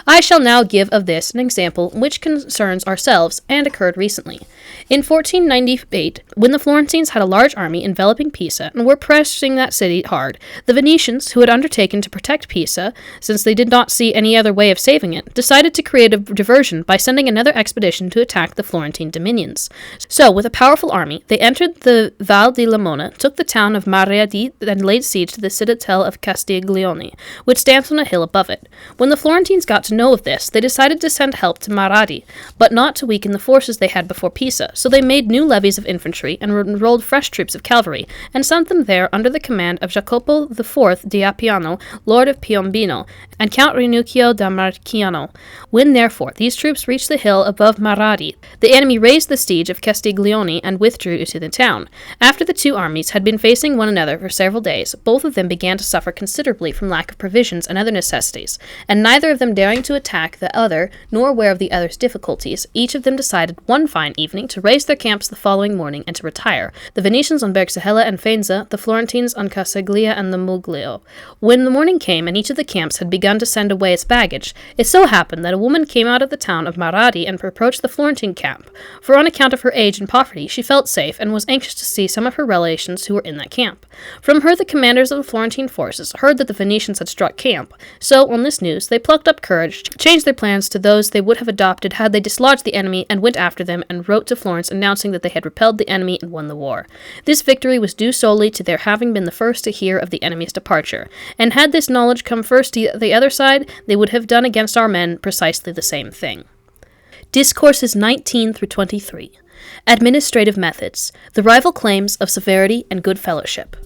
I shall now give of this an example which concerns ourselves and occurred recently. In 1498, when the Florentines had a large army enveloping Pisa and were pressing that city hard, the Venetians, who had undertaken to protect Pisa, since they did not see any other way of saving it, decided to create a diversion by sending another expedition to attack the Florentine dominions. So, with a powerful army, they entered the Val di Lamona, took the town of Marreadi, and laid siege to the citadel of Castiglione, which stands on a hill above it. When the Florentines got to know of this, they decided to send help to Marradi, but not to weaken the forces they had before Pisa, so they made new levies of infantry and enrolled fresh troops of cavalry, and sent them there under the command of Jacopo IV di Appiano, Lord of Piombino, and Count Rinuccio da Marchiano. When, therefore, these troops reached the hill above Marradi, the enemy raised the siege of Castiglione and withdrew to the town. After the two armies had been facing one another for several days, both of them began to suffer considerably from lack of provisions and other necessities, and neither of them them daring to attack the other, nor aware of the other's difficulties, each of them decided one fine evening to raise their camps the following morning and to retire, the Venetians on Bergsahella and Faenza, the Florentines on Casaglia and the Muglio. When the morning came and each of the camps had begun to send away its baggage, it so happened that a woman came out of the town of Maradi and approached the Florentine camp, for on account of her age and poverty she felt safe and was anxious to see some of her relations who were in that camp. From her the commanders of the Florentine forces heard that the Venetians had struck camp, so on this news they plucked up courage, changed their plans to those they would have adopted had they dislodged the enemy, and went after them and wrote to Florence announcing that they had repelled the enemy and won the war. This victory was due solely to their having been the first to hear of the enemy's departure, and had this knowledge come first to the other side, they would have done against our men precisely the same thing. Discourses 19 through 23. Administrative methods. The rival claims of severity and good fellowship.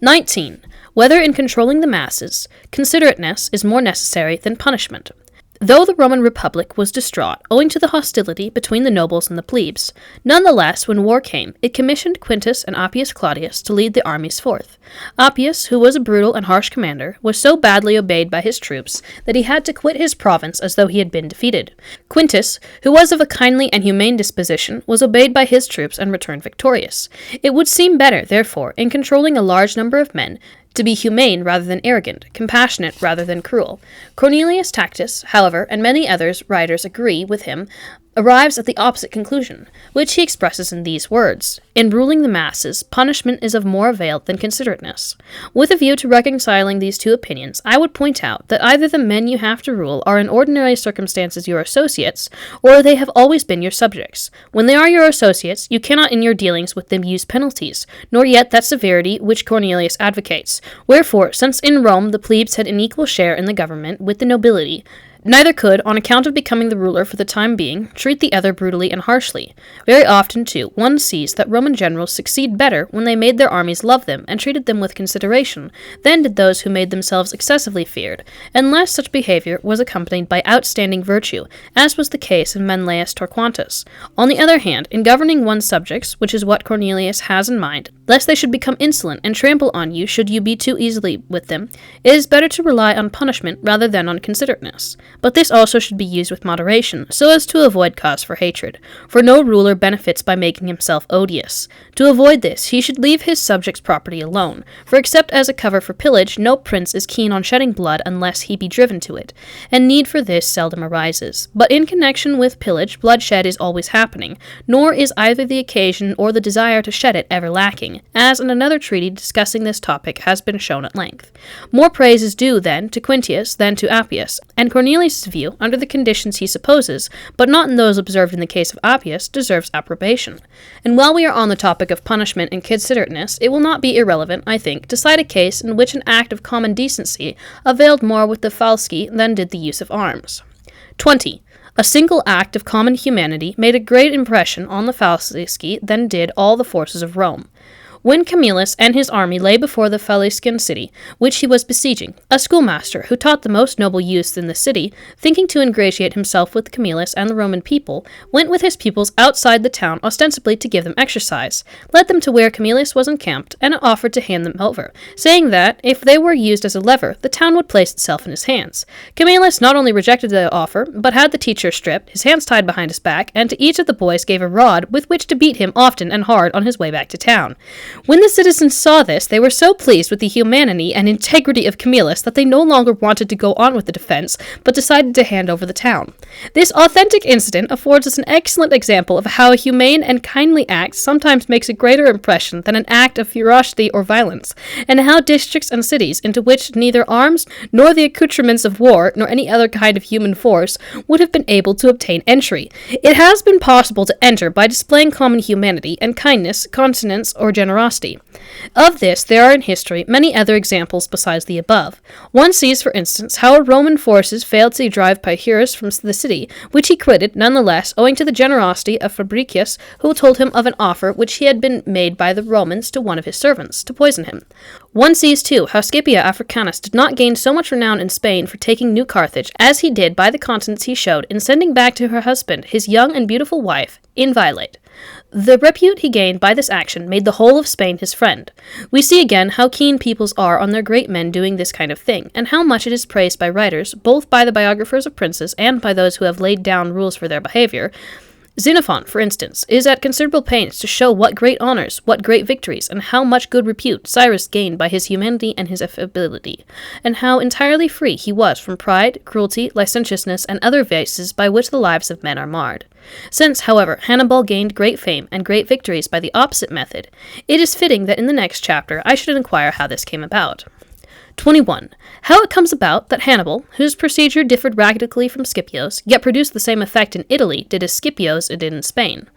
19. Whether in controlling the masses, considerateness is more necessary than punishment. Though the Roman Republic was distraught owing to the hostility between the nobles and the plebes, nonetheless, when war came, it commissioned Quintus and Appius Claudius to lead the armies forth. Appius, who was a brutal and harsh commander, was so badly obeyed by his troops that he had to quit his province as though he had been defeated. Quintus, who was of a kindly and humane disposition, was obeyed by his troops and returned victorious. It would seem better, therefore, in controlling a large number of men, to be humane rather than arrogant, compassionate rather than cruel. Cornelius Tacitus, however, and many others writers agree with him, arrives at the opposite conclusion, which he expresses in these words: in ruling the masses, punishment is of more avail than considerateness. With a view to reconciling these two opinions, I would point out that either the men you have to rule are in ordinary circumstances your associates, or they have always been your subjects. When they are your associates, you cannot in your dealings with them use penalties, nor yet that severity which Cornelius advocates. Wherefore, since in Rome the plebes had an equal share in the government with the nobility, neither could, on account of becoming the ruler for the time being, treat the other brutally and harshly. Very often, too, one sees that Roman generals succeed better when they made their armies love them and treated them with consideration than did those who made themselves excessively feared, unless such behavior was accompanied by outstanding virtue, as was the case in Menelaus Torquatus. On the other hand, in governing one's subjects, which is what Cornelius has in mind, lest they should become insolent and trample on you should you be too easily with them, it is better to rely on punishment rather than on considerateness. But this also should be used with moderation, so as to avoid cause for hatred, for no ruler benefits by making himself odious. To avoid this, he should leave his subjects' property alone, for except as a cover for pillage, no prince is keen on shedding blood unless he be driven to it, and need for this seldom arises. But in connection with pillage, bloodshed is always happening, nor is either the occasion or the desire to shed it ever lacking, as in another treaty discussing this topic has been shown at length. More praise is due, then, to Quintius than to Appius, and Cornelius' view, under the conditions he supposes, but not in those observed in the case of Appius, deserves approbation. And while we are on the topic of punishment and considerateness, it will not be irrelevant, I think, to cite a case in which an act of common decency availed more with the falci than did the use of arms. 20. A single act of common humanity made a great impression on the falci than did all the forces of Rome. When Camillus and his army lay before the Faliscan city, which he was besieging, a schoolmaster, who taught the most noble youths in the city, thinking to ingratiate himself with Camillus and the Roman people, went with his pupils outside the town ostensibly to give them exercise, led them to where Camillus was encamped, and offered to hand them over, saying that, if they were used as a lever, the town would place itself in his hands. Camillus not only rejected the offer, but had the teacher stripped, his hands tied behind his back, and to each of the boys gave a rod with which to beat him often and hard on his way back to town. When the citizens saw this, they were so pleased with the humanity and integrity of Camillus that they no longer wanted to go on with the defense, but decided to hand over the town. This authentic incident affords us an excellent example of how a humane and kindly act sometimes makes a greater impression than an act of ferocity or violence, and how districts and cities into which neither arms nor the accoutrements of war nor any other kind of human force would have been able to obtain entry. It has been possible to enter by displaying common humanity and kindness, continence, or generosity. Of this, there are in history many other examples besides the above. One sees, for instance, how Roman forces failed to drive Pyrrhus from the city, which he quitted, nonetheless, owing to the generosity of Fabricius, who told him of an offer which he had been made by the Romans to one of his servants, to poison him. One sees, too, how Scipio Africanus did not gain so much renown in Spain for taking New Carthage as he did by the continence he showed in sending back to her husband his young and beautiful wife, inviolate. The repute he gained by this action made the whole of Spain his friend. We see again how keen peoples are on their great men doing this kind of thing, and how much it is praised by writers, both by the biographers of princes and by those who have laid down rules for their behavior. Xenophon, for instance, is at considerable pains to show what great honors, what great victories, and how much good repute Cyrus gained by his humanity and his affability, and how entirely free he was from pride, cruelty, licentiousness, and other vices by which the lives of men are marred. Since, however, Hannibal gained great fame and great victories by the opposite method, it is fitting that in the next chapter I should inquire how this came about. 21. How it comes about that Hannibal, whose procedure differed radically from Scipio's, yet produced the same effect in Italy did as Scipio's did in Spain.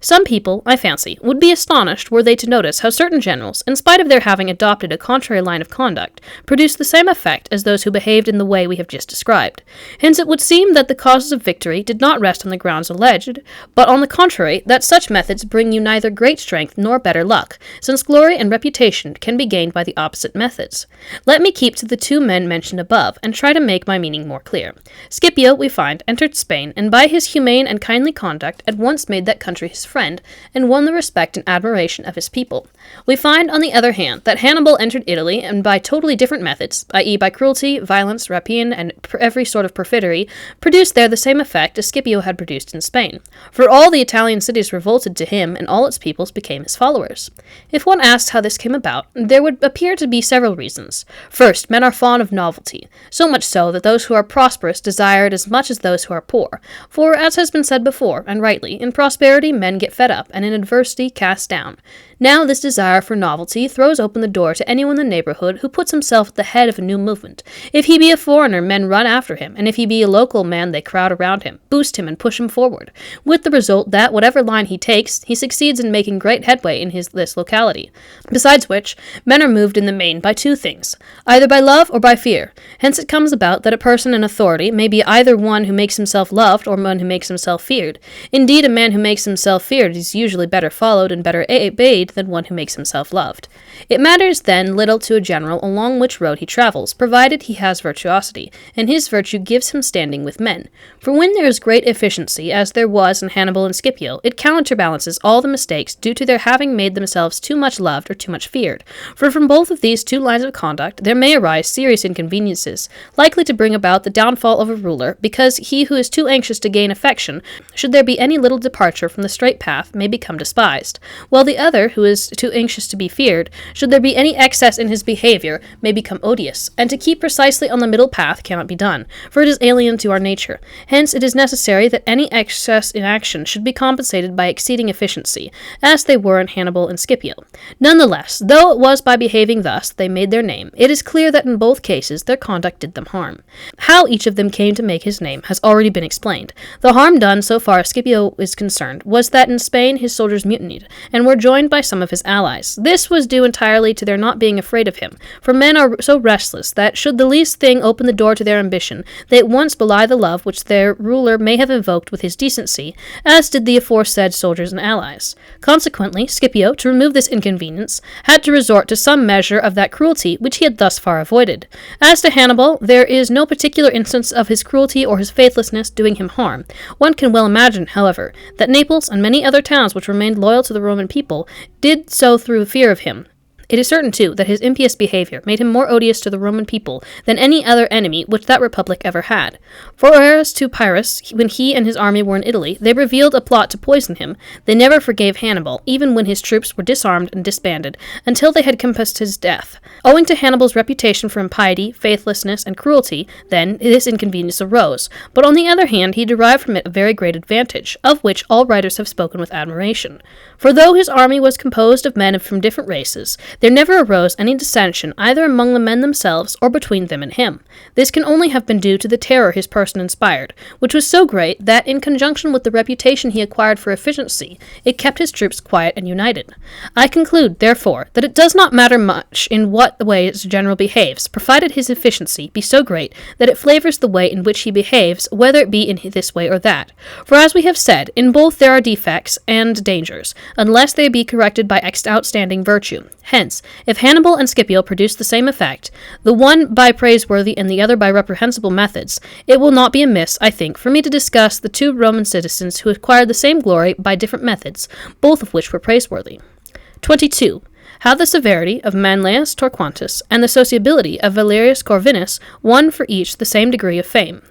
Some people, I fancy, would be astonished were they to notice how certain generals, in spite of their having adopted a contrary line of conduct, produced the same effect as those who behaved in the way we have just described. Hence it would seem that the causes of victory did not rest on the grounds alleged, but on the contrary, that such methods bring you neither great strength nor better luck, since glory and reputation can be gained by the opposite methods. Let me keep to the two men mentioned above, and try to make my meaning more clear. Scipio, we find, entered Spain, and by his humane and kindly conduct at once made that country his friend, and won the respect and admiration of his people. We find, on the other hand, that Hannibal entered Italy, and by totally different methods, i.e. by cruelty, violence, rapine, and every sort of perfidy, produced there the same effect as Scipio had produced in Spain. For all the Italian cities revolted to him, and all its peoples became his followers. If one asks how this came about, there would appear to be several reasons. First, men are fond of novelty, so much so that those who are prosperous desire it as much as those who are poor, for, as has been said before, and rightly, in prosperity men get fed up, and in adversity cast down. Now this desire for novelty throws open the door to anyone in the neighborhood who puts himself at the head of a new movement. If he be a foreigner, men run after him, and if he be a local man, they crowd around him, boost him, and push him forward, with the result that, whatever line he takes, he succeeds in making great headway in this locality. Besides which, men are moved in the main by two things, either by love or by fear. Hence it comes about that a person in authority may be either one who makes himself loved or one who makes himself feared. Indeed, a man who makes himself feared is usually better followed and better obeyed than one who makes himself loved. It matters then little to a general along which road he travels, provided he has virtuosity, and his virtue gives him standing with men. For when there is great efficiency, as there was in Hannibal and Scipio, it counterbalances all the mistakes due to their having made themselves too much loved or too much feared. For from both of these two lines of conduct there may arise serious inconveniences, likely to bring about the downfall of a ruler, because he who is too anxious to gain affection, should there be any little departure from the straight path, may become despised, while the other, who is too anxious to be feared, should there be any excess in his behavior, may become odious, and to keep precisely on the middle path cannot be done, for it is alien to our nature. Hence it is necessary that any excess in action should be compensated by exceeding efficiency, as they were in Hannibal and Scipio. Nonetheless, though it was by behaving thus they made their name, it is clear that in both cases their conduct did them harm. How each of them came to make his name has already been explained. The harm done, so far as Scipio is concerned, was that in Spain his soldiers mutinied, and were joined by some of his allies. This was due entirely to their not being afraid of him, for men are so restless that, should the least thing open the door to their ambition, they at once belie the love which their ruler may have invoked with his decency, as did the aforesaid soldiers and allies. Consequently, Scipio, to remove this inconvenience, had to resort to some measure of that cruelty which he had thus far avoided. As to Hannibal, there is no particular instance of his cruelty or his faithlessness doing him harm. One can well imagine, however, that Naples and many other towns which remained loyal to the Roman people did so through fear of him. It is certain, too, that his impious behavior made him more odious to the Roman people than any other enemy which that republic ever had. For whereas to Pyrrhus, when he and his army were in Italy, they revealed a plot to poison him, they never forgave Hannibal, even when his troops were disarmed and disbanded, until they had compassed his death. Owing to Hannibal's reputation for impiety, faithlessness, and cruelty, then, this inconvenience arose, but on the other hand he derived from it a very great advantage, of which all writers have spoken with admiration. For though his army was composed of men from different races, there never arose any dissension either among the men themselves or between them and him. This can only have been due to the terror his person inspired, which was so great that, in conjunction with the reputation he acquired for efficiency, it kept his troops quiet and united. I conclude, therefore, that it does not matter much in what way his general behaves, provided his efficiency be so great that it flavors the way in which he behaves, whether it be in this way or that. For as we have said, in both there are defects and dangers, unless they be corrected by outstanding virtue. Hence, Besides, if Hannibal and Scipio produce the same effect, the one by praiseworthy and the other by reprehensible methods, it will not be amiss, I think, for me to discuss the two Roman citizens who acquired the same glory by different methods, both of which were praiseworthy. 22. How the severity of Manlius Torquatus and the sociability of Valerius Corvinus won for each the same degree of fame.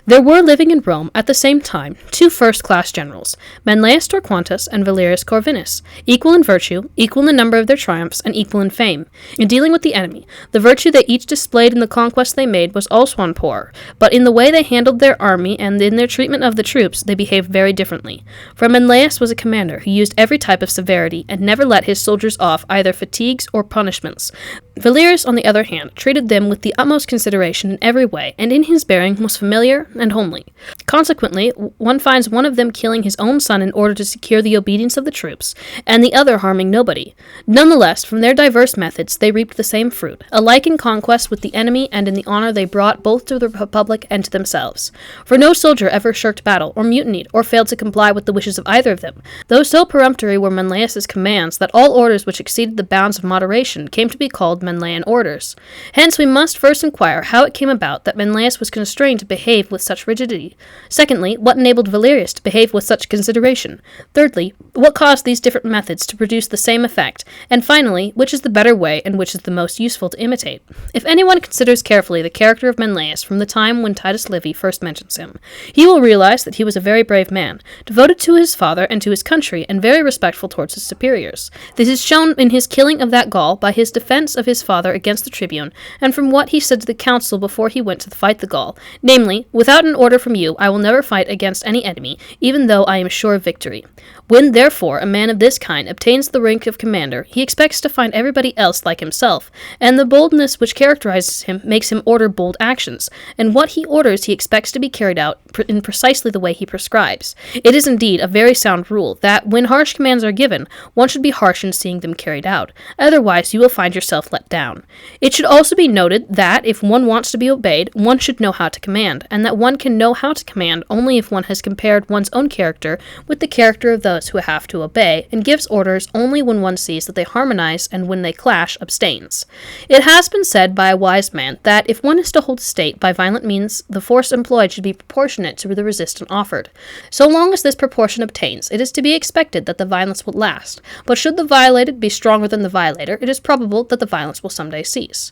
There were living in Rome at the same time two first-class generals, Manlius Torquatus and Valerius Corvinus, equal in virtue, equal in the number of their triumphs, and equal in fame. In dealing with the enemy, the virtue they each displayed in the conquests they made was also on par, but in the way they handled their army and in their treatment of the troops they behaved very differently. For Manlius was a commander who used every type of severity and never let his soldiers off either fatigues or punishments. Valerius, on the other hand, treated them with the utmost consideration in every way, and in his bearing was familiar and homely. Consequently, one finds one of them killing his own son in order to secure the obedience of the troops, and the other harming nobody. Nonetheless, from their diverse methods, they reaped the same fruit, alike in conquest with the enemy and in the honor they brought both to the republic and to themselves. For no soldier ever shirked battle, or mutinied, or failed to comply with the wishes of either of them, though so peremptory were Manlius's commands that all orders which exceeded the bounds of moderation came to be called Manlian orders. Hence we must first inquire how it came about that Manlius was constrained to behave with such rigidity. Secondly, what enabled Valerius to behave with such consideration. Thirdly, what caused these different methods to produce the same effect. And finally, which is the better way and which is the most useful to imitate. If anyone considers carefully the character of Manlius from the time when Titus Livy first mentions him, he will realize that he was a very brave man, devoted to his father and to his country, and very respectful towards his superiors. This is shown in his killing of that Gaul by his defense of his father against the tribune, and from what he said to the council before he went to fight the Gaul, namely, "Without an order from you, I will never fight against any enemy, even though I am sure of victory." When, therefore, a man of this kind obtains the rank of commander, he expects to find everybody else like himself, and the boldness which characterizes him makes him order bold actions, and what he orders he expects to be carried out in precisely the way he prescribes. It is indeed a very sound rule that, when harsh commands are given, one should be harsh in seeing them carried out, otherwise you will find yourself let down. It should also be noted that, if one wants to be obeyed, one should know how to command, and that one can know how to command only if one has compared one's own character with the character of those who have to obey, and gives orders only when one sees that they harmonize, and when they clash, abstains. It has been said by a wise man that if one is to hold a state by violent means, the force employed should be proportionate to the resistance offered. So long as this proportion obtains, it is to be expected that the violence will last, but should the violated be stronger than the violator, it is probable that the violence will some day cease.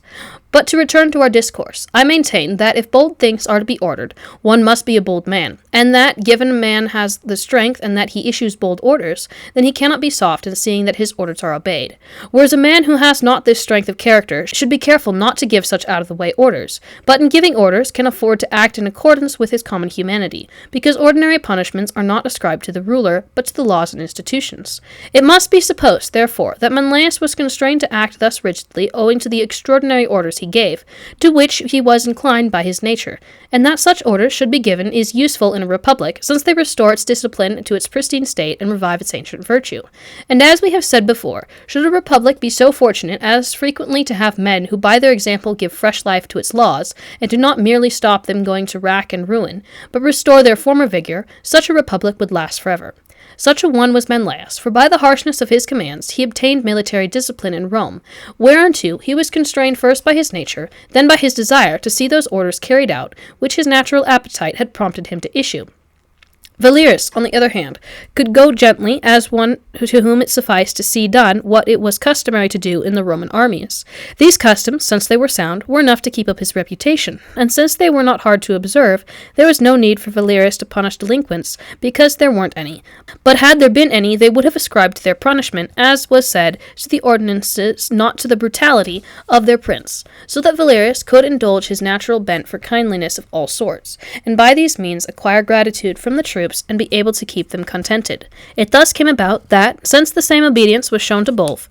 But to return to our discourse, I maintain that if bold things are to be ordered, one must be a bold man, and that, given a man has the strength and that he issues bold orders, then he cannot be soft in seeing that his orders are obeyed. Whereas a man who has not this strength of character should be careful not to give such out-of-the-way orders, but in giving orders can afford to act in accordance with his common humanity, because ordinary punishments are not ascribed to the ruler, but to the laws and institutions. It must be supposed, therefore, that Manlius was constrained to act thus rigidly owing to the extraordinary orders he gave, to which he was inclined by his nature, and that such orders should be given is useful in a republic, since they restore its discipline to its pristine state and revive its ancient virtue. And as we have said before, should a republic be so fortunate as frequently to have men who by their example give fresh life to its laws, and do not merely stop them going to rack and ruin, but restore their former vigor, such a republic would last forever. Such a one was Manlius, for by the harshness of his commands he obtained military discipline in Rome, whereunto he was constrained first by his nature, then by his desire to see those orders carried out, which his natural appetite had prompted him to issue. Valerius, on the other hand, could go gently as one to whom it sufficed to see done what it was customary to do in the Roman armies. These customs, since they were sound, were enough to keep up his reputation, and since they were not hard to observe, there was no need for Valerius to punish delinquents, because there weren't any. But had there been any, they would have ascribed their punishment, as was said, to the ordinances, not to the brutality of their prince, so that Valerius could indulge his natural bent for kindliness of all sorts, and by these means acquire gratitude from the troops and be able to keep them contented. It thus came about that, since the same obedience was shown to both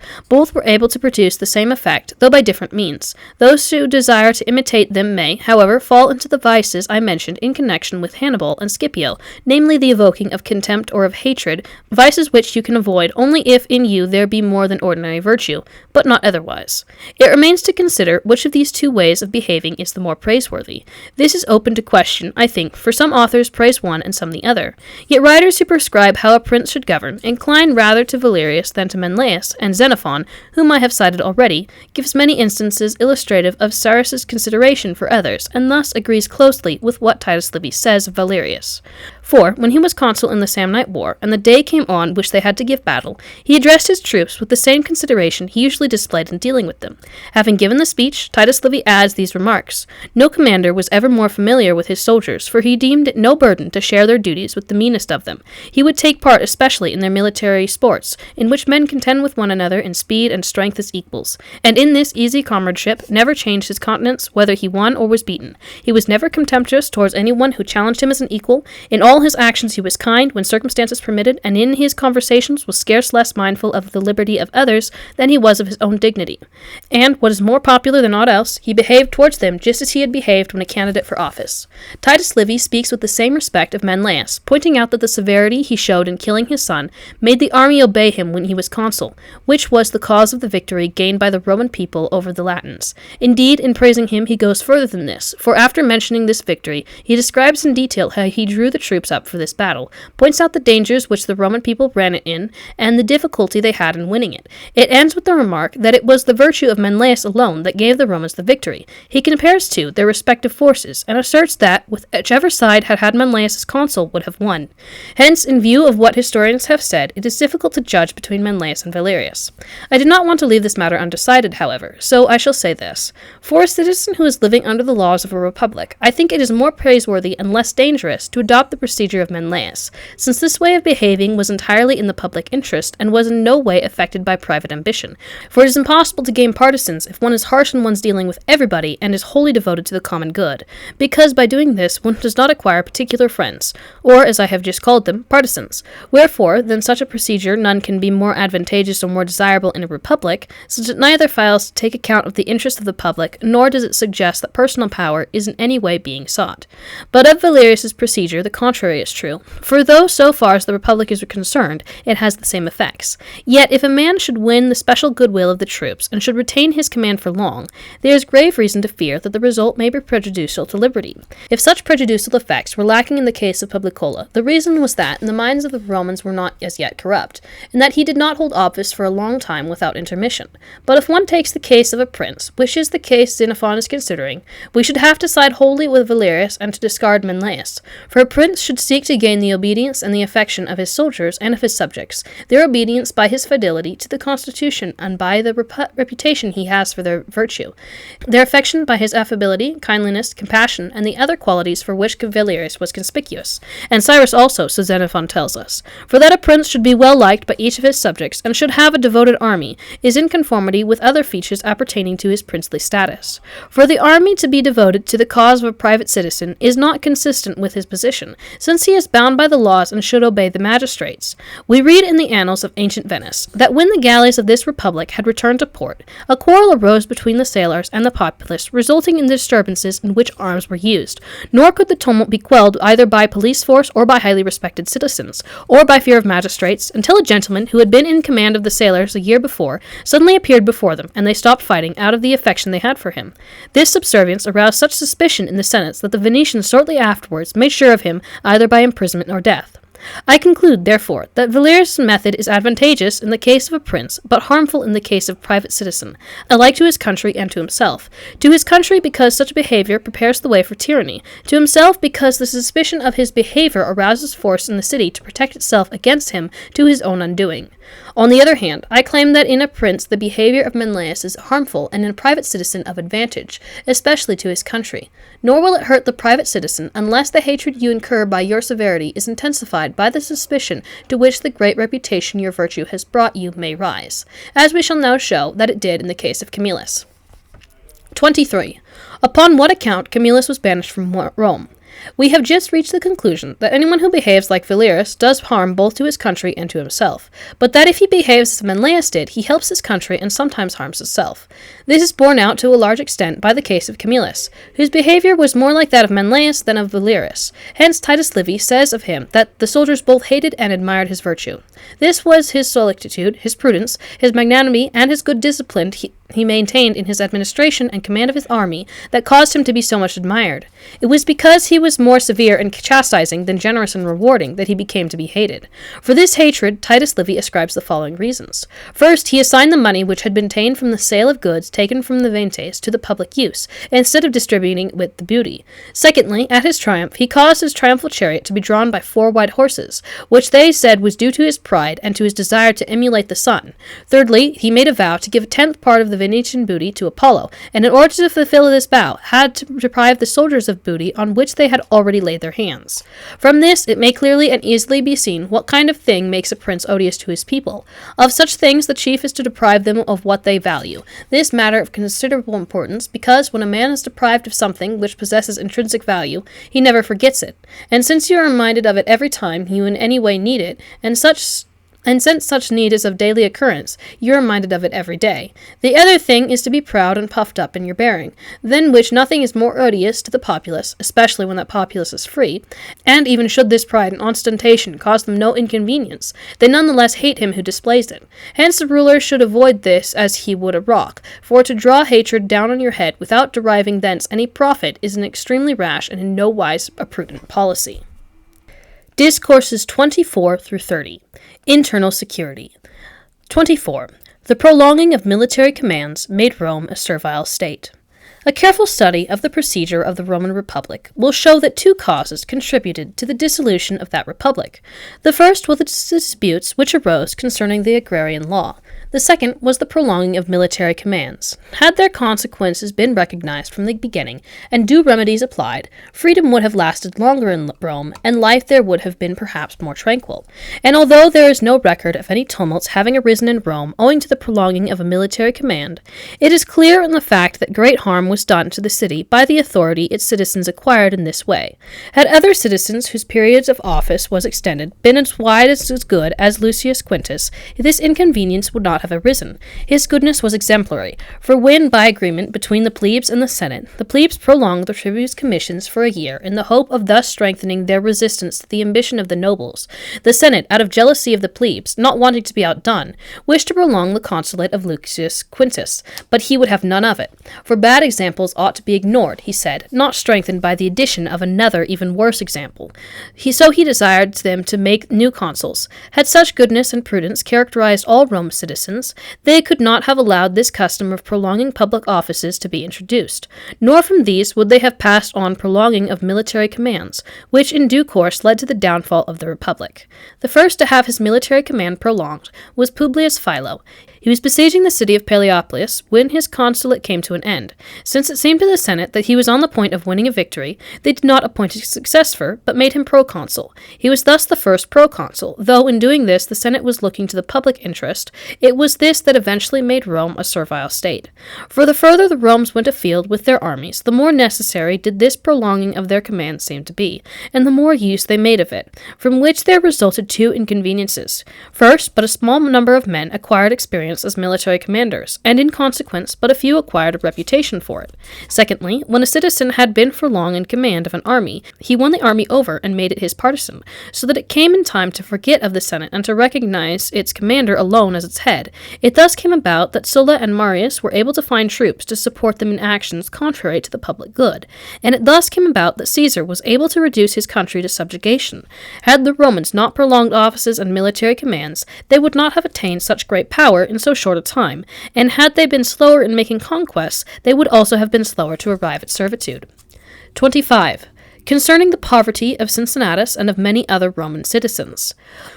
were able to produce the same effect, though by different means. Those who desire to imitate them may, however, fall into the vices I mentioned in connection with Hannibal and Scipio, namely the evoking of contempt or of hatred, vices which you can avoid only if in you there be more than ordinary virtue, but not otherwise. It remains to consider which of these two ways of behaving is the more praiseworthy. This is open to question, I think, for some authors praise one and some the other. other. Yet writers who prescribe how a prince should govern incline rather to Valerius than to Menelaus, and Xenophon, whom I have cited already, gives many instances illustrative of Cyrus's consideration for others, and thus agrees closely with what Titus Livy says of Valerius. For, when he was consul in the Samnite War, and the day came on which they had to give battle, he addressed his troops with the same consideration he usually displayed in dealing with them. Having given the speech, Titus Livy adds these remarks: "No commander was ever more familiar with his soldiers, for he deemed it no burden to share their duties with the meanest of them. He would take part especially in their military sports, in which men contend with one another in speed and strength as equals, and in this easy comradeship never changed his countenance whether he won or was beaten. He was never contemptuous towards any one who challenged him as an equal. In all his actions he was kind when circumstances permitted, and in his conversations was scarce less mindful of the liberty of others than he was of his own dignity. And, what is more popular than aught else, he behaved towards them just as he had behaved when a candidate for office." Titus Livy speaks with the same respect of Menelaus, pointing out that the severity he showed in killing his son made the army obey him when he was consul, which was the cause of the victory gained by the Roman people over the Latins. Indeed, in praising him he goes further than this, for after mentioning this victory, he describes in detail how he drew the troops up for this battle, points out the dangers which the Roman people ran it in, and the difficulty they had in winning it. It ends with the remark that it was the virtue of Menelaus alone that gave the Romans the victory. He compares, too, their respective forces, and asserts that whichever side had had Menelaus as consul would have won. Hence, in view of what historians have said, it is difficult to judge between Menelaus and Valerius. I did not want to leave this matter undecided, however, so I shall say this. For a citizen who is living under the laws of a republic, I think it is more praiseworthy and less dangerous to adopt the procedure of Menelaus, since this way of behaving was entirely in the public interest and was in no way affected by private ambition. For it is impossible to gain partisans if one is harsh in one's dealing with everybody and is wholly devoted to the common good, because by doing this one does not acquire particular friends, or, as I have just called them, partisans. Wherefore, than such a procedure none can be more advantageous or more desirable in a republic, since it neither fails to take account of the interest of the public, nor does it suggest that personal power is in any way being sought. But of Valerius's procedure the contrary is true, for though so far as the republic is concerned, it has the same effects. Yet if a man should win the special goodwill of the troops, and should retain his command for long, there is grave reason to fear that the result may be prejudicial to liberty. If such prejudicial effects were lacking in the case of Publicola, the reason was that the minds of the Romans were not as yet corrupt, and that he did not hold office for a long time without intermission. But if one takes the case of a prince, which is the case Xenophon is considering, we should have to side wholly with Valerius and to discard Menelaus. For a prince should seek to gain the obedience and the affection of his soldiers and of his subjects, their obedience by his fidelity to the constitution and by the reputation he has for their virtue, their affection by his affability, kindliness, compassion, and the other qualities for which Valerius was conspicuous. And Cyrus also, so Xenophon tells us. For that a prince should be well liked by each of his subjects, and should have a devoted army, is in conformity with other features appertaining to his princely status. For the army to be devoted to the cause of a private citizen is not consistent with his position, since he is bound by the laws and should obey the magistrates. We read in the annals of ancient Venice that when the galleys of this republic had returned to port, a quarrel arose between the sailors and the populace, resulting in disturbances in which arms were used, nor could the tumult be quelled either by police force or by highly respected citizens, or by fear of magistrates, until a gentleman who had been in command of the sailors a year before suddenly appeared before them, and they stopped fighting out of the affection they had for him. This subservience aroused such suspicion in the senates that the Venetians shortly afterwards made sure of him either by imprisonment or death. I conclude, therefore, that Valerius' method is advantageous in the case of a prince, but harmful in the case of a private citizen, alike to his country and to himself. To his country, because such behavior prepares the way for tyranny; to himself, because the suspicion of his behavior arouses force in the city to protect itself against him to his own undoing. On the other hand, I claim that in a prince the behavior of Menelaus is harmful, and in a private citizen of advantage, especially to his country. Nor will it hurt the private citizen unless the hatred you incur by your severity is intensified by the suspicion to which the great reputation your virtue has brought you may rise, as we shall now show that it did in the case of Camillus. 23. Upon what account Camillus was banished from Rome. We have just reached the conclusion that anyone who behaves like Valerius does harm both to his country and to himself, but that if he behaves as Menelaus did, he helps his country and sometimes harms himself. This is borne out to a large extent by the case of Camillus, whose behavior was more like that of Menelaus than of Valerius. Hence Titus Livy says of him that the soldiers both hated and admired his virtue. This was his solicitude, his prudence, his magnanimity, and his good discipline he maintained in his administration and command of his army that caused him to be so much admired. It was because he was more severe and chastising than generous and rewarding that he became to be hated. For this hatred, Titus Livy ascribes the following reasons. First, he assigned the money which had been obtained from the sale of goods taken from the ventes to the public use, instead of distributing it with the booty. Secondly, at his triumph, he caused his triumphal chariot to be drawn by 4 white horses, which they said was due to his pride and to his desire to emulate the sun. Thirdly, he made a vow to give a 10th part of the Venetian booty to Apollo, and in order to fulfill this vow, had to deprive the soldiers of booty on which they had already laid their hands. From this, it may clearly and easily be seen what kind of thing makes a prince odious to his people. Of such things, the chief is to deprive them of what they value. This matter of considerable importance, because when a man is deprived of something which possesses intrinsic value, he never forgets it. And since you are reminded of it every time you in any way need it, and since such need is of daily occurrence, you are reminded of it every day. The other thing is to be proud and puffed up in your bearing, than which nothing is more odious to the populace, especially when that populace is free, and even should this pride and ostentation cause them no inconvenience, they none the less hate him who displays it. Hence the ruler should avoid this as he would a rock, for to draw hatred down on your head without deriving thence any profit is an extremely rash and in no wise a prudent policy. Discourses 24 through 30. Internal security. 24. The prolonging of military commands made Rome a servile state. A careful study of the procedure of the Roman Republic will show that 2 causes contributed to the dissolution of that republic. The first were the disputes which arose concerning the agrarian law. The second was the prolonging of military commands. Had their consequences been recognized from the beginning, and due remedies applied, freedom would have lasted longer in Rome, and life there would have been perhaps more tranquil. And although there is no record of any tumults having arisen in Rome owing to the prolonging of a military command, it is clear in the fact that great harm was done to the city by the authority its citizens acquired in this way. Had other citizens whose periods of office was extended been as wide as good as Lucius Quintus, this inconvenience would not have arisen. His goodness was exemplary, for when, by agreement between the plebes and the Senate, the plebes prolonged the tribute's commissions for a year in the hope of thus strengthening their resistance to the ambition of the nobles, the Senate, out of jealousy of the plebes, not wanting to be outdone, wished to prolong the consulate of Lucius Quintus, but he would have none of it, for bad examples ought to be ignored, he said, not strengthened by the addition of another even worse example. So he desired them to make new consuls. Had such goodness and prudence characterized all Rome's citizens, they could not have allowed this custom of prolonging public offices to be introduced, nor from these would they have passed on prolonging of military commands, which in due course led to the downfall of the Republic. The first to have his military command prolonged was Publius Philo. He was besieging the city of Palæopolis when his consulate came to an end. Since it seemed to the Senate that he was on the point of winning a victory, they did not appoint a successor, but made him proconsul. He was thus the first proconsul, though in doing this the Senate was looking to the public interest. It was this that eventually made Rome a servile state. For the further the Romans went afield with their armies, the more necessary did this prolonging of their command seem to be, and the more use they made of it, from which there resulted 2 inconveniences. First, but a small number of men acquired experience as military commanders, and in consequence but a few acquired a reputation for it. Secondly, when a citizen had been for long in command of an army, he won the army over and made it his partisan, so that it came in time to forget of the Senate and to recognize its commander alone as its head. It thus came about that Sulla and Marius were able to find troops to support them in actions contrary to the public good, and it thus came about that Caesar was able to reduce his country to subjugation. Had the Romans not prolonged offices and military commands, they would not have attained such great power in so short a time, and had they been slower in making conquests, they would also have been slower to arrive at servitude. 25. Concerning the poverty of Cincinnatus and of many other Roman citizens.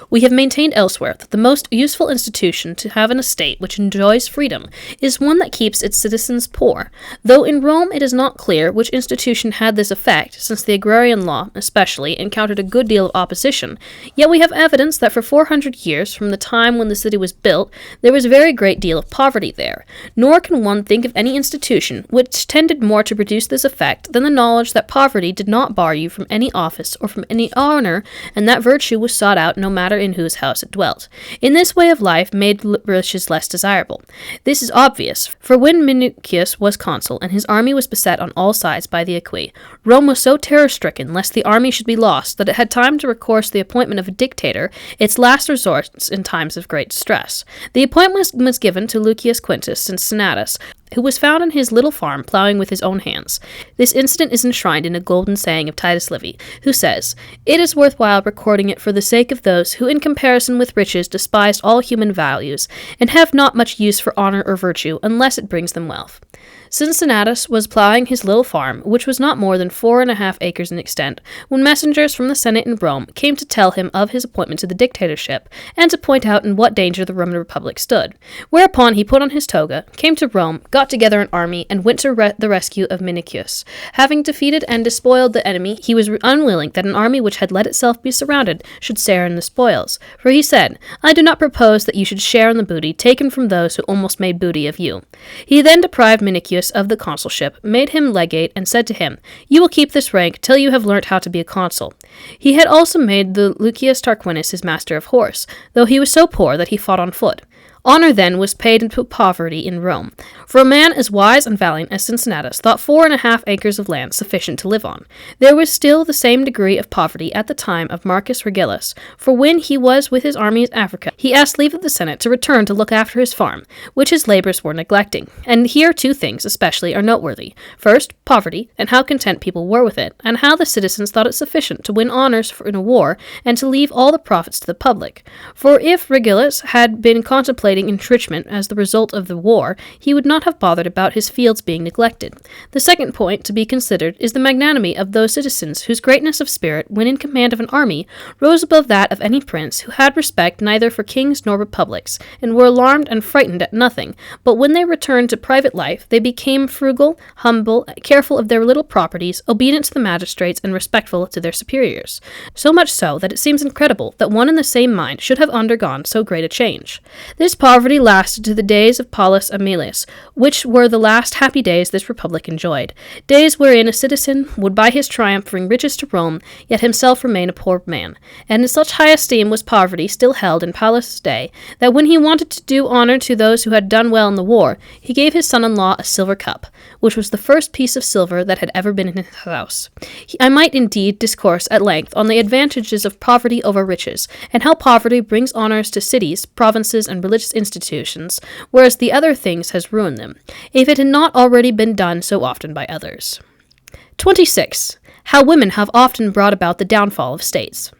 We have maintained elsewhere that the most useful institution to have in a state which enjoys freedom is one that keeps its citizens poor, though in Rome it is not clear which institution had this effect, since the agrarian law, especially, encountered a good deal of opposition, yet we have evidence that for 400 years, from the time when the city was built, there was a very great deal of poverty there, nor can one think of any institution which tended more to produce this effect than the knowledge that poverty did not bar you from any office or from any honor, and that virtue was sought out no matter in whose house it dwelt. In this way of life made riches less desirable. This is obvious, for when Minucius was consul and his army was beset on all sides by the Aequi, Rome was so terror-stricken lest the army should be lost that it had time to recourse to the appointment of a dictator, its last resort in times of great distress. The appointment was given to Lucius Quintus Cincinnatus, who was found on his little farm plowing with his own hands. This incident is enshrined in a golden saying of Titus Livy, who says, "It is worthwhile recording it for the sake of those who in comparison with riches despised all human values, and have not much use for honor or virtue unless it brings them wealth." Cincinnatus was plowing his little farm, which was not more than 4.5 acres in extent, when messengers from the Senate in Rome came to tell him of his appointment to the dictatorship, and to point out in what danger the Roman Republic stood. Whereupon he put on his toga, came to Rome, got together an army, and went to the rescue of Minucius. Having defeated and despoiled the enemy, he was unwilling that an army which had let itself be surrounded should share in the spoils. For he said, "I do not propose that you should share in the booty taken from those who almost made booty of you." He then deprived Minucius of the consulship, made him legate, and said to him, "You will keep this rank till you have learnt how to be a consul." He had also made the Lucius Tarquinius his master of horse, though he was so poor that he fought on foot. Honor then was paid into poverty in Rome, for a man as wise and valiant as Cincinnatus thought 4.5 acres of land sufficient to live on. There was still the same degree of poverty at the time of Marcus Regillus, for when he was with his army in Africa, he asked leave of the Senate to return to look after his farm, which his labors were neglecting. And here 2 things especially are noteworthy. First, poverty, and how content people were with it, and how the citizens thought it sufficient to win honors in a war, and to leave all the profits to the public. For if Regillus had been contemplating enrichment as the result of the war, he would not have bothered about his fields being neglected. The second point to be considered is the magnanimity of those citizens whose greatness of spirit, when in command of an army, rose above that of any prince, who had respect neither for kings nor republics, and were alarmed and frightened at nothing, but when they returned to private life, they became frugal, humble, careful of their little properties, obedient to the magistrates, and respectful to their superiors. So much so that it seems incredible that one in the same mind should have undergone so great a change. This poverty lasted to the days of Paulus Aemilius, which were the last happy days this republic enjoyed, days wherein a citizen would by his triumph bring riches to Rome, yet himself remain a poor man. And in such high esteem was poverty still held in Paulus's day, that when he wanted to do honor to those who had done well in the war, he gave his son-in-law a silver cup, which was the first piece of silver that had ever been in his house. I might indeed discourse at length on the advantages of poverty over riches, and how poverty brings honors to cities, provinces, and religious institutions, whereas the other things has ruined them, if it had not already been done so often by others. 26. How women have often brought about the downfall of states.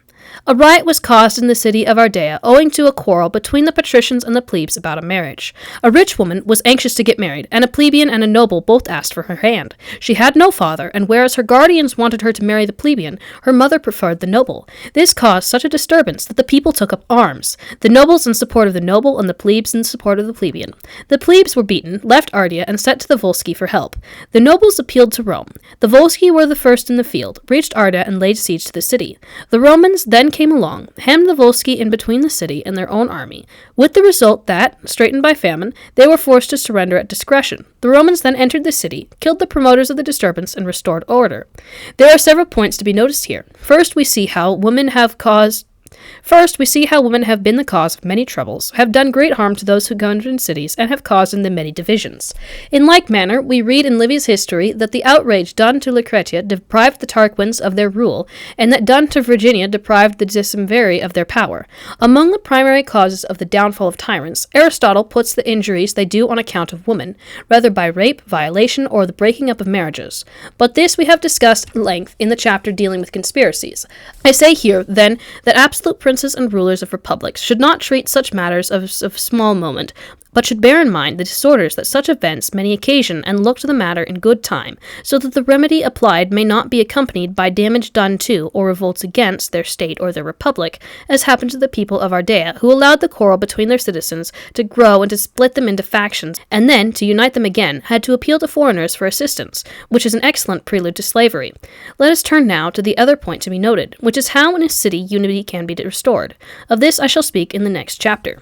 A riot was caused in the city of Ardea owing to a quarrel between the patricians and the plebes about a marriage. A rich woman was anxious to get married, and a plebeian and a noble both asked for her hand. She had no father, and whereas her guardians wanted her to marry the plebeian, her mother preferred the noble. This caused such a disturbance that the people took up arms, the nobles in support of the noble and the plebes in support of the plebeian. The plebes were beaten, left Ardea, and sent to the Volsci for help. The nobles appealed to Rome. The Volsci were the first in the field, reached Ardea, and laid siege to the city. The Romans then came along, hemmed the Volsci in between the city and their own army, with the result that, straitened by famine, they were forced to surrender at discretion. The Romans then entered the city, killed the promoters of the disturbance, and restored order. There are several points to be noticed here. First, we see how women have been the cause of many troubles, have done great harm to those who governed in cities, and have caused in them many divisions. In like manner, we read in Livia's history that the outrage done to Lucretia deprived the Tarquins of their rule, and that done to Virginia deprived the Decemviri of their power. Among the primary causes of the downfall of tyrants, Aristotle puts the injuries they do on account of women, whether by rape, violation, or the breaking up of marriages. But this we have discussed at length in the chapter dealing with conspiracies. I say here, then, that absolute princes and rulers of republics should not treat such matters of small moment, but should bear in mind the disorders that such events may occasion, and look to the matter in good time, so that the remedy applied may not be accompanied by damage done to, or revolts against, their state or their republic, as happened to the people of Ardea, who allowed the quarrel between their citizens to grow and to split them into factions, and then, to unite them again, had to appeal to foreigners for assistance, which is an excellent prelude to slavery. Let us turn now to the other point to be noted, which is how in a city unity can be restored. Of this I shall speak in the next chapter.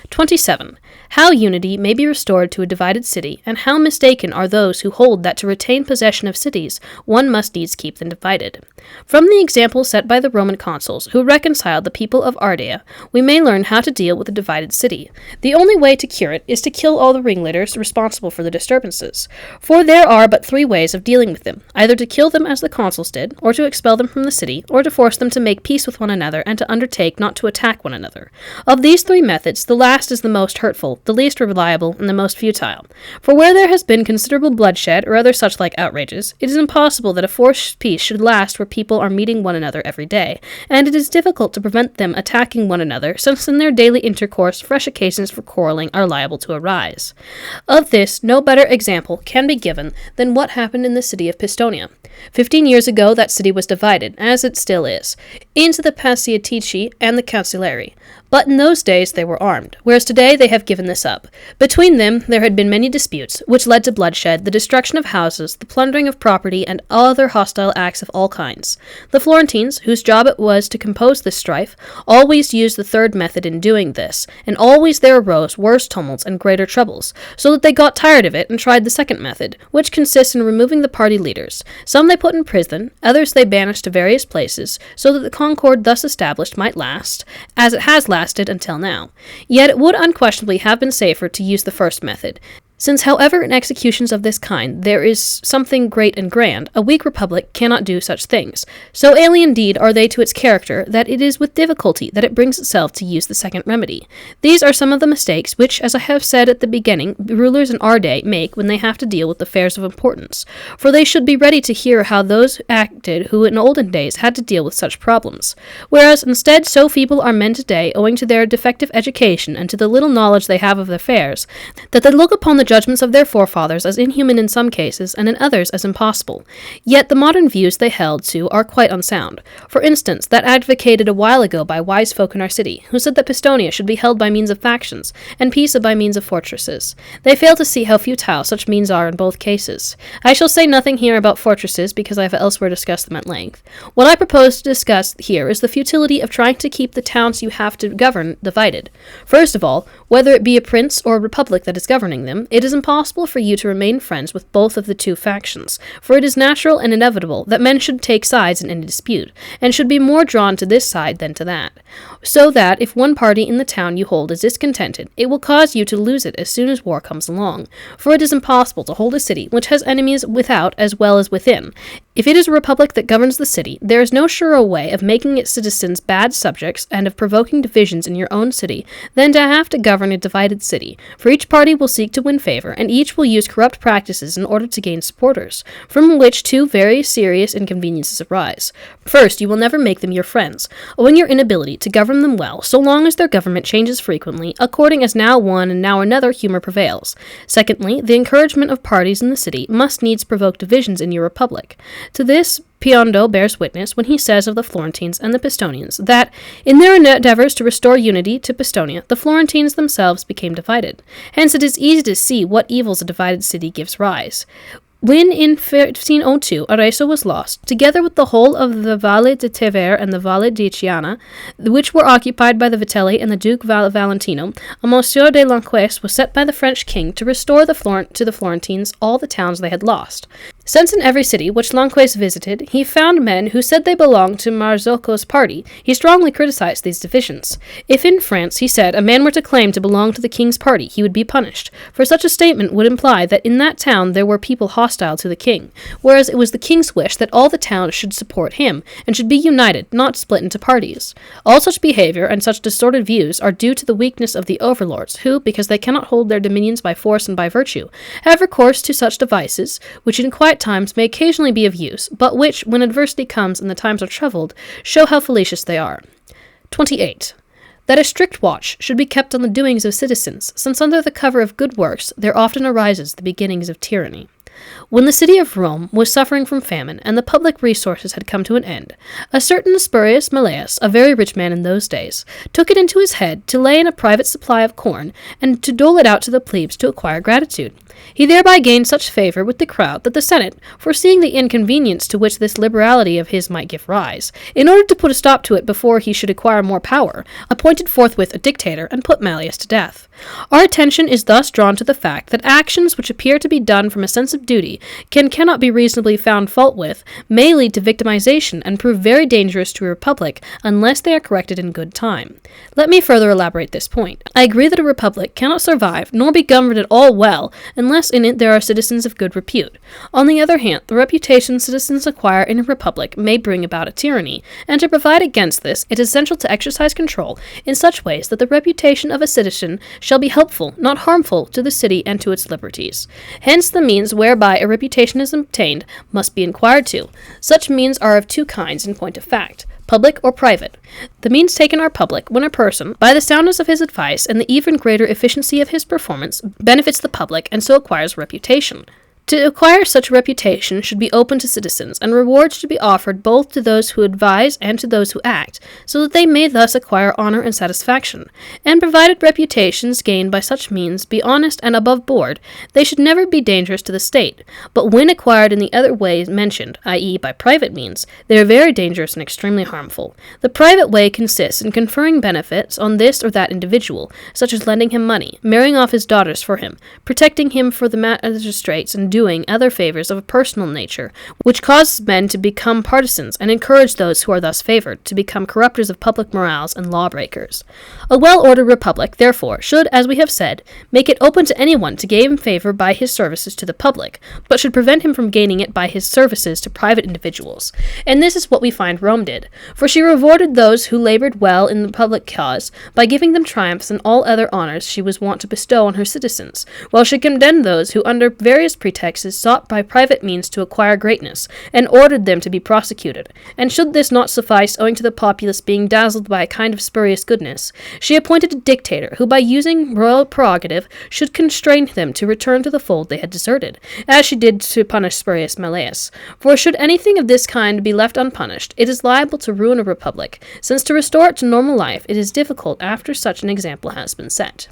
27. How unity may be restored to a divided city, and how mistaken are those who hold that to retain possession of cities, one must needs keep them divided. From the example set by the Roman consuls, who reconciled the people of Ardea, we may learn how to deal with a divided city. The only way to cure it is to kill all the ringleaders responsible for the disturbances. For there are but 3 ways of dealing with them, either to kill them as the consuls did, or to expel them from the city, or to force them to make peace with one another and to undertake not to attack one another. Of these 3 methods, the last is the most hurtful, the least reliable, and the most futile. For where there has been considerable bloodshed or other such like outrages, it is impossible that a forced peace should last where people are meeting one another every day, and it is difficult to prevent them attacking one another, since in their daily intercourse fresh occasions for quarreling are liable to arise. Of this, no better example can be given than what happened in the city of Pistonia. 15 years ago that city was divided, as it still is, into the Paciatici and the Cancelleri. But in those days they were armed, whereas today they have given this up. Between them there had been many disputes, which led to bloodshed, the destruction of houses, the plundering of property, and other hostile acts of all kinds. The Florentines, whose job it was to compose this strife, always used the 3rd method in doing this, and always there arose worse tumults and greater troubles, so that they got tired of it and tried the 2nd method, which consists in removing the party leaders. Some they put in prison, others they banished to various places, so that the concord thus established might last, as it has lasted until now. Yet it would unquestionably have been safer to use the 1st method, since however in executions of this kind there is something great and grand, a weak republic cannot do such things. So alien indeed are they to its character that it is with difficulty that it brings itself to use the 2nd remedy. These are some of the mistakes which, as I have said at the beginning, rulers in our day make when they have to deal with affairs of importance, for they should be ready to hear how those acted who in olden days had to deal with such problems. Whereas instead so feeble are men today owing to their defective education and to the little knowledge they have of affairs, that they look upon the judgments of their forefathers as inhuman in some cases, and in others as impossible. Yet the modern views they held to are quite unsound. For instance, that advocated a while ago by wise folk in our city, who said that Pistonia should be held by means of factions, and Pisa by means of fortresses. They fail to see how futile such means are in both cases. I shall say nothing here about fortresses, because I have elsewhere discussed them at length. What I propose to discuss here is the futility of trying to keep the towns you have to govern divided. First of all, whether it be a prince or a republic that is governing them, it is impossible for you to remain friends with both of the 2 factions, for it is natural and inevitable that men should take sides in any dispute, and should be more drawn to this side than to that. So that if one party in the town you hold is discontented, it will cause you to lose it as soon as war comes along, for it is impossible to hold a city which has enemies without as well as within. If it is a republic that governs the city, there is no surer way of making its citizens bad subjects and of provoking divisions in your own city than to have to govern a divided city, for each party will seek to win favor, and each will use corrupt practices in order to gain supporters, from which 2 very serious inconveniences arise. First, you will never make them your friends, owing your inability to govern them well, so long as their government changes frequently, according as now one and now another humor prevails. Secondly, the encouragement of parties in the city must needs provoke divisions in your republic. To this, Piondo bears witness when he says of the Florentines and the Pistonians that, in their endeavors to restore unity to Pistonia, the Florentines themselves became divided. Hence it is easy to see what evils a divided city gives rise. When in 1502 Arezzo was lost, together with the whole of the Valle de Tevere and the Valle di Chiana, which were occupied by the Vitelli and the Duke Valentino, a Monsieur de Lanques was set by the French king to restore to the Florentines all the towns they had lost. Since in every city which Lanques visited, he found men who said they belonged to Marzocco's party, he strongly criticized these divisions. If in France, he said, a man were to claim to belong to the king's party, he would be punished, for such a statement would imply that in that town there were people hostile to the king, whereas it was the king's wish that all the towns should support him, and should be united, not split into parties. All such behavior and such distorted views are due to the weakness of the overlords, who, because they cannot hold their dominions by force and by virtue, have recourse to such devices, which in quiet times may occasionally be of use, but which, when adversity comes and the times are troubled, show how fallacious they are. 28. That a strict watch should be kept on the doings of citizens, since under the cover of good works there often arises the beginnings of tyranny. When the city of Rome was suffering from famine, and the public resources had come to an end, a certain Spurius Malleus, a very rich man in those days, took it into his head to lay in a private supply of corn, and to dole it out to the plebes to acquire gratitude. He thereby gained such favor with the crowd that the Senate, foreseeing the inconvenience to which this liberality of his might give rise, in order to put a stop to it before he should acquire more power, appointed forthwith a dictator and put Malleus to death. Our attention is thus drawn to the fact that actions which appear to be done from a sense of duty cannot be reasonably found fault with, may lead to victimization and prove very dangerous to a republic unless they are corrected in good time. Let me further elaborate this point. I agree that a republic cannot survive nor be governed at all well unless in it there are citizens of good repute. On the other hand, the reputation citizens acquire in a republic may bring about a tyranny, and to provide against this, it is essential to exercise control in such ways that the reputation of a citizen shall be helpful, not harmful, to the city and to its liberties. Hence the means whereby a reputation is obtained must be inquired to. Such means are of two kinds in point of fact, public or private. The means taken are public when a person, by the soundness of his advice and the even greater efficiency of his performance, benefits the public and so acquires reputation. To acquire such reputation should be open to citizens, and rewards should be offered both to those who advise and to those who act, so that they may thus acquire honor and satisfaction. And provided reputations gained by such means be honest and above board, they should never be dangerous to the state. But when acquired in the other ways mentioned, i.e. by private means, they are very dangerous and extremely harmful. The private way consists in conferring benefits on this or that individual, such as lending him money, marrying off his daughters for him, protecting him for the magistrates, and doing other favors of a personal nature, which causes men to become partisans and encourage those who are thus favored to become corrupters of public morals and lawbreakers. A well-ordered republic, therefore, should, as we have said, make it open to anyone to gain favor by his services to the public, but should prevent him from gaining it by his services to private individuals. And this is what we find Rome did, for she rewarded those who labored well in the public cause by giving them triumphs and all other honors she was wont to bestow on her citizens, while she condemned those who under various pretexts sought by private means to acquire greatness, and ordered them to be prosecuted. And should this not suffice owing to the populace being dazzled by a kind of spurious goodness, she appointed a dictator who by using royal prerogative should constrain them to return to the fold they had deserted, as she did to punish spurious Malleus. For should anything of this kind be left unpunished, it is liable to ruin a republic, since to restore it to normal life it is difficult after such an example has been set.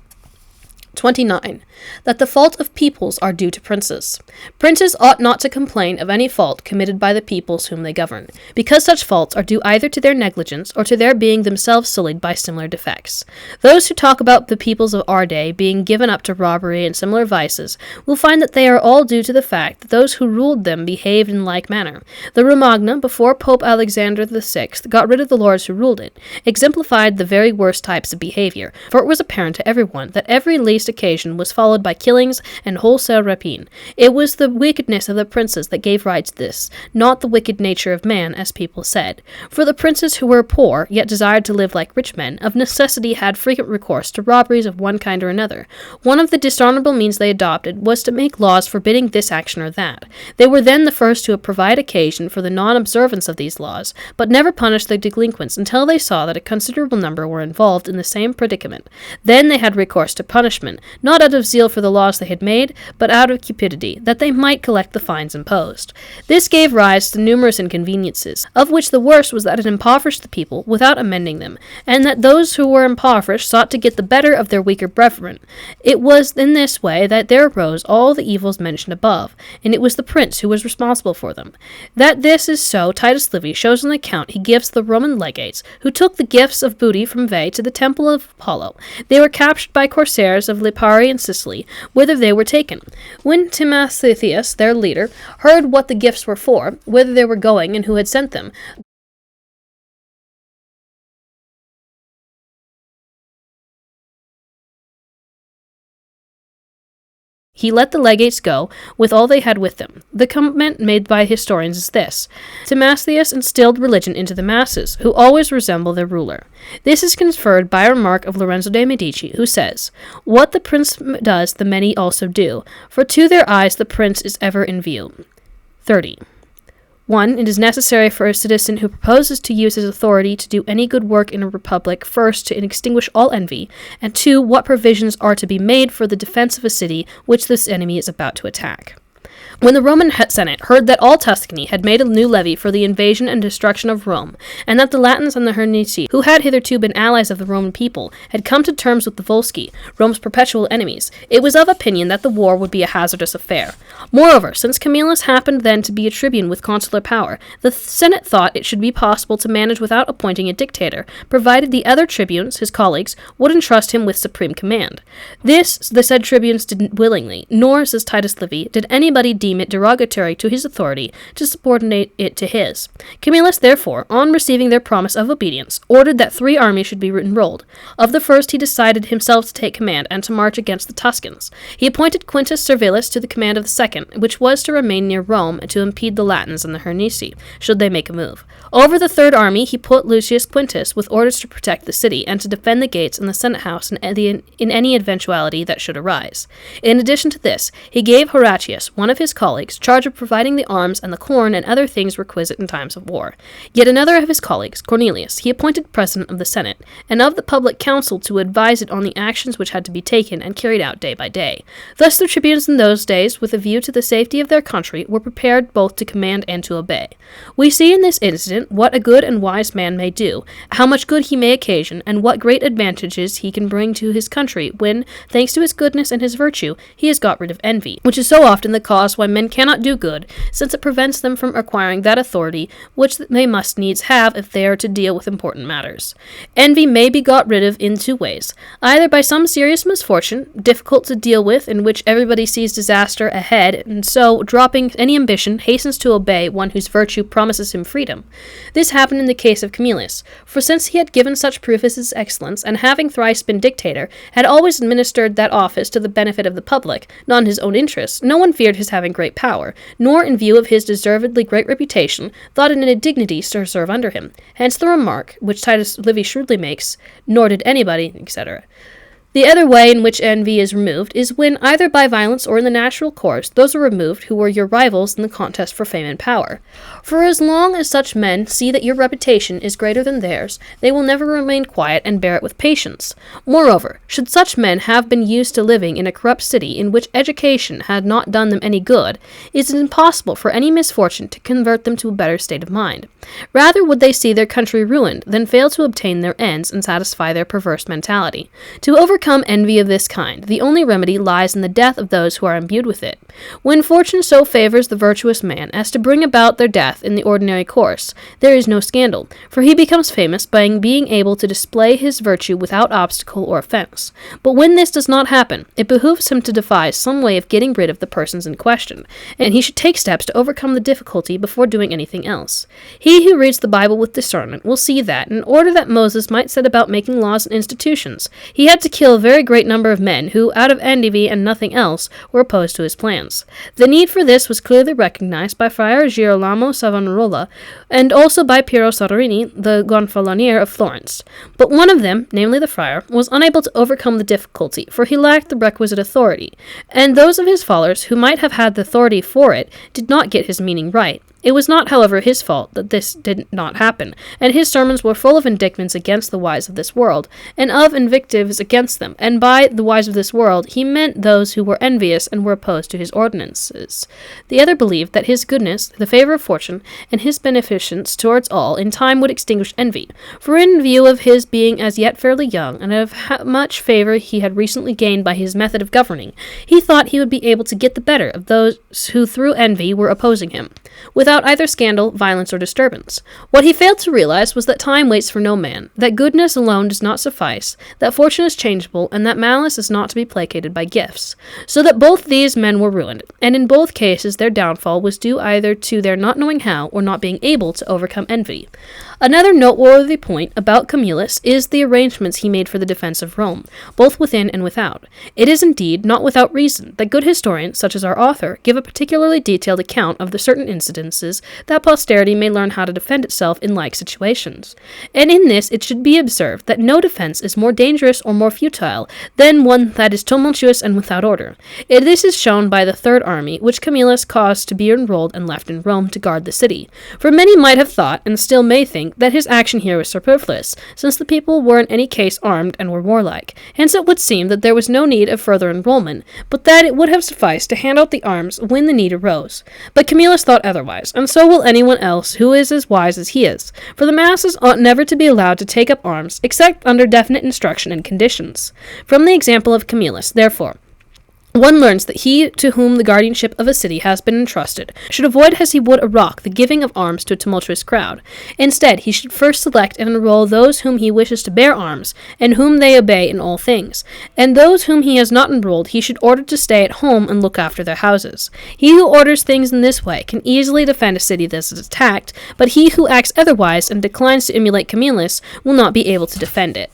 29. That the fault of peoples are due to princes. Princes ought not to complain of any fault committed by the peoples whom they govern, because such faults are due either to their negligence or to their being themselves sullied by similar defects. Those who talk about the peoples of our day being given up to robbery and similar vices will find that they are all due to the fact that those who ruled them behaved in like manner. The Romagna, before Pope Alexander VI got rid of the lords who ruled it, exemplified the very worst types of behavior, for it was apparent to everyone that every least occasion was followed by killings and wholesale rapine. It was the wickedness of the princes that gave rise to this, not the wicked nature of man, as people said. For the princes who were poor, yet desired to live like rich men, of necessity had frequent recourse to robberies of one kind or another. One of the dishonorable means they adopted was to make laws forbidding this action or that. They were then the first to provide occasion for the non-observance of these laws, but never punished the delinquents until they saw that a considerable number were involved in the same predicament. Then they had recourse to punishment, not out of zeal for the laws they had made, but out of cupidity, that they might collect the fines imposed. This gave rise to numerous inconveniences, of which the worst was that it impoverished the people without amending them, and that those who were impoverished sought to get the better of their weaker brethren. It was in this way that there arose all the evils mentioned above, and it was the prince who was responsible for them. That this is so, Titus Livy shows in the account he gives the Roman legates, who took the gifts of booty from Veii to the temple of Apollo. They were captured by corsairs of Lipari and Sicily, whither they were taken. When Timotheus, their leader, heard what the gifts were for, whither they were going, and who had sent them, he let the legates go, with all they had with them. The comment made by historians is this: Timotheus instilled religion into the masses, who always resemble their ruler. This is conferred by a remark of Lorenzo de' Medici, who says, "What the prince does, the many also do, for to their eyes the prince is ever in view." 30. 1. It is necessary for a citizen who proposes to use his authority to do any good work in a republic, first, to extinguish all envy, and 2. What provisions are to be made for the defense of a city which this enemy is about to attack. When the Roman Senate heard that all Tuscany had made a new levy for the invasion and destruction of Rome, and that the Latins and the Hernici, who had hitherto been allies of the Roman people, had come to terms with the Volsci, Rome's perpetual enemies, it was of opinion that the war would be a hazardous affair. Moreover, since Camillus happened then to be a tribune with consular power, the Senate thought it should be possible to manage without appointing a dictator, provided the other tribunes, his colleagues, would entrust him with supreme command. This the said tribunes didn't willingly, nor, says Titus Livy, did anybody deem it derogatory to his authority to subordinate it to his. Camillus, therefore, on receiving their promise of obedience, ordered that 3 armies should be enrolled. Of the first he decided himself to take command and to march against the Tuscans. He appointed Quintus Servilis to the command of the second, which was to remain near Rome and to impede the Latins and the Hernici, should they make a move. Over the 3rd army he put Lucius Quintus with orders to protect the city and to defend the gates and the Senate house in any eventuality that should arise. In addition to this, he gave Horatius, one of his colleagues, charge of providing the arms and the corn and other things requisite in times of war. Yet another of his colleagues, Cornelius, he appointed president of the Senate, and of the public council to advise it on the actions which had to be taken and carried out day by day. Thus the tribunes in those days, with a view to the safety of their country, were prepared both to command and to obey. We see in this incident what a good and wise man may do, how much good he may occasion, and what great advantages he can bring to his country when, thanks to his goodness and his virtue, he has got rid of envy, which is so often the cause why men cannot do good, since it prevents them from acquiring that authority which they must needs have if they are to deal with important matters. Envy may be got rid of in 2 ways, either by some serious misfortune, difficult to deal with, in which everybody sees disaster ahead, and so, dropping any ambition, hastens to obey one whose virtue promises him freedom. This happened in the case of Camillus, for since he had given such proof of his excellence, and having thrice been dictator, had always administered that office to the benefit of the public, not in his own interests, no one feared his having great power, nor, in view of his deservedly great reputation, thought it an indignity to serve under him. Hence the remark, which Titus Livy shrewdly makes, nor did anybody, etc. The other way in which envy is removed is when, either by violence or in the natural course, those are removed who were your rivals in the contest for fame and power. For as long as such men see that your reputation is greater than theirs, they will never remain quiet and bear it with patience. Moreover, should such men have been used to living in a corrupt city in which education had not done them any good, it is impossible for any misfortune to convert them to a better state of mind. Rather would they see their country ruined than fail to obtain their ends and satisfy their perverse mentality. To overcome envy of this kind, the only remedy lies in the death of those who are imbued with it. When fortune so favors the virtuous man as to bring about their death in the ordinary course, there is no scandal, for he becomes famous by being able to display his virtue without obstacle or offense. But when this does not happen, it behooves him to devise some way of getting rid of the persons in question, and he should take steps to overcome the difficulty before doing anything else. He who reads the Bible with discernment will see that, in order that Moses might set about making laws and institutions, he had to kill a very great number of men who, out of envy and nothing else, were opposed to his plans. The need for this was clearly recognized by Friar Girolamo Savonarola, and also by Piero Soderini, the Gonfalonier of Florence. But one of them, namely the friar, was unable to overcome the difficulty, for he lacked the requisite authority, and those of his followers who might have had the authority for it did not get his meaning right. It was not, however, his fault that this did not happen, and his sermons were full of indictments against the wise of this world, and of invectives against them, and by the wise of this world he meant those who were envious and were opposed to his ordinances. The other believed that his goodness, the favor of fortune, and his beneficence towards all in time would extinguish envy, for in view of his being as yet fairly young, and of how much favor he had recently gained by his method of governing, he thought he would be able to get the better of those who through envy were opposing him, without either scandal, violence, or disturbance. What he failed to realize was that time waits for no man, that goodness alone does not suffice, that fortune is changeable, and that malice is not to be placated by gifts. So that both these men were ruined, and in both cases their downfall was due either to their not knowing how or not being able to overcome envy. Another noteworthy point about Camillus is the arrangements he made for the defense of Rome, both within and without. It is indeed not without reason that good historians, such as our author, give a particularly detailed account of the certain incidents circumstances, that posterity may learn how to defend itself in like situations. And in this it should be observed that no defense is more dangerous or more futile than one that is tumultuous and without order. This is shown by the third army, which Camillus caused to be enrolled and left in Rome to guard the city. For many might have thought, and still may think, that his action here was superfluous, since the people were in any case armed and were warlike. Hence it would seem that there was no need of further enrollment, but that it would have sufficed to hand out the arms when the need arose. But Camillus thought otherwise, and so will anyone else who is as wise as he is, for the masses ought never to be allowed to take up arms except under definite instruction and conditions. From the example of Camillus, therefore, one learns that he to whom the guardianship of a city has been entrusted should avoid as he would a rock the giving of arms to a tumultuous crowd. Instead, he should first select and enroll those whom he wishes to bear arms, and whom they obey in all things. And those whom he has not enrolled he should order to stay at home and look after their houses. He who orders things in this way can easily defend a city that is attacked, but he who acts otherwise and declines to emulate Camillus will not be able to defend it.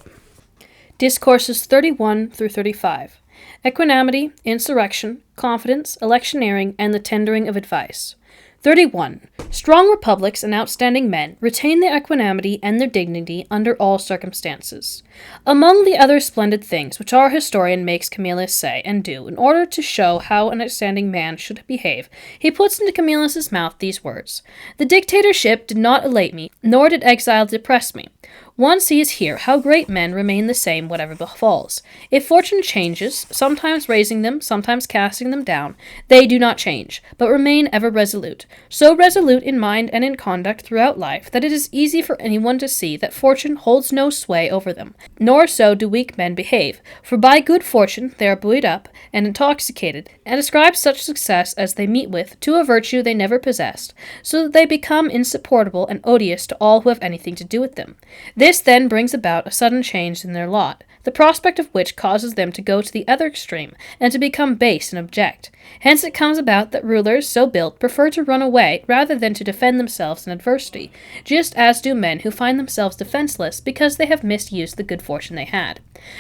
Discourses 31 through 35. Equanimity, insurrection, confidence, electioneering, and the tendering of advice. 31. Strong republics and outstanding men retain their equanimity and their dignity under all circumstances. Among the other splendid things which our historian makes Camillus say and do in order to show how an outstanding man should behave, he puts into Camillus's mouth these words: "The dictatorship did not elate me, nor did exile depress me. One sees here how great men remain the same whatever befalls. If fortune changes, sometimes raising them, sometimes casting them down, they do not change, but remain ever resolute, so resolute in mind and in conduct throughout life that it is easy for anyone to see that fortune holds no sway over them. Nor so do weak men behave, for by good fortune they are buoyed up and intoxicated, and ascribe such success as they meet with to a virtue they never possessed, so that they become insupportable and odious to all who have anything to do with them. This then brings about a sudden change in their lot, the prospect of which causes them to go to the other extreme, and to become base and abject. Hence it comes about that rulers so built prefer to run away rather than to defend themselves in adversity, just as do men who find themselves defenseless because they have misused the good fortune they had.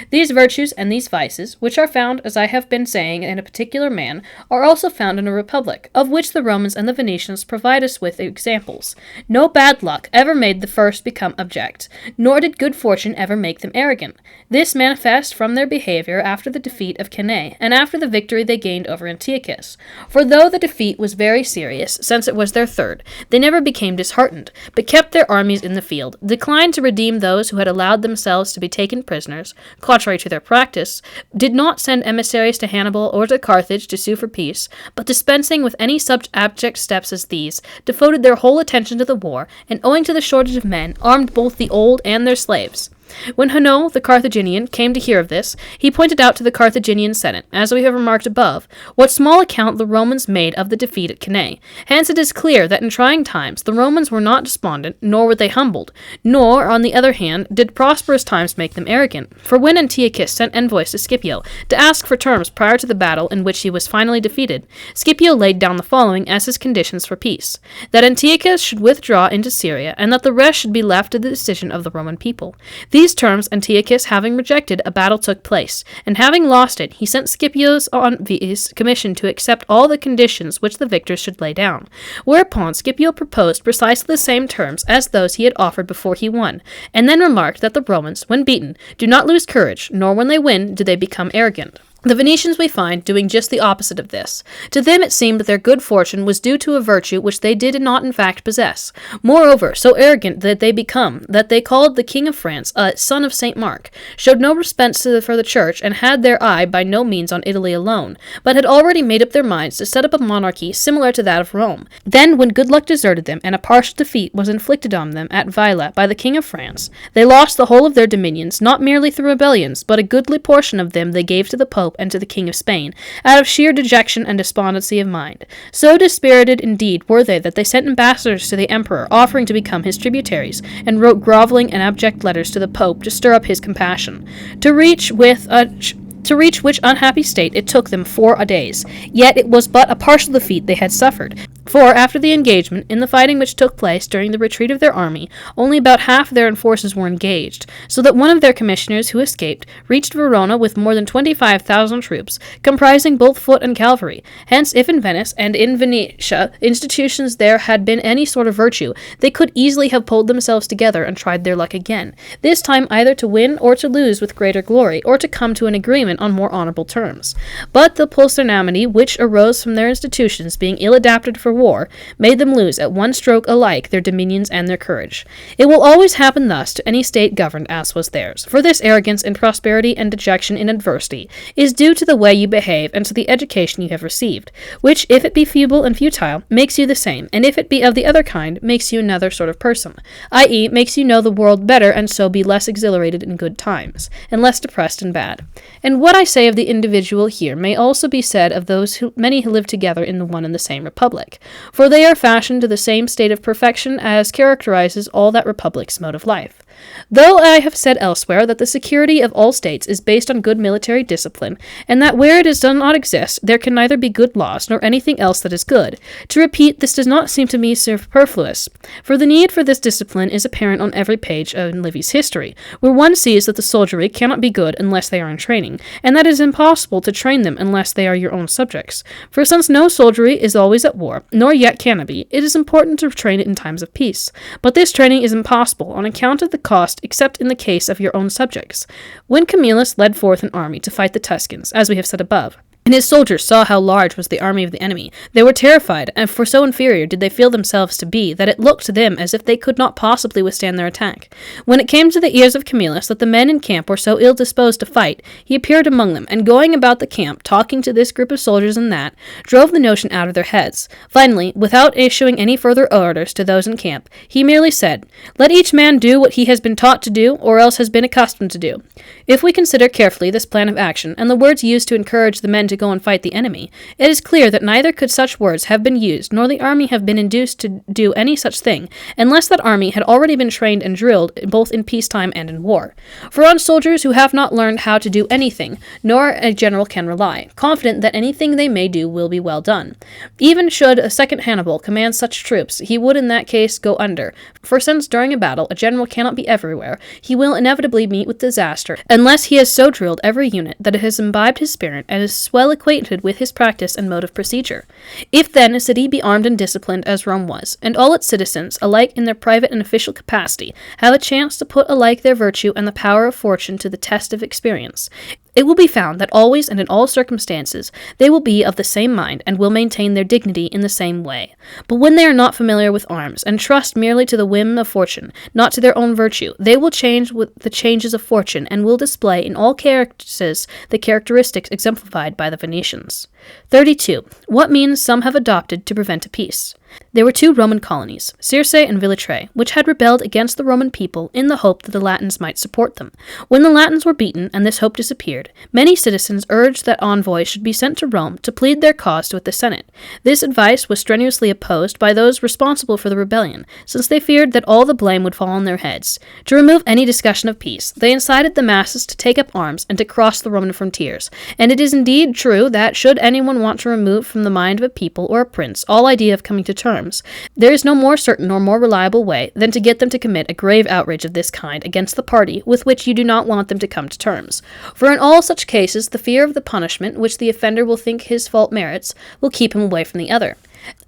These virtues and these vices, which are found, as I have been saying, in a particular man, are also found in a republic, of which the Romans and the Venetians provide us with examples. No bad luck ever made the first become abject, nor did good fortune ever make them arrogant. This manifests from their behavior after the defeat of Cannae, and after the victory they gained over Antiochus. For though the defeat was very serious, since it was their third, they never became disheartened, but kept their armies in the field, declined to redeem those who had allowed themselves to be taken prisoners, contrary to their practice, did not send emissaries to Hannibal or to Carthage to sue for peace, but dispensing with any such abject steps as these, devoted their whole attention to the war, and owing to the shortage of men, armed both the old and their slaves. When Hanno, the Carthaginian, came to hear of this, he pointed out to the Carthaginian Senate, as we have remarked above, what small account the Romans made of the defeat at Cannae. Hence it is clear that in trying times the Romans were not despondent, nor were they humbled, nor, on the other hand, did prosperous times make them arrogant. For when Antiochus sent envoys to Scipio to ask for terms prior to the battle in which he was finally defeated, Scipio laid down the following as his conditions for peace: that Antiochus should withdraw into Syria, and that the rest should be left to the decision of the Roman people. These terms Antiochus having rejected, a battle took place, and having lost it, he sent Scipio's envoys commissioned to accept all the conditions which the victors should lay down. Whereupon Scipio proposed precisely the same terms as those he had offered before he won, and then remarked that the Romans, when beaten, do not lose courage, nor when they win do they become arrogant. The Venetians we find doing just the opposite of this. To them it seemed that their good fortune was due to a virtue which they did not in fact possess. Moreover, so arrogant did they become that they called the King of France a son of St. Mark, showed no respect for the church, and had their eye by no means on Italy alone, but had already made up their minds to set up a monarchy similar to that of Rome. Then, when good luck deserted them, and a partial defeat was inflicted on them at Vaila by the King of France, they lost the whole of their dominions, not merely through rebellions, but a goodly portion of them they gave to the Pope and to the King of Spain, out of sheer dejection and despondency of mind. So dispirited indeed were they that they sent ambassadors to the emperor, offering to become his tributaries, and wrote groveling and abject letters to the Pope to stir up his compassion. To reach which unhappy state it took them 4 days, yet it was but a partial defeat they had suffered, For, after the engagement, in the fighting which took place during the retreat of their army, only about half their forces were engaged, so that one of their commissioners who escaped reached Verona with more than 25,000 troops, comprising both foot and cavalry. Hence, if in Venice and in Venetia institutions there had been any sort of virtue, they could easily have pulled themselves together and tried their luck again, this time either to win or to lose with greater glory, or to come to an agreement on more honorable terms. But the pusillanimity which arose from their institutions being ill adapted for war, made them lose at one stroke alike their dominions and their courage. It will always happen thus to any state governed as was theirs, for this arrogance in prosperity and dejection in adversity is due to the way you behave and to the education you have received, which, if it be feeble and futile, makes you the same, and if it be of the other kind, makes you another sort of person, i.e., makes you know the world better and so be less exhilarated in good times, and less depressed in bad. And what I say of the individual here may also be said of those many who live together in the one and the same republic, for they are fashioned to the same state of perfection as characterizes all that republic's mode of life. Though I have said elsewhere that the security of all states is based on good military discipline, and that where it does not exist, there can neither be good laws nor anything else that is good, to repeat this does not seem to me superfluous, for the need for this discipline is apparent on every page in Livy's history, where one sees that the soldiery cannot be good unless they are in training, and that it is impossible to train them unless they are your own subjects. For since no soldiery is always at war, nor yet can it be, it is important to train it in times of peace. But this training is impossible on account of the cost, except in the case of your own subjects. When Camillus led forth an army to fight the Tuscans, as we have said above, and his soldiers saw how large was the army of the enemy, they were terrified, and for so inferior did they feel themselves to be, that it looked to them as if they could not possibly withstand their attack. When it came to the ears of Camillus that the men in camp were so ill disposed to fight, he appeared among them, and going about the camp, talking to this group of soldiers and that, drove the notion out of their heads. Finally, without issuing any further orders to those in camp, he merely said, "Let each man do what he has been taught to do, or else has been accustomed to do." If we consider carefully this plan of action, and the words used to encourage the men to go and fight the enemy, it is clear that neither could such words have been used, nor the army have been induced to do any such thing, unless that army had already been trained and drilled both in peacetime and in war. For on soldiers who have not learned how to do anything, nor a general can rely, confident that anything they may do will be well done. Even should a second Hannibal command such troops, he would in that case go under, for since during a battle a general cannot be everywhere, he will inevitably meet with disaster, unless he has so drilled every unit that it has imbibed his spirit and is well acquainted with his practice and mode of procedure. If then a city be armed and disciplined as Rome was, and all its citizens, alike in their private and official capacity, have a chance to put alike their virtue and the power of fortune to the test of experience, it will be found that always and in all circumstances they will be of the same mind and will maintain their dignity in the same way. But when they are not familiar with arms, and trust merely to the whim of fortune, not to their own virtue, they will change with the changes of fortune, and will display in all cases the characteristics exemplified by the Venetians. 32. What means some have adopted to prevent a peace? There were two Roman colonies, Circe and Velitrae, which had rebelled against the Roman people in the hope that the Latins might support them. When the Latins were beaten and this hope disappeared, many citizens urged that envoys should be sent to Rome to plead their cause with the Senate. This advice was strenuously opposed by those responsible for the rebellion, since they feared that all the blame would fall on their heads. To remove any discussion of peace, they incited the masses to take up arms and to cross the Roman frontiers. And it is indeed true that, should anyone want to remove from the mind of a people or a prince all idea of coming to terms, there is no more certain or more reliable way than to get them to commit a grave outrage of this kind against the party with which you do not want them to come to terms. For in all such cases, the fear of the punishment which the offender will think his fault merits will keep him away from the other.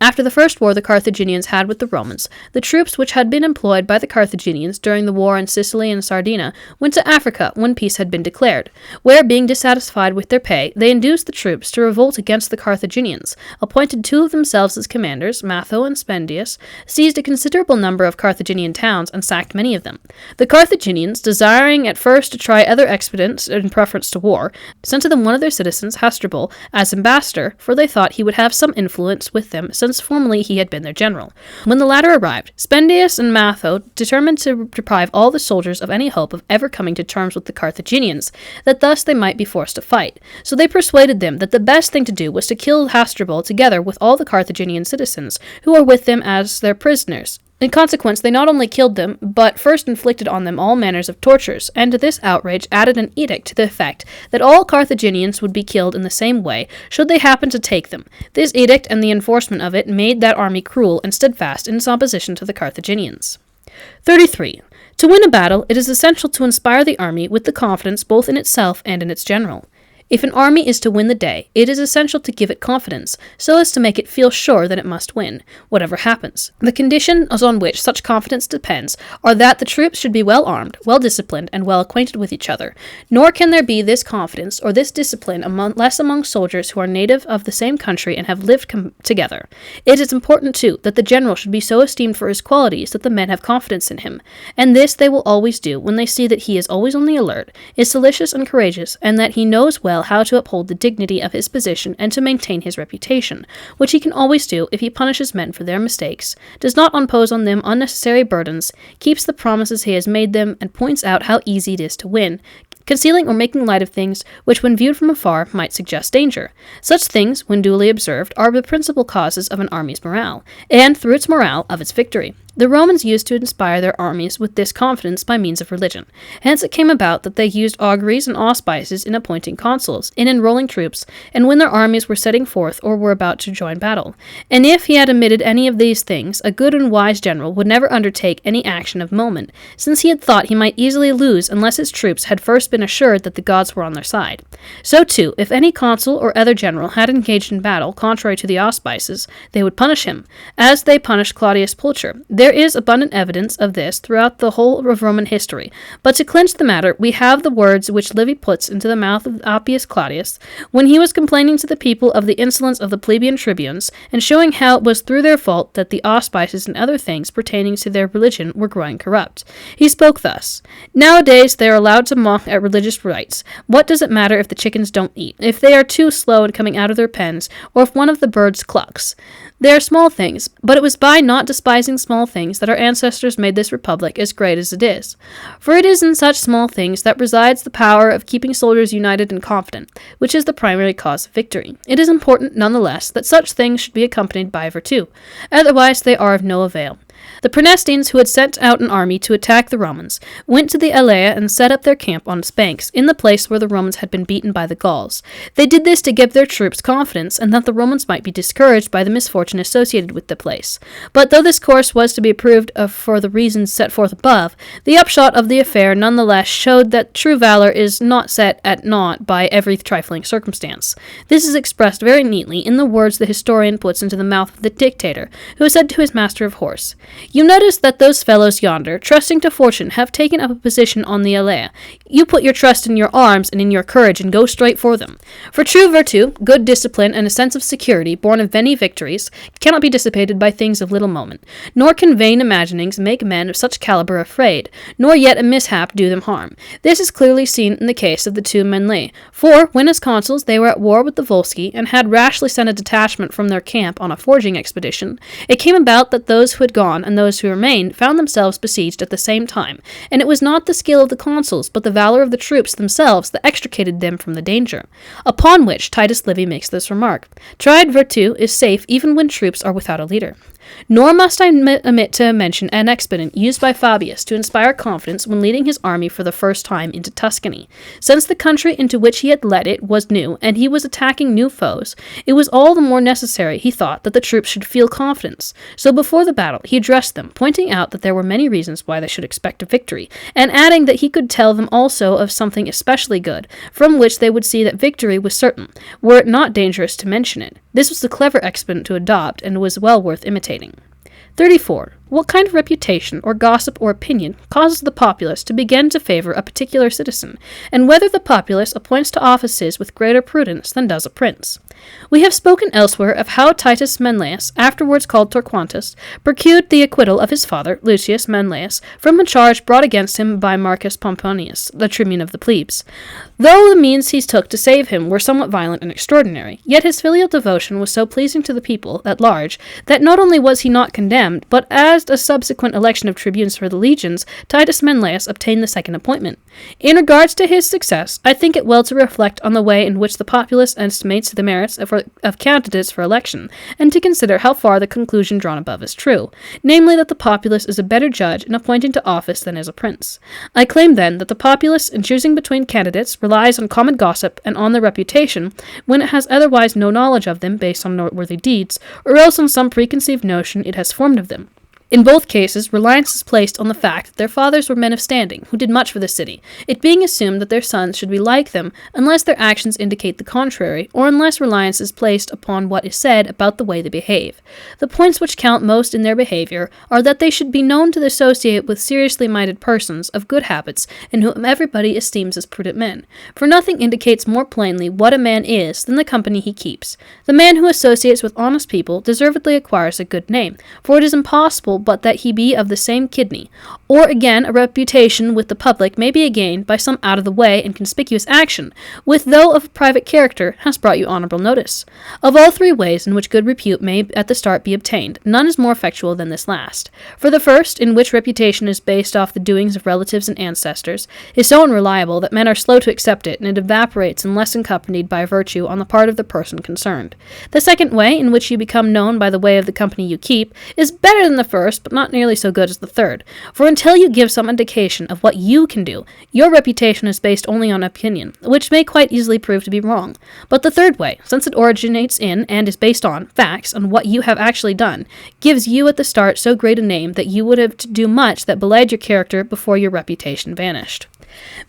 After the first war the Carthaginians had with the Romans, the troops which had been employed by the Carthaginians during the war in Sicily and Sardinia went to Africa when peace had been declared, where, being dissatisfied with their pay, they induced the troops to revolt against the Carthaginians, appointed two of themselves as commanders, Matho and Spendius, seized a considerable number of Carthaginian towns, and sacked many of them. The Carthaginians, desiring at first to try other expedients in preference to war, sent to them one of their citizens, Hasdrubal, as ambassador, for they thought he would have some influence with them, since formerly he had been their general. When the latter arrived, Spendius and Matho determined to deprive all the soldiers of any hope of ever coming to terms with the Carthaginians, that thus they might be forced to fight. So they persuaded them that the best thing to do was to kill Hasdrubal together with all the Carthaginian citizens, who were with them as their prisoners. In consequence, they not only killed them, but first inflicted on them all manners of tortures, and to this outrage added an edict to the effect that all Carthaginians would be killed in the same way, should they happen to take them. This edict and the enforcement of it made that army cruel and steadfast in its opposition to the Carthaginians. 33. To win a battle, it is essential to inspire the army with the confidence both in itself and in its general. If an army is to win the day, it is essential to give it confidence, so as to make it feel sure that it must win, whatever happens. The conditions on which such confidence depends are that the troops should be well armed, well disciplined, and well acquainted with each other. Nor can there be this confidence or this discipline unless among soldiers who are native of the same country and have lived together. It is important, too, that the general should be so esteemed for his qualities that the men have confidence in him, and this they will always do when they see that he is always on the alert, is solicitous and courageous, and that he knows well how to uphold the dignity of his position and to maintain his reputation, which he can always do if he punishes men for their mistakes, does not impose on them unnecessary burdens, keeps the promises he has made them, and points out how easy it is to win, concealing or making light of things which, when viewed from afar, might suggest danger. Such things, when duly observed, are the principal causes of an army's morale, and, through its morale, of its victory. The Romans used to inspire their armies with this confidence by means of religion. Hence it came about that they used auguries and auspices in appointing consuls, in enrolling troops, and when their armies were setting forth or were about to join battle. And if he had omitted any of these things, a good and wise general would never undertake any action of moment, since he had thought he might easily lose unless his troops had first been assured that the gods were on their side. So too, if any consul or other general had engaged in battle contrary to the auspices, they would punish him, as they punished Claudius Pulcher. There is abundant evidence of this throughout the whole of Roman history, but to clinch the matter, we have the words which Livy puts into the mouth of Appius Claudius, when he was complaining to the people of the insolence of the plebeian tribunes, and showing how it was through their fault that the auspices and other things pertaining to their religion were growing corrupt. He spoke thus: "Nowadays they are allowed to mock at religious rites. What does it matter if the chickens don't eat, if they are too slow in coming out of their pens, or if one of the birds clucks? They are small things, but it was by not despising small things that our ancestors made this republic as great as it is. For it is in such small things that resides the power of keeping soldiers united and confident, which is the primary cause of victory. It is important, nonetheless, that such things should be accompanied by virtue, otherwise they are of no avail. The Praenestines, who had sent out an army to attack the Romans, went to the Alea and set up their camp on its banks, in the place where the Romans had been beaten by the Gauls. They did this to give their troops confidence, and that the Romans might be discouraged by the misfortune associated with the place. But though this course was to be approved of for the reasons set forth above, the upshot of the affair nonetheless showed that true valor is not set at naught by every trifling circumstance. This is expressed very neatly in the words the historian puts into the mouth of the dictator, who said to his master of horse: "You notice that those fellows yonder, trusting to fortune, have taken up a position on the Alea. You put your trust in your arms and in your courage and go straight for them. For true virtue, good discipline, and a sense of security, born of many victories, cannot be dissipated by things of little moment, nor can vain imaginings make men of such caliber afraid, nor yet a mishap do them harm. This is clearly seen in the case of the two Menlae, for when as consuls they were at war with the Volsci, and had rashly sent a detachment from their camp on a foraging expedition, it came about that those who had gone and those who remained found themselves besieged at the same time, and it was not the skill of the consuls, but the valor of the troops themselves that extricated them from the danger. Upon which Titus Livy makes this remark: Tried virtue is safe even when troops are without a leader. Nor must I omit to mention an expedient used by Fabius to inspire confidence when leading his army for the first time into Tuscany. Since the country into which he had led it was new, and he was attacking new foes, it was all the more necessary, he thought, that the troops should feel confidence. So before the battle he addressed them, pointing out that there were many reasons why they should expect a victory, and adding that he could tell them also of something especially good, from which they would see that victory was certain, were it not dangerous to mention it. This was the clever expedient to adopt, and was well worth imitating. 34. What kind of reputation, or gossip, or opinion causes the populace to begin to favor a particular citizen, and whether the populace appoints to offices with greater prudence than does a prince? We have spoken elsewhere of how Titus Menlaus, afterwards called Torquatus, procured the acquittal of his father, Lucius Menlaus, from a charge brought against him by Marcus Pomponius, the tribune of the plebs. Though the means he took to save him were somewhat violent and extraordinary, yet his filial devotion was so pleasing to the people at large that not only was he not condemned, but as as a subsequent election of tribunes for the legions, Titus Menelaus obtained the second appointment. In regards to his success, I think it well to reflect on the way in which the populace estimates the merits of candidates for election, and to consider how far the conclusion drawn above is true, namely that the populace is a better judge in appointing to office than is a prince. I claim then that the populace, in choosing between candidates, relies on common gossip and on their reputation, when it has otherwise no knowledge of them based on noteworthy deeds, or else on some preconceived notion it has formed of them. In both cases, reliance is placed on the fact that their fathers were men of standing, who did much for the city, it being assumed that their sons should be like them unless their actions indicate the contrary, or unless reliance is placed upon what is said about the way they behave. The points which count most in their behavior are that they should be known to associate with seriously minded persons of good habits, and whom everybody esteems as prudent men, for nothing indicates more plainly what a man is than the company he keeps. The man who associates with honest people deservedly acquires a good name, for it is impossible but that he be of the same kidney. Or again, a reputation with the public may be gained by some out-of-the-way and conspicuous action, which, though of private character, has brought you honorable notice. Of all three ways in which good repute may at the start be obtained, none is more effectual than this last. For the first, in which reputation is based off the doings of relatives and ancestors, is so unreliable that men are slow to accept it, and it evaporates unless accompanied by virtue on the part of the person concerned. The second way, in which you become known by the way of the company you keep, is better than the first, but not nearly so good as the third. For until you give some indication of what you can do, your reputation is based only on opinion, which may quite easily prove to be wrong. But the third way, since it originates in, and is based on, facts on what you have actually done, gives you at the start so great a name that you would have to do much that belied your character before your reputation vanished.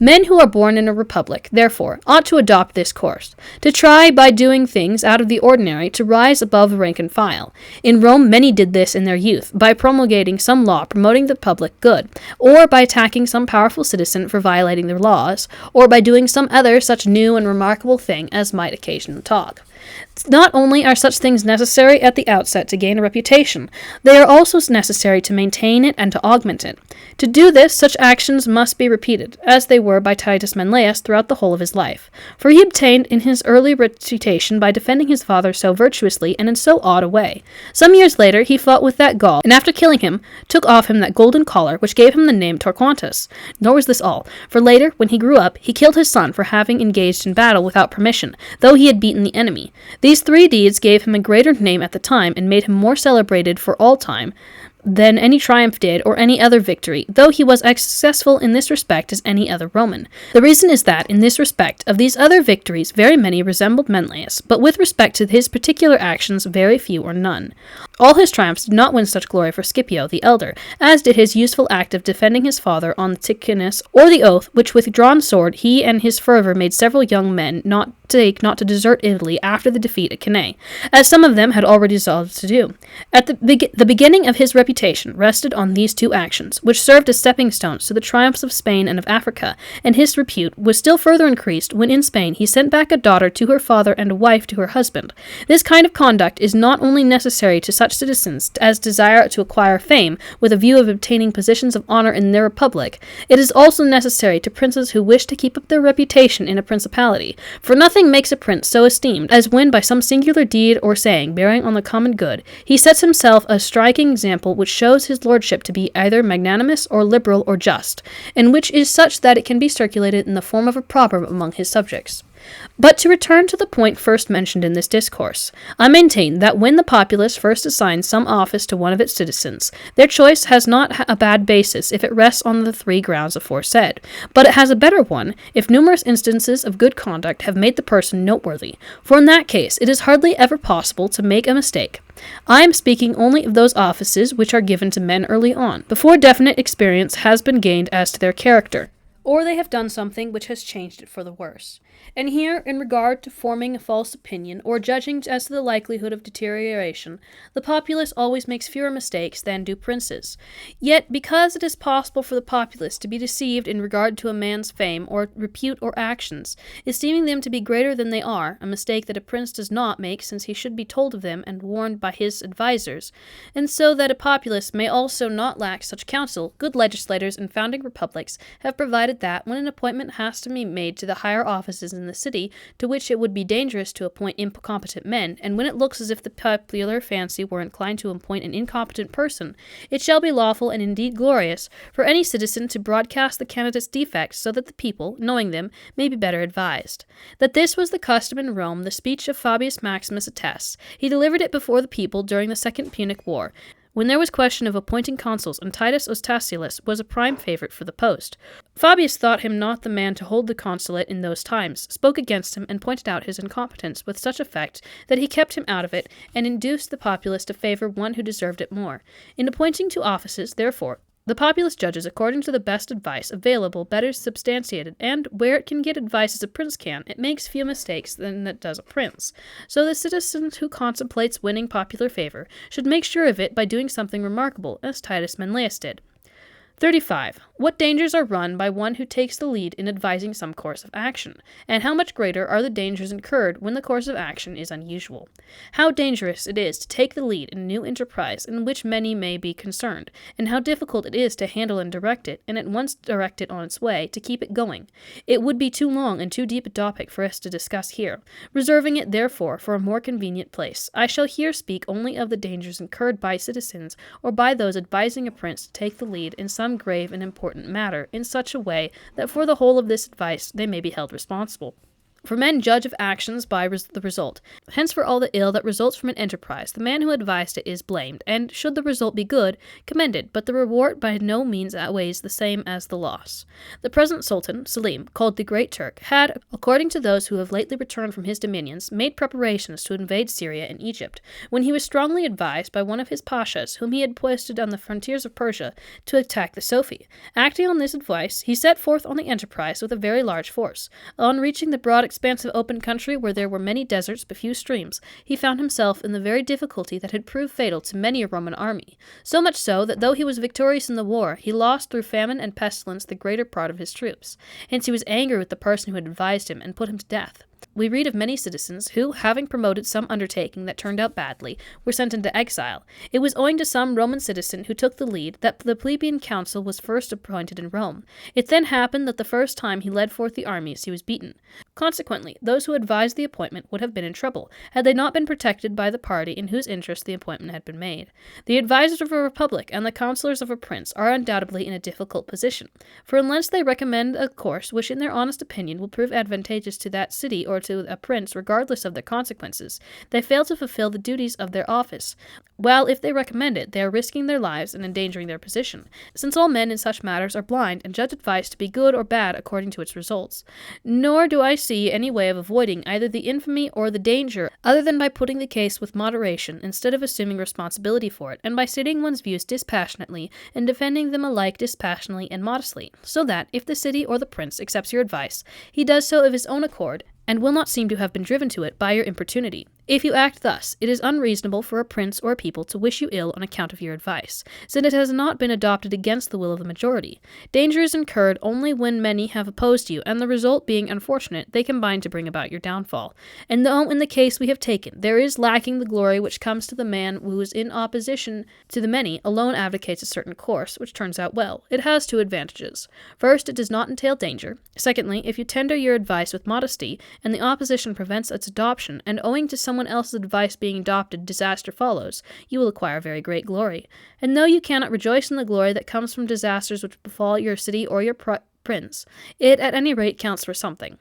Men who are born in a republic, therefore, ought to adopt this course, to try, by doing things out of the ordinary, to rise above the rank and file. In Rome, many did this in their youth, by promulgating some law promoting the public good, or by attacking some powerful citizen for violating their laws, or by doing some other such new and remarkable thing as might occasion talk. Not only are such things necessary at the outset to gain a reputation, they are also necessary to maintain it and to augment it. To do this, such actions must be repeated, as they were by Titus Menelaus throughout the whole of his life. For he obtained in his early reputation by defending his father so virtuously and in so odd a way. Some years later he fought with that Gaul, and after killing him, took off him that golden collar which gave him the name Torquatus. Nor was this all, for later, when he grew up, he killed his son for having engaged in battle without permission, though he had beaten the enemy. These three deeds gave him a greater name at the time and made him more celebrated for all time than any triumph did or any other victory, though he was as successful in this respect as any other Roman. The reason is that, in this respect, of these other victories very many resembled Menelaus, but with respect to his particular actions very few or none. All his triumphs did not win such glory for Scipio the elder, as did his useful act of defending his father on Ticinus, or the oath which with drawn sword he and his fervour made several young men not to desert Italy after the defeat at Cannae, as some of them had already resolved to do. At the beginning of his reputation rested on these two actions, which served as stepping stones to the triumphs of Spain and of Africa, and his repute was still further increased when in Spain he sent back a daughter to her father and a wife to her husband. This kind of conduct is not only necessary to such citizens as desire to acquire fame with a view of obtaining positions of honor in their republic, it is also necessary to princes who wish to keep up their reputation in a principality, for nothing makes a prince so esteemed as when by some singular deed or saying bearing on the common good he sets himself a striking example which shows his lordship to be either magnanimous or liberal or just, and which is such that it can be circulated in the form of a proverb among his subjects. But to return to the point first mentioned in this discourse, I maintain that when the populace first assigns some office to one of its citizens, their choice has not a bad basis if it rests on the three grounds aforesaid, but it has a better one if numerous instances of good conduct have made the person noteworthy, for in that case it is hardly ever possible to make a mistake. I am speaking only of those offices which are given to men early on, before definite experience has been gained as to their character, or they have done something which has changed it for the worse. And here, in regard to forming a false opinion, or judging as to the likelihood of deterioration, the populace always makes fewer mistakes than do princes. Yet, because it is possible for the populace to be deceived in regard to a man's fame, or repute, or actions, esteeming them to be greater than they are, a mistake that a prince does not make, since he should be told of them and warned by his advisers, and so that a populace may also not lack such counsel, good legislators in founding republics have provided decided that, when an appointment has to be made to the higher offices in the city, to which it would be dangerous to appoint incompetent men, and when it looks as if the popular fancy were inclined to appoint an incompetent person, it shall be lawful and indeed glorious for any citizen to broadcast the candidate's defects, so that the people, knowing them, may be better advised. That this was the custom in Rome, the speech of Fabius Maximus attests. He delivered it before the people during the Second Punic War, when there was question of appointing consuls, and Titus Ostasius was a prime favorite for the post. Fabius thought him not the man to hold the consulate in those times, spoke against him, and pointed out his incompetence with such effect that he kept him out of it, and induced the populace to favor one who deserved it more. In appointing to offices, therefore, the populace judges according to the best advice available, better substantiated, and, where it can get advice as a prince can, it makes fewer mistakes than it does a prince. So the citizen who contemplates winning popular favor should make sure of it by doing something remarkable, as Titus Manlius did. 35. What dangers are run by one who takes the lead in advising some course of action, and how much greater are the dangers incurred when the course of action is unusual. How dangerous it is to take the lead in a new enterprise in which many may be concerned, and how difficult it is to handle and direct it, and at once direct it on its way, to keep it going. It would be too long and too deep a topic for us to discuss here. Reserving it, therefore, for a more convenient place, I shall here speak only of the dangers incurred by citizens, or by those advising a prince to take the lead in some grave and important matter, in such a way that for the whole of this advice they may be held responsible. For men judge of actions by the result. Hence for all the ill that results from an enterprise, the man who advised it is blamed, and, should the result be good, commended, but the reward by no means outweighs the same as the loss. The present Sultan, Selim, called the Great Turk, had, according to those who have lately returned from his dominions, made preparations to invade Syria and Egypt, when he was strongly advised by one of his pashas, whom he had posted on the frontiers of Persia, to attack the Sophie. Acting on this advice, he set forth on the enterprise with a very large force. On reaching the broad expanse of open country where there were many deserts but few streams, he found himself in the very difficulty that had proved fatal to many a Roman army, so much so that though he was victorious in the war, he lost through famine and pestilence the greater part of his troops. Hence he was angry with the person who had advised him, and put him to death. We read of many citizens who, having promoted some undertaking that turned out badly, were sent into exile. It was owing to some Roman citizen who took the lead that the plebeian council was first appointed in Rome. It then happened that the first time he led forth the armies he was beaten. Consequently, those who advised the appointment would have been in trouble, had they not been protected by the party in whose interest the appointment had been made. The advisers of a republic and the counselors of a prince are undoubtedly in a difficult position, for unless they recommend a course which in their honest opinion will prove advantageous to that city or to a prince regardless of their consequences, they fail to fulfill the duties of their office, while if they recommend it, they are risking their lives and endangering their position, since all men in such matters are blind and judge advice to be good or bad according to its results. Nor do I see any way of avoiding either the infamy or the danger other than by putting the case with moderation instead of assuming responsibility for it, and by stating one's views dispassionately and defending them alike dispassionately and modestly, so that, if the city or the prince accepts your advice, he does so of his own accord, and will not seem to have been driven to it by your importunity. If you act thus, it is unreasonable for a prince or a people to wish you ill on account of your advice, since it has not been adopted against the will of the majority. Danger is incurred only when many have opposed you, and the result being unfortunate, they combine to bring about your downfall. And though in the case we have taken, there is lacking the glory which comes to the man who is in opposition to the many, alone advocates a certain course, which turns out well, it has two advantages. First, it does not entail danger. Secondly, if you tender your advice with modesty, and the opposition prevents its adoption, and owing to someone else's advice being adopted, disaster follows, you will acquire very great glory. And though you cannot rejoice in the glory that comes from disasters which befall your city or your prince, it at any rate counts for something.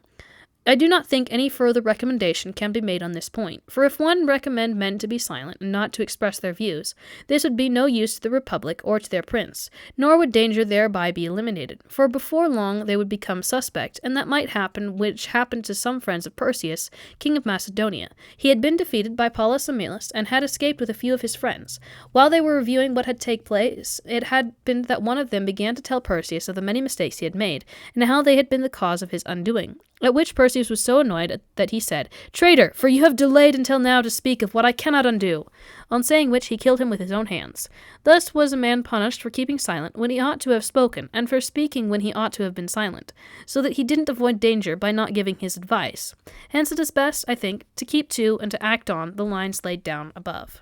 I do not think any further recommendation can be made on this point, for if one recommend men to be silent and not to express their views, this would be no use to the republic or to their prince, nor would danger thereby be eliminated, for before long they would become suspect, and that might happen which happened to some friends of Perseus, king of Macedonia. He had been defeated by Paulus Emilus, and had escaped with a few of his friends. While they were reviewing what had taken place, it had been that one of them began to tell Perseus of the many mistakes he had made, and how they had been the cause of his undoing. At which Perseus was so annoyed that he said, "Traitor, for you have delayed until now to speak of what I cannot undo." On saying which he killed him with his own hands. Thus was a man punished for keeping silent when he ought to have spoken, and for speaking when he ought to have been silent, so that he didn't avoid danger by not giving his advice. Hence it is best, I think, to keep to and to act on the lines laid down above.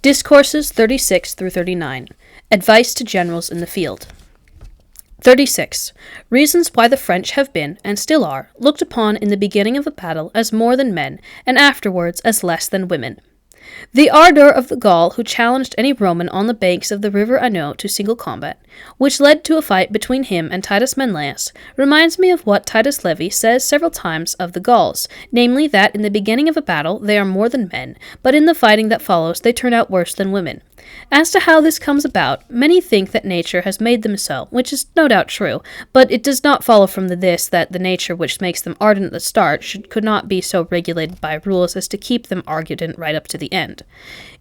Discourses 36 through 39. Advice to generals in the field. 36. Reasons why the French have been, and still are, looked upon in the beginning of a battle as more than men, and afterwards as less than women. The ardour of the Gaul who challenged any Roman on the banks of the river Anneau to single combat, which led to a fight between him and Titus Menelaus, reminds me of what Titus Livy says several times of the Gauls, namely that in the beginning of a battle they are more than men, but in the fighting that follows they turn out worse than women. As to how this comes about, many think that nature has made them so, which is no doubt true, but it does not follow from this that the nature which makes them ardent at the start could not be so regulated by rules as to keep them ardent right up to the end.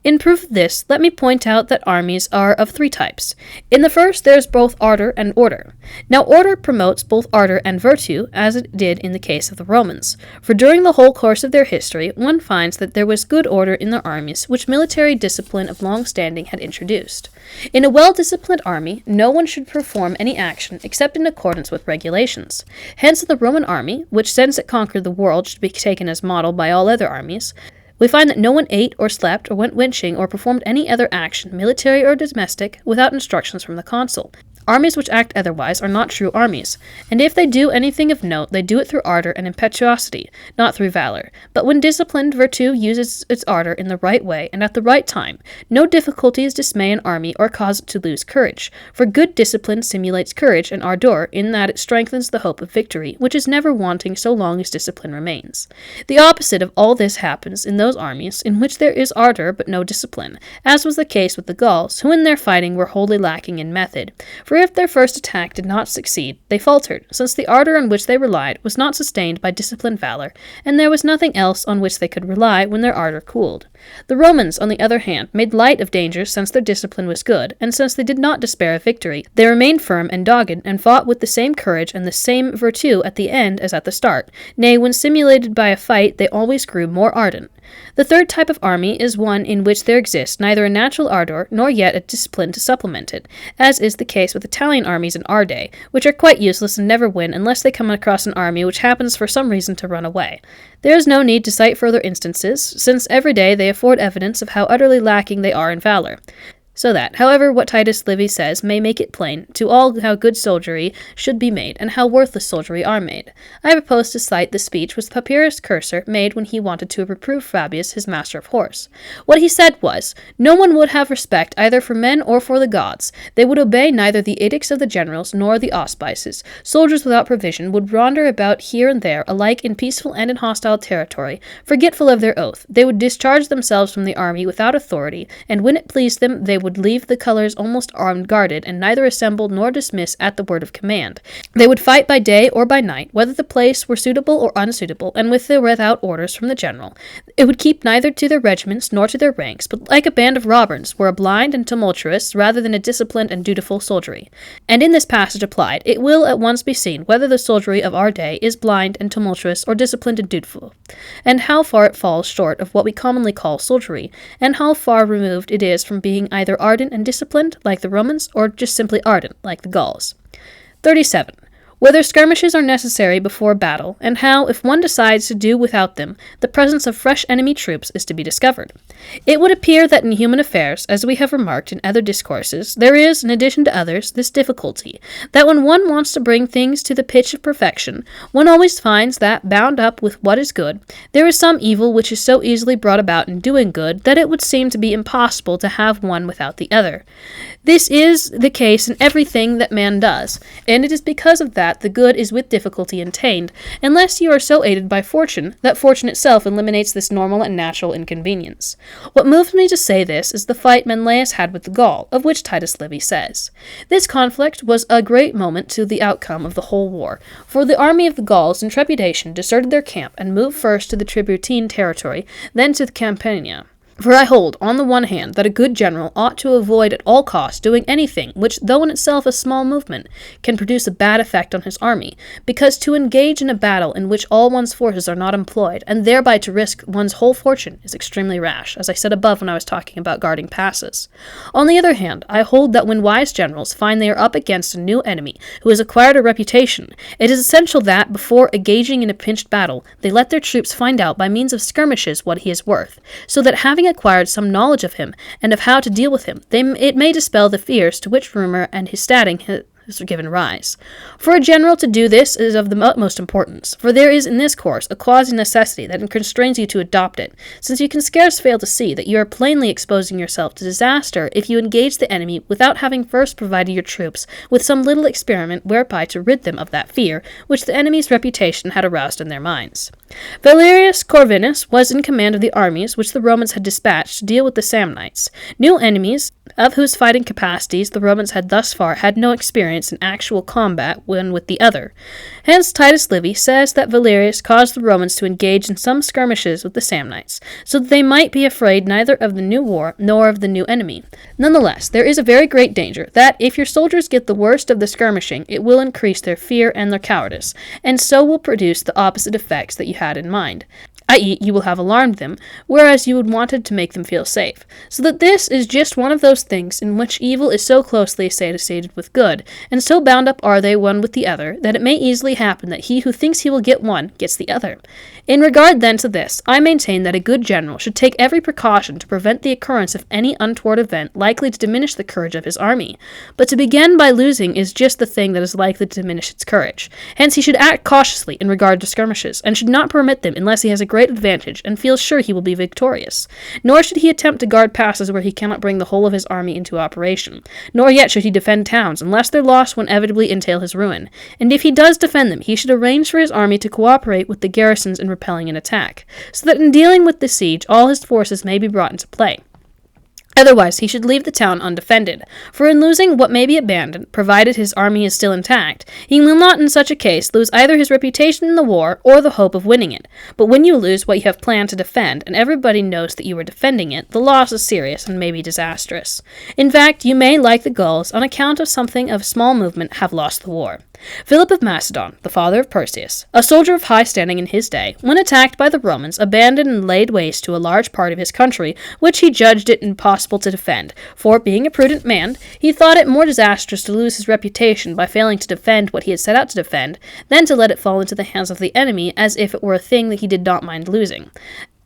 In proof of this, let me point out that armies are of 3 types. In the first, there is both ardor and order. Now, order promotes both ardor and virtue, as it did in the case of the Romans. For during the whole course of their history, one finds that there was good order in their armies, which military discipline of long standing had introduced. In a well-disciplined army, no one should perform any action except in accordance with regulations. Hence, the Roman army, which since it conquered the world should be taken as model by all other armies, we find that no one ate or slept or went wenching or performed any other action, military or domestic, without instructions from the consul. Armies which act otherwise are not true armies, and if they do anything of note, they do it through ardor and impetuosity, not through valor. But when disciplined, virtue uses its ardor in the right way and at the right time. No difficulties dismay an army or cause it to lose courage, for good discipline simulates courage and ardor in that it strengthens the hope of victory, which is never wanting so long as discipline remains. The opposite of all this happens in those armies in which there is ardor but no discipline, as was the case with the Gauls, who in their fighting were wholly lacking in method. For if their first attack did not succeed, they faltered, since the ardor on which they relied was not sustained by disciplined valor, and there was nothing else on which they could rely when their ardor cooled. The Romans, on the other hand, made light of dangers since their discipline was good, and since they did not despair of victory. They remained firm and dogged, and fought with the same courage and the same virtue at the end as at the start. Nay, when stimulated by a fight, they always grew more ardent. The third type of army is one in which there exists neither a natural ardor nor yet a discipline to supplement it, as is the case with Italian armies in our day, which are quite useless and never win unless they come across an army which happens for some reason to run away. There is no need to cite further instances, since every day they afford evidence of how utterly lacking they are in valor. So that, however, what Titus Livy says may make it plain to all how good soldiery should be made, and how worthless soldiery are made. I propose to cite the speech which Papyrus Cursor made when he wanted to reprove Fabius, his master of horse. What he said was, "No one would have respect either for men or for the gods. They would obey neither the edicts of the generals nor the auspices. Soldiers without provision would wander about here and there, alike in peaceful and in hostile territory, forgetful of their oath. They would discharge themselves from the army without authority, and when it pleased them, they would leave the colors almost unguarded, and neither assemble nor dismiss at the word of command. They would fight by day or by night, whether the place were suitable or unsuitable, and with or without orders from the general. It would keep neither to their regiments nor to their ranks, but like a band of robbers, were a blind and tumultuous rather than a disciplined and dutiful soldiery." And in this passage applied, it will at once be seen whether the soldiery of our day is blind and tumultuous or disciplined and dutiful, and how far it falls short of what we commonly call soldiery, and how far removed it is from being either ardent and disciplined, like the Romans, or just simply ardent, like the Gauls. 37. Whether skirmishes are necessary before battle, and how, if one decides to do without them, the presence of fresh enemy troops is to be discovered. It would appear that in human affairs, as we have remarked in other discourses, there is, in addition to others, this difficulty, that when one wants to bring things to the pitch of perfection, one always finds that, bound up with what is good, there is some evil which is so easily brought about in doing good that it would seem to be impossible to have one without the other. This is the case in everything that man does, and it is because of that the good is with difficulty attained, unless you are so aided by fortune that fortune itself eliminates this normal and natural inconvenience. What moves me to say this is the fight Menelaus had with the Gaul, of which Titus Livy says. This conflict was a great moment to the outcome of the whole war, for the army of the Gauls in trepidation deserted their camp and moved first to the Tiburtine territory, then to the Campania. For I hold, on the one hand, that a good general ought to avoid at all costs doing anything which, though in itself a small movement, can produce a bad effect on his army, because to engage in a battle in which all one's forces are not employed, and thereby to risk one's whole fortune, is extremely rash, as I said above when I was talking about guarding passes. On the other hand, I hold that when wise generals find they are up against a new enemy who has acquired a reputation, it is essential that, before engaging in a pinched battle, they let their troops find out by means of skirmishes what he is worth, so that having acquired some knowledge of him and of how to deal with him, it may dispel the fears to which rumor and his stating given rise. For a general to do this is of the utmost importance, for there is in this course a quasi-necessity that constrains you to adopt it, since you can scarce fail to see that you are plainly exposing yourself to disaster if you engage the enemy without having first provided your troops with some little experiment whereby to rid them of that fear which the enemy's reputation had aroused in their minds. Valerius Corvinus was in command of the armies which the Romans had dispatched to deal with the Samnites, new enemies of whose fighting capacities the Romans had thus far had no experience in actual combat one with the other. Hence Titus Livy says that Valerius caused the Romans to engage in some skirmishes with the Samnites, so that they might be afraid neither of the new war nor of the new enemy. Nonetheless, there is a very great danger that, if your soldiers get the worst of the skirmishing, it will increase their fear and their cowardice, and so will produce the opposite effects that you had in mind, i.e., you will have alarmed them, whereas you would wanted to make them feel safe. So that this is just one of those things in which evil is so closely associated with good, and so bound up are they one with the other, that it may easily happen that he who thinks he will get one gets the other. In regard then to this, I maintain that a good general should take every precaution to prevent the occurrence of any untoward event likely to diminish the courage of his army. But to begin by losing is just the thing that is likely to diminish its courage. Hence he should act cautiously in regard to skirmishes, and should not permit them unless he has a great advantage and feels sure he will be victorious. Nor should he attempt to guard passes where he cannot bring the whole of his army into operation. Nor yet should he defend towns unless their loss will inevitably entail his ruin. And if he does defend them, he should arrange for his army to cooperate with the garrisons in repelling an attack, so that in dealing with the siege all his forces may be brought into play. Otherwise, he should leave the town undefended, for in losing what may be abandoned, provided his army is still intact, he will not in such a case lose either his reputation in the war or the hope of winning it. But when you lose what you have planned to defend, and everybody knows that you are defending it, the loss is serious and may be disastrous. In fact, you may, like the Gauls, on account of something of small movement, have lost the war. Philip of Macedon, the father of Perseus, a soldier of high standing in his day, when attacked by the Romans, abandoned and laid waste to a large part of his country, which he judged it impossible to defend, for, being a prudent man, he thought it more disastrous to lose his reputation by failing to defend what he had set out to defend, than to let it fall into the hands of the enemy as if it were a thing that he did not mind losing.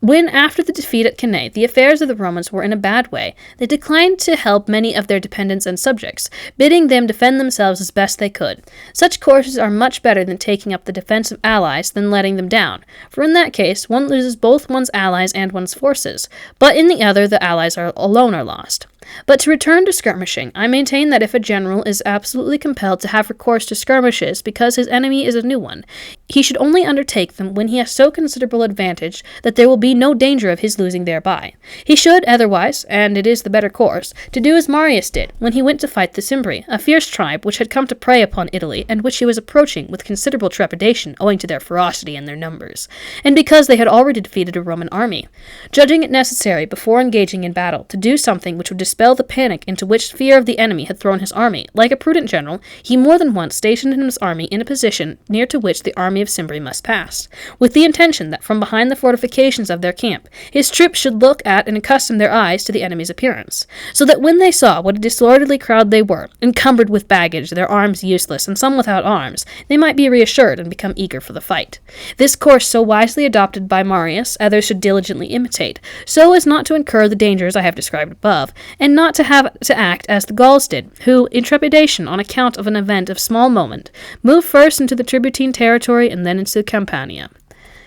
When, after the defeat at Cannae, the affairs of the Romans were in a bad way, they declined to help many of their dependents and subjects, bidding them defend themselves as best they could. Such courses are much better than taking up the defense of allies than letting them down, for in that case one loses both one's allies and one's forces, but in the other the allies alone are lost. But to return to skirmishing, I maintain that if a general is absolutely compelled to have recourse to skirmishes because his enemy is a new one, he should only undertake them when he has so considerable advantage that there will be no danger of his losing thereby. He should otherwise, and it is the better course, to do as Marius did when he went to fight the Cimbri, a fierce tribe which had come to prey upon Italy, and which he was approaching with considerable trepidation owing to their ferocity and their numbers, and because they had already defeated a Roman army. Judging it necessary, before engaging in battle, to do something which would dispel the panic into which fear of the enemy had thrown his army, like a prudent general, he more than once stationed his army in a position near to which the army of Cimbri must pass, with the intention that from behind the fortifications of their camp, his troops should look at and accustom their eyes to the enemy's appearance, so that when they saw what a disorderly crowd they were, encumbered with baggage, their arms useless, and some without arms, they might be reassured and become eager for the fight. This course so wisely adopted by Marius, others should diligently imitate, so as not to incur the dangers I have described above, and not to have to act as the Gauls did, who, in trepidation on account of an event of small moment, moved first into the Tributine territory and then into Campania.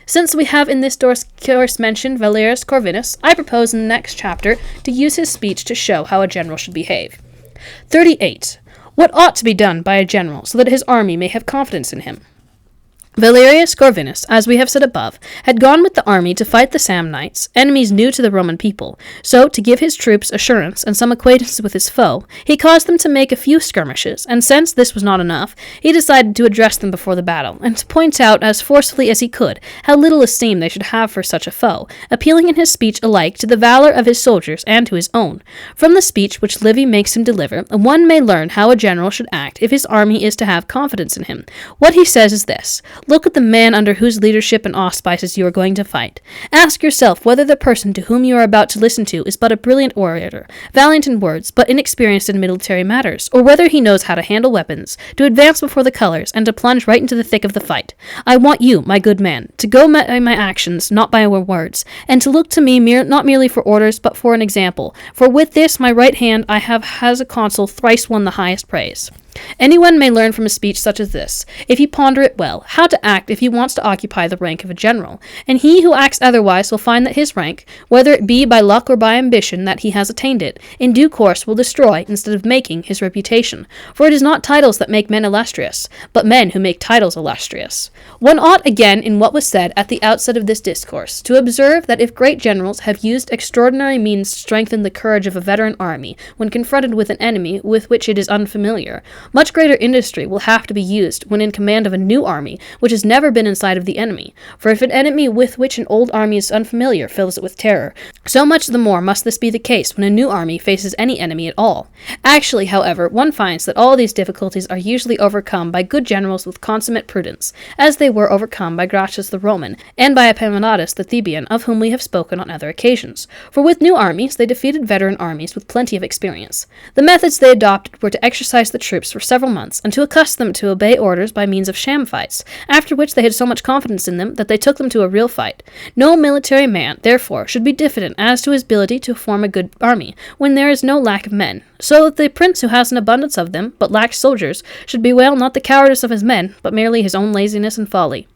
Since we have in this course mentioned Valerius Corvinus, I propose in the next chapter to use his speech to show how a general should behave. 38. What ought to be done by a general so that his army may have confidence in him? Valerius Corvinus, as we have said above, had gone with the army to fight the Samnites, enemies new to the Roman people. So, to give his troops assurance and some acquaintance with his foe, he caused them to make a few skirmishes, and since this was not enough, he decided to address them before the battle, and to point out as forcefully as he could how little esteem they should have for such a foe, appealing in his speech alike to the valor of his soldiers and to his own. From the speech which Livy makes him deliver, one may learn how a general should act if his army is to have confidence in him. What he says is this: look at the man under whose leadership and auspices you are going to fight. Ask yourself whether the person to whom you are about to listen to is but a brilliant orator, valiant in words, but inexperienced in military matters, or whether he knows how to handle weapons, to advance before the colors, and to plunge right into the thick of the fight. I want you, my good man, to go by my actions, not by my words, and to look to me not merely for orders, but for an example, for with this my right hand I have as a consul thrice won the highest praise. Anyone may learn from a speech such as this, if he ponder it well, how to act if he wants to occupy the rank of a general, and he who acts otherwise will find that his rank, whether it be by luck or by ambition that he has attained it, in due course will destroy, instead of making, his reputation. For it is not titles that make men illustrious, but men who make titles illustrious. One ought, again, in what was said at the outset of this discourse, to observe that if great generals have used extraordinary means to strengthen the courage of a veteran army when confronted with an enemy with which it is unfamiliar, much greater industry will have to be used when in command of a new army which has never been in sight of the enemy. For if an enemy with which an old army is unfamiliar fills it with terror, so much the more must this be the case when a new army faces any enemy at all. Actually, however, one finds that all these difficulties are usually overcome by good generals with consummate prudence, as they were overcome by Gracchus the Roman, and by Epaminondas the Theban, of whom we have spoken on other occasions. For with new armies they defeated veteran armies with plenty of experience. The methods they adopted were to exercise the troops for several months, and to accustom them to obey orders by means of sham fights, after which they had so much confidence in them that they took them to a real fight. No military man, therefore, should be diffident as to his ability to form a good army, when there is no lack of men. So that the prince who has an abundance of them, but lacks soldiers, should bewail not the cowardice of his men, but merely his own laziness and folly.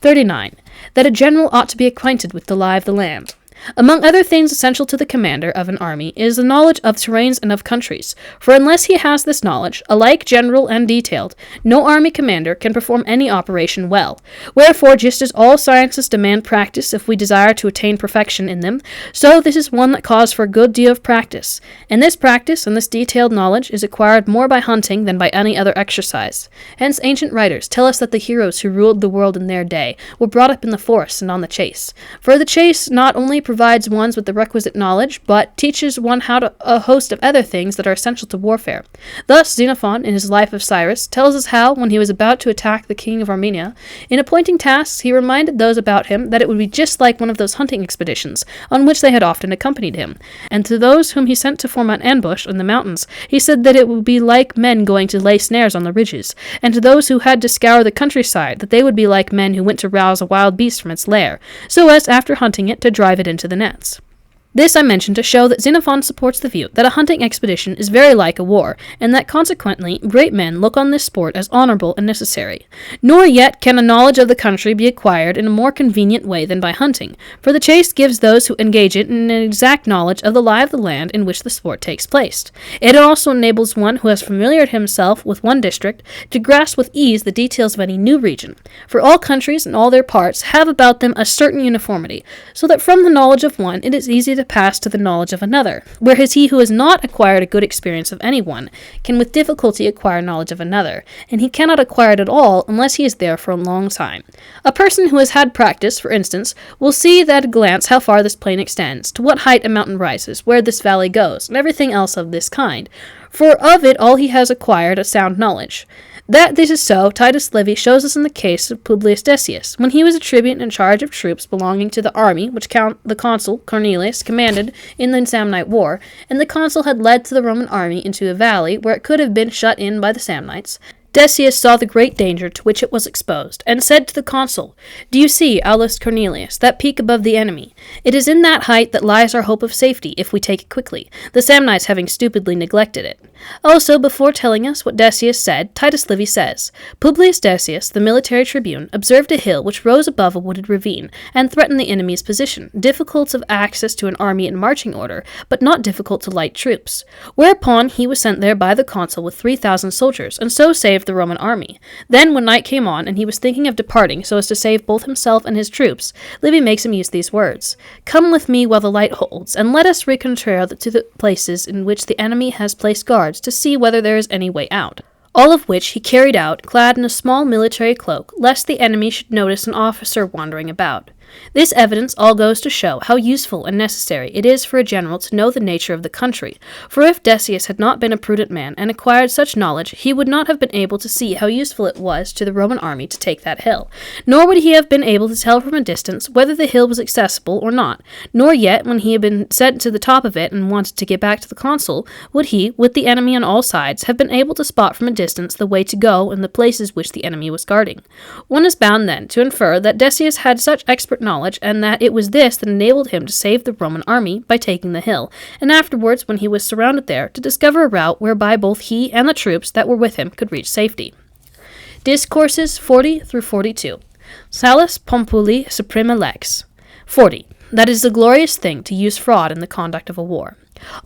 39. That a general ought to be acquainted with the lie of the land. Among other things essential to the commander of an army is the knowledge of terrains and of countries, for unless he has this knowledge, alike general and detailed, no army commander can perform any operation well. Wherefore, just as all sciences demand practice if we desire to attain perfection in them, so this is one that calls for a good deal of practice, and this practice and this detailed knowledge is acquired more by hunting than by any other exercise. Hence ancient writers tell us that the heroes who ruled the world in their day were brought up in the forest and on the chase, for the chase not only provides one with the requisite knowledge, but teaches one how to a host of other things that are essential to warfare. Thus, Xenophon, in his Life of Cyrus, tells us how, when he was about to attack the king of Armenia, in appointing tasks, he reminded those about him that it would be just like one of those hunting expeditions, on which they had often accompanied him. And to those whom he sent to form an ambush in the mountains, he said that it would be like men going to lay snares on the ridges, and to those who had to scour the countryside, that they would be like men who went to rouse a wild beast from its lair, so as, after hunting it, to drive it into the nets. This I mention to show that Xenophon supports the view that a hunting expedition is very like a war, and that consequently great men look on this sport as honorable and necessary. Nor yet can a knowledge of the country be acquired in a more convenient way than by hunting, for the chase gives those who engage it an exact knowledge of the lie of the land in which the sport takes place. It also enables one who has familiarized himself with one district to grasp with ease the details of any new region, for all countries and all their parts have about them a certain uniformity, so that from the knowledge of one it is easy to pass to the knowledge of another, whereas he who has not acquired a good experience of any one can with difficulty acquire knowledge of another, and he cannot acquire it at all unless he is there for a long time. A person who has had practice, for instance, will see at a glance how far this plain extends, to what height a mountain rises, where this valley goes, and everything else of this kind, for of it all he has acquired a sound knowledge. That this is so, Titus Livy shows us in the case of Publius Decius, when he was a tribune in charge of troops belonging to the army which the consul Cornelius commanded in the Samnite War, and the consul had led the Roman army into a valley where it could have been shut in by the Samnites. Decius saw the great danger to which it was exposed, and said to the consul, "Do you see, Aulus Cornelius, that peak above the enemy? It is in that height that lies our hope of safety, if we take it quickly, the Samnites having stupidly neglected it." Also, before telling us what Decius said, Titus Livy says, "Publius Decius, the military tribune, observed a hill which rose above a wooded ravine, and threatened the enemy's position, difficult of access to an army in marching order, but not difficult to light troops. Whereupon he was sent there by the consul with 3,000 soldiers, and so saved the Roman army. Then, when night came on, and he was thinking of departing so as to save both himself and his troops, Livy makes him use these words, 'Come with me while the light holds, and let us reconnoitre to the places in which the enemy has placed guards, to see whether there is any way out.' All of which he carried out, clad in a small military cloak, lest the enemy should notice an officer wandering about. This evidence all goes to show how useful and necessary it is for a general to know the nature of the country, for if Decius had not been a prudent man and acquired such knowledge, he would not have been able to see how useful it was to the Roman army to take that hill, nor would he have been able to tell from a distance whether the hill was accessible or not, nor yet, when he had been sent to the top of it and wanted to get back to the consul, would he, with the enemy on all sides, have been able to spot from a distance the way to go and the places which the enemy was guarding. One is bound, then, to infer that Decius had such expert secret knowledge, and that it was this that enabled him to save the Roman army by taking the hill, and afterwards, when he was surrounded there, to discover a route whereby both he and the troops that were with him could reach safety. Discourses 40 through 42. Salus Pompuli Suprema Lex. 40. That it is a glorious thing to use fraud in the conduct of a war.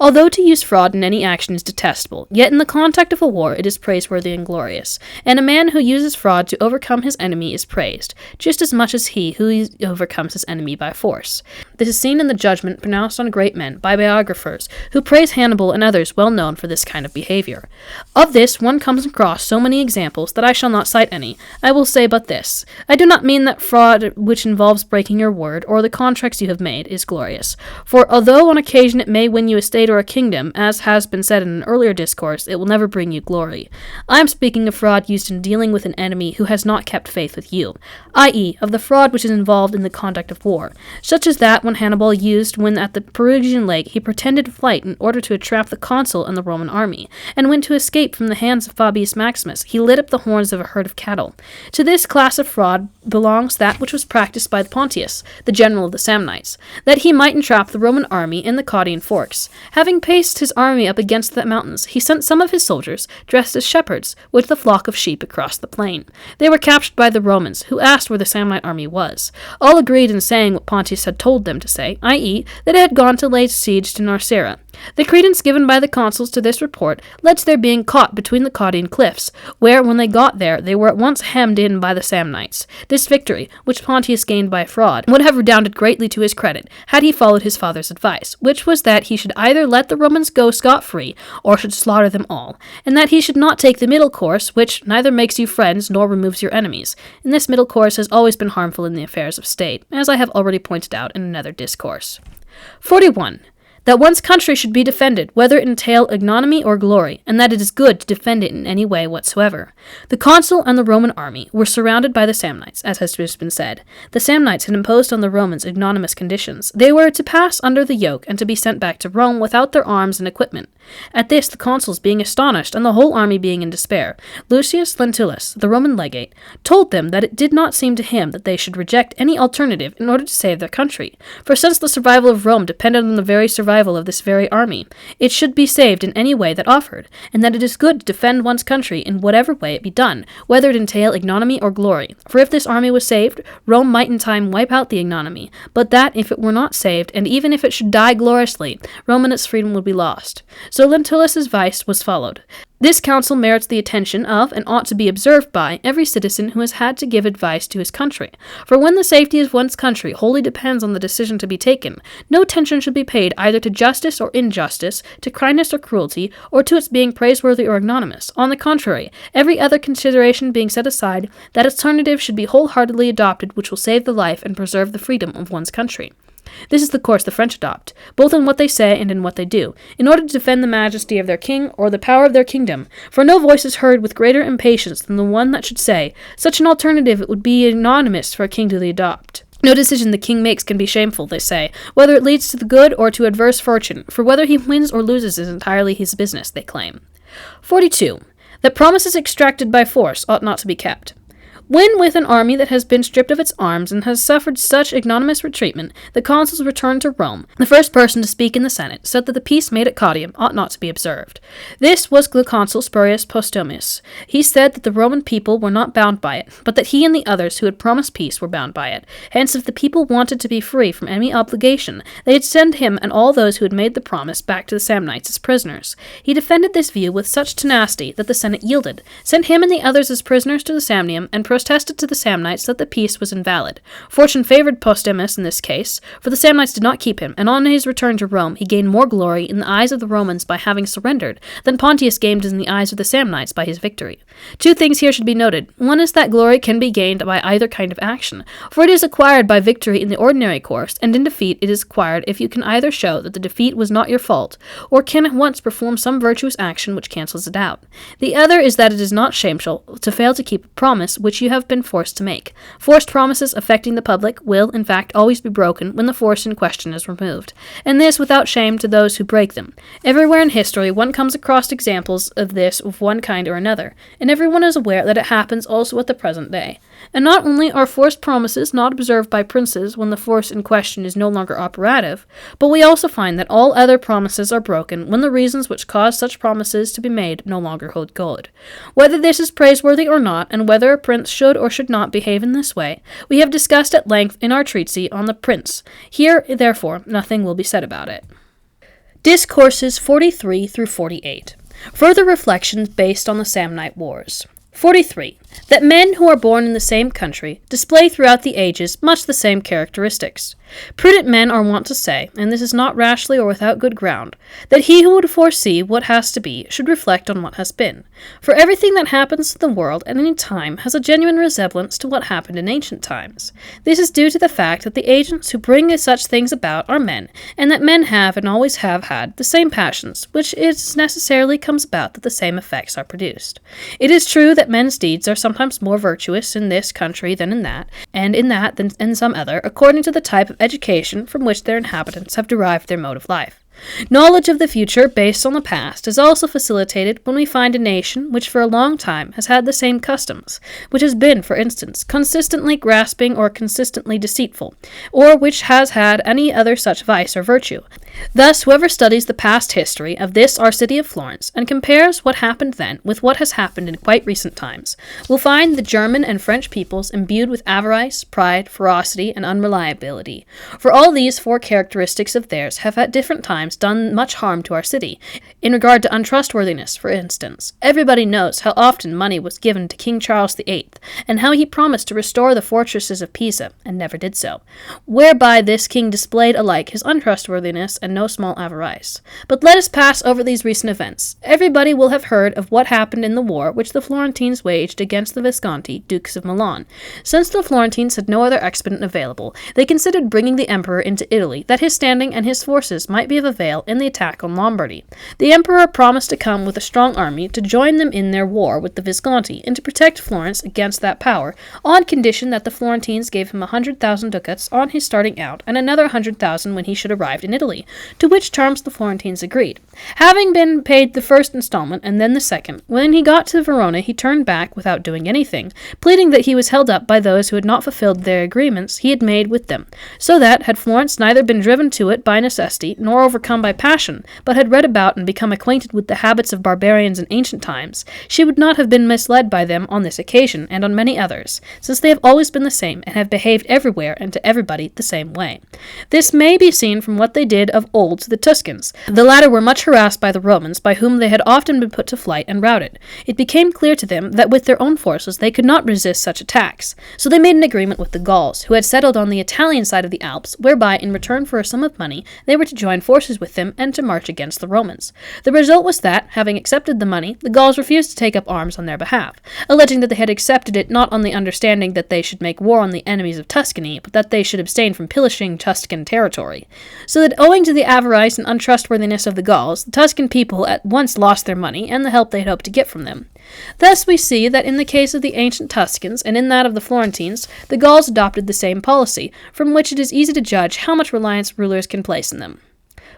Although to use fraud in any action is detestable, yet in the conduct of a war it is praiseworthy and glorious, and a man who uses fraud to overcome his enemy is praised, just as much as he who overcomes his enemy by force. This is seen in the judgment pronounced on great men by biographers, who praise Hannibal and others well known for this kind of behavior. Of this one comes across so many examples that I shall not cite any. I will say but this: I do not mean that fraud which involves breaking your word, or the contracts you have made, is glorious, for although on occasion it may win you a state or a kingdom, as has been said in an earlier discourse, it will never bring you glory. I am speaking of fraud used in dealing with an enemy who has not kept faith with you, i.e., of the fraud which is involved in the conduct of war, such as that when Hannibal used when at the Perugian lake he pretended flight in order to entrap the consul and the Roman army, and when to escape from the hands of Fabius Maximus he lit up the horns of a herd of cattle. To this class of fraud belongs that which was practiced by Pontius, the general of the Samnites, that he might entrap the Roman army in the Caudian forks. Having paced his army up against the mountains, he sent some of his soldiers, dressed as shepherds, with a flock of sheep across the plain. They were captured by the Romans, who asked where the Samnite army was. All agreed in saying what Pontius had told them to say, i.e., that it had gone to lay siege to Narcera. The credence given by the consuls to this report led to their being caught between the Caudian cliffs, where, when they got there, they were at once hemmed in by the Samnites. This victory, which Pontius gained by fraud, would have redounded greatly to his credit had he followed his father's advice, which was that he should either let the Romans go scot-free, or should slaughter them all, and that he should not take the middle course, which neither makes you friends nor removes your enemies. And this middle course has always been harmful in the affairs of state, as I have already pointed out in another discourse. 41. That one's country should be defended, whether it entail ignominy or glory, and that it is good to defend it in any way whatsoever. The consul and the Roman army were surrounded by the Samnites, as has just been said. The Samnites had imposed on the Romans ignominious conditions. They were to pass under the yoke and to be sent back to Rome without their arms and equipment. At this, the consuls being astonished, and the whole army being in despair, Lucius Lentulus, the Roman legate, told them that it did not seem to him that they should reject any alternative in order to save their country, for since the survival of Rome depended on the very survival of this very army, it should be saved in any way that offered, and that it is good to defend one's country in whatever way it be done, whether it entail ignominy or glory, for if this army was saved, Rome might in time wipe out the ignominy, but that if it were not saved, and even if it should die gloriously, Rome and its freedom would be lost. So Lentulus' advice was followed. This counsel merits the attention of, and ought to be observed by, every citizen who has had to give advice to his country. For when the safety of one's country wholly depends on the decision to be taken, no attention should be paid either to justice or injustice, to kindness or cruelty, or to its being praiseworthy or ignominious. On the contrary, every other consideration being set aside, that alternative should be wholeheartedly adopted which will save the life and preserve the freedom of one's country. This is the course the French adopt, both in what they say and in what they do, in order to defend the majesty of their king or the power of their kingdom, for no voice is heard with greater impatience than the one that should say, such an alternative it would be ignominious for a king to adopt. No decision the king makes can be shameful, they say, whether it leads to the good or to adverse fortune, for whether he wins or loses is entirely his business, they claim. 42. That promises extracted by force ought not to be kept. When, with an army that has been stripped of its arms and has suffered such ignominious retreatment, the consuls returned to Rome, the first person to speak in the Senate said that the peace made at Caudium ought not to be observed. This was the consul Spurius Postumius. He said that the Roman people were not bound by it, but that he and the others who had promised peace were bound by it. Hence, if the people wanted to be free from any obligation, they had sent him and all those who had made the promise back to the Samnites as prisoners. He defended this view with such tenacity that the Senate yielded, sent him and the others as prisoners to the Samnium, and protested to the Samnites that the peace was invalid. Fortune favored Postumius in this case, for the Samnites did not keep him, and on his return to Rome he gained more glory in the eyes of the Romans by having surrendered than Pontius gained in the eyes of the Samnites by his victory. Two things here should be noted. One is that glory can be gained by either kind of action, for it is acquired by victory in the ordinary course, and in defeat it is acquired if you can either show that the defeat was not your fault, or can at once perform some virtuous action which cancels it out. The other is that it is not shameful to fail to keep a promise which you you have been forced to make. Forced promises affecting the public will, in fact, always be broken when the force in question is removed, and this without shame to those who break them. Everywhere in history one comes across examples of this of one kind or another, and everyone is aware that it happens also at the present day. And not only are forced promises not observed by princes when the force in question is no longer operative, but we also find that all other promises are broken when the reasons which cause such promises to be made no longer hold good. Whether this is praiseworthy or not, and whether a prince should or should not behave in this way, we have discussed at length in our treatise on the prince. Here, therefore, nothing will be said about it. Discourses 43 through 48. Further reflections based on the Samnite Wars. 43. That men who are born in the same country display throughout the ages much the same characteristics. Prudent men are wont to say, and this is not rashly or without good ground, that he who would foresee what has to be should reflect on what has been. For everything that happens in the world at any time has a genuine resemblance to what happened in ancient times. This is due to the fact that the agents who bring such things about are men, and that men have and always have had the same passions, which it necessarily comes about that the same effects are produced. It is true that men's deeds are sometimes more virtuous in this country than in that, and in that than in some other, according to the type of education from which their inhabitants have derived their mode of life. Knowledge of the future based on the past is also facilitated when we find a nation which for a long time has had the same customs, which has been, for instance, consistently grasping or consistently deceitful, or which has had any other such vice or virtue. Thus, whoever studies the past history of this our city of Florence, and compares what happened then with what has happened in quite recent times, will find the German and French peoples imbued with avarice, pride, ferocity, and unreliability. For all these four characteristics of theirs have at different times done much harm to our city. In regard to untrustworthiness, for instance, everybody knows how often money was given to King Charles VIII, and how he promised to restore the fortresses of Pisa, and never did so, whereby this king displayed alike his untrustworthiness and no small avarice. But let us pass over these recent events. Everybody will have heard of what happened in the war which the Florentines waged against the Visconti, Dukes of Milan. Since the Florentines had no other expedient available, they considered bringing the emperor into Italy, that his standing and his forces might be of avail in the attack on Lombardy. The emperor promised to come with a strong army to join them in their war with the Visconti, and to protect Florence against that power, on condition that the Florentines gave him 100,000 ducats on his starting out, and another 100,000 when he should arrive in Italy, to which terms the Florentines agreed. Having been paid the first installment, and then the second, when he got to Verona he turned back without doing anything, pleading that he was held up by those who had not fulfilled their agreements he had made with them, so that, had Florence neither been driven to it by necessity, nor overcome by passion, but had read about and become acquainted with the habits of barbarians in ancient times, she would not have been misled by them on this occasion, and on many others, since they have always been the same, and have behaved everywhere and to everybody the same way. This may be seen from what they did of old to the Tuscans. The latter were much harassed by the Romans, by whom they had often been put to flight and routed. It became clear to them that with their own forces they could not resist such attacks, so they made an agreement with the Gauls, who had settled on the Italian side of the Alps, whereby, in return for a sum of money, they were to join forces with them and to march against the Romans. The result was that, having accepted the money, the Gauls refused to take up arms on their behalf, alleging that they had accepted it not on the understanding that they should make war on the enemies of Tuscany, but that they should abstain from pillaging Tuscan territory. So that, owing to the avarice and untrustworthiness of the Gauls, the Tuscan people at once lost their money and the help they had hoped to get from them. Thus we see that in the case of the ancient Tuscans, and in that of the Florentines, the Gauls adopted the same policy, from which it is easy to judge how much reliance rulers can place in them.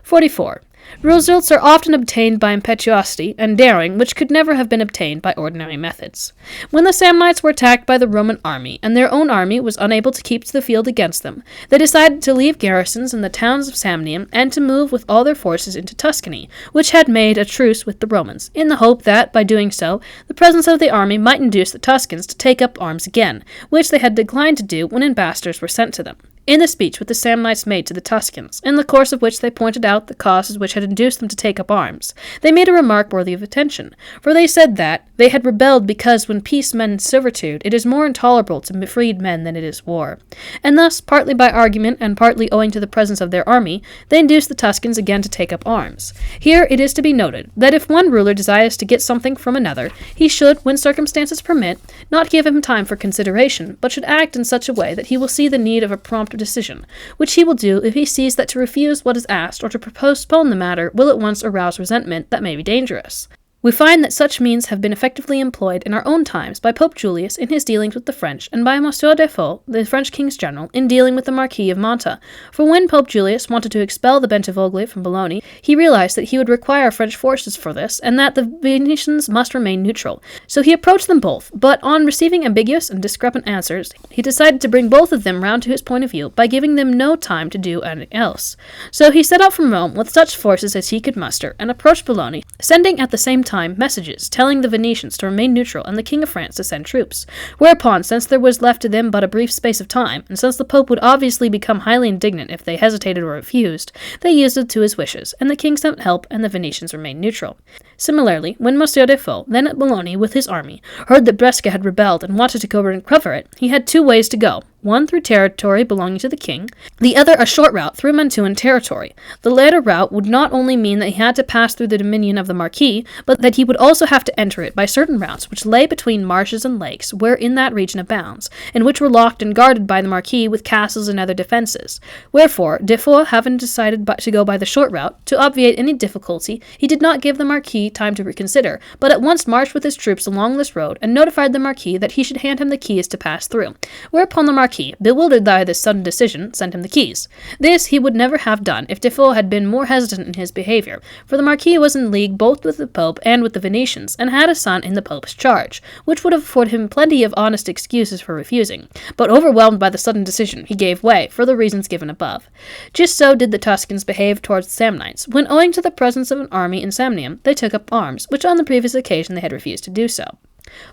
44. Results are often obtained by impetuosity and daring which could never have been obtained by ordinary methods. When the Samnites were attacked by the Roman army, and their own army was unable to keep to the field against them, they decided to leave garrisons in the towns of Samnium and to move with all their forces into Tuscany, which had made a truce with the Romans, in the hope that, by doing so, the presence of the army might induce the Tuscans to take up arms again, which they had declined to do when ambassadors were sent to them. In the speech which the Samnites made to the Tuscans, in the course of which they pointed out the causes which had induced them to take up arms, they made a remark worthy of attention, for they said that they had rebelled because when peace means servitude, it is more intolerable to freed men than it is war. And thus, partly by argument and partly owing to the presence of their army, they induced the Tuscans again to take up arms. Here it is to be noted that if one ruler desires to get something from another, he should, when circumstances permit, not give him time for consideration, but should act in such a way that he will see the need of a prompt decision, which he will do if he sees that to refuse what is asked or to postpone the matter will at once arouse resentment that may be dangerous. We find that such means have been effectively employed in our own times by Pope Julius in his dealings with the French, and by Monsieur Defoe, the French king's general, in dealing with the Marquis of Mantua. For when Pope Julius wanted to expel the Bentivogli from Bologna, he realized that he would require French forces for this, and that the Venetians must remain neutral. So he approached them both, but on receiving ambiguous and discrepant answers, he decided to bring both of them round to his point of view by giving them no time to do anything else. So he set out from Rome with such forces as he could muster, and approached Bologna, sending at the same time messages telling the Venetians to remain neutral and the King of France to send troops. Whereupon, since there was left to them but a brief space of time, and since the Pope would obviously become highly indignant if they hesitated or refused, they yielded to his wishes, and the king sent help, and the Venetians remained neutral. Similarly, when Monsieur Defoe, then at Bologna with his army, heard that Brescia had rebelled and wanted to go and cover it, he had two ways to go. One through territory belonging to the king, the other a short route through Mantuan territory. The latter route would not only mean that he had to pass through the dominion of the Marquis, but that he would also have to enter it by certain routes which lay between marshes and lakes where in that region abounds, and which were locked and guarded by the Marquis with castles and other defences. Wherefore, Defoe having decided to go by the short route, to obviate any difficulty, he did not give the Marquis time to reconsider, but at once marched with his troops along this road, and notified the Marquis that he should hand him the keys to pass through. Whereupon the Marquis, bewildered by this sudden decision, sent him the keys. This he would never have done if Defoe had been more hesitant in his behaviour, for the Marquis was in league both with the Pope and with the Venetians, and had a son in the Pope's charge, which would have afforded him plenty of honest excuses for refusing. But overwhelmed by the sudden decision, he gave way, for the reasons given above. Just so did the Tuscans behave towards the Samnites, when owing to the presence of an army in Samnium, they took up arms, which on the previous occasion they had refused to do so.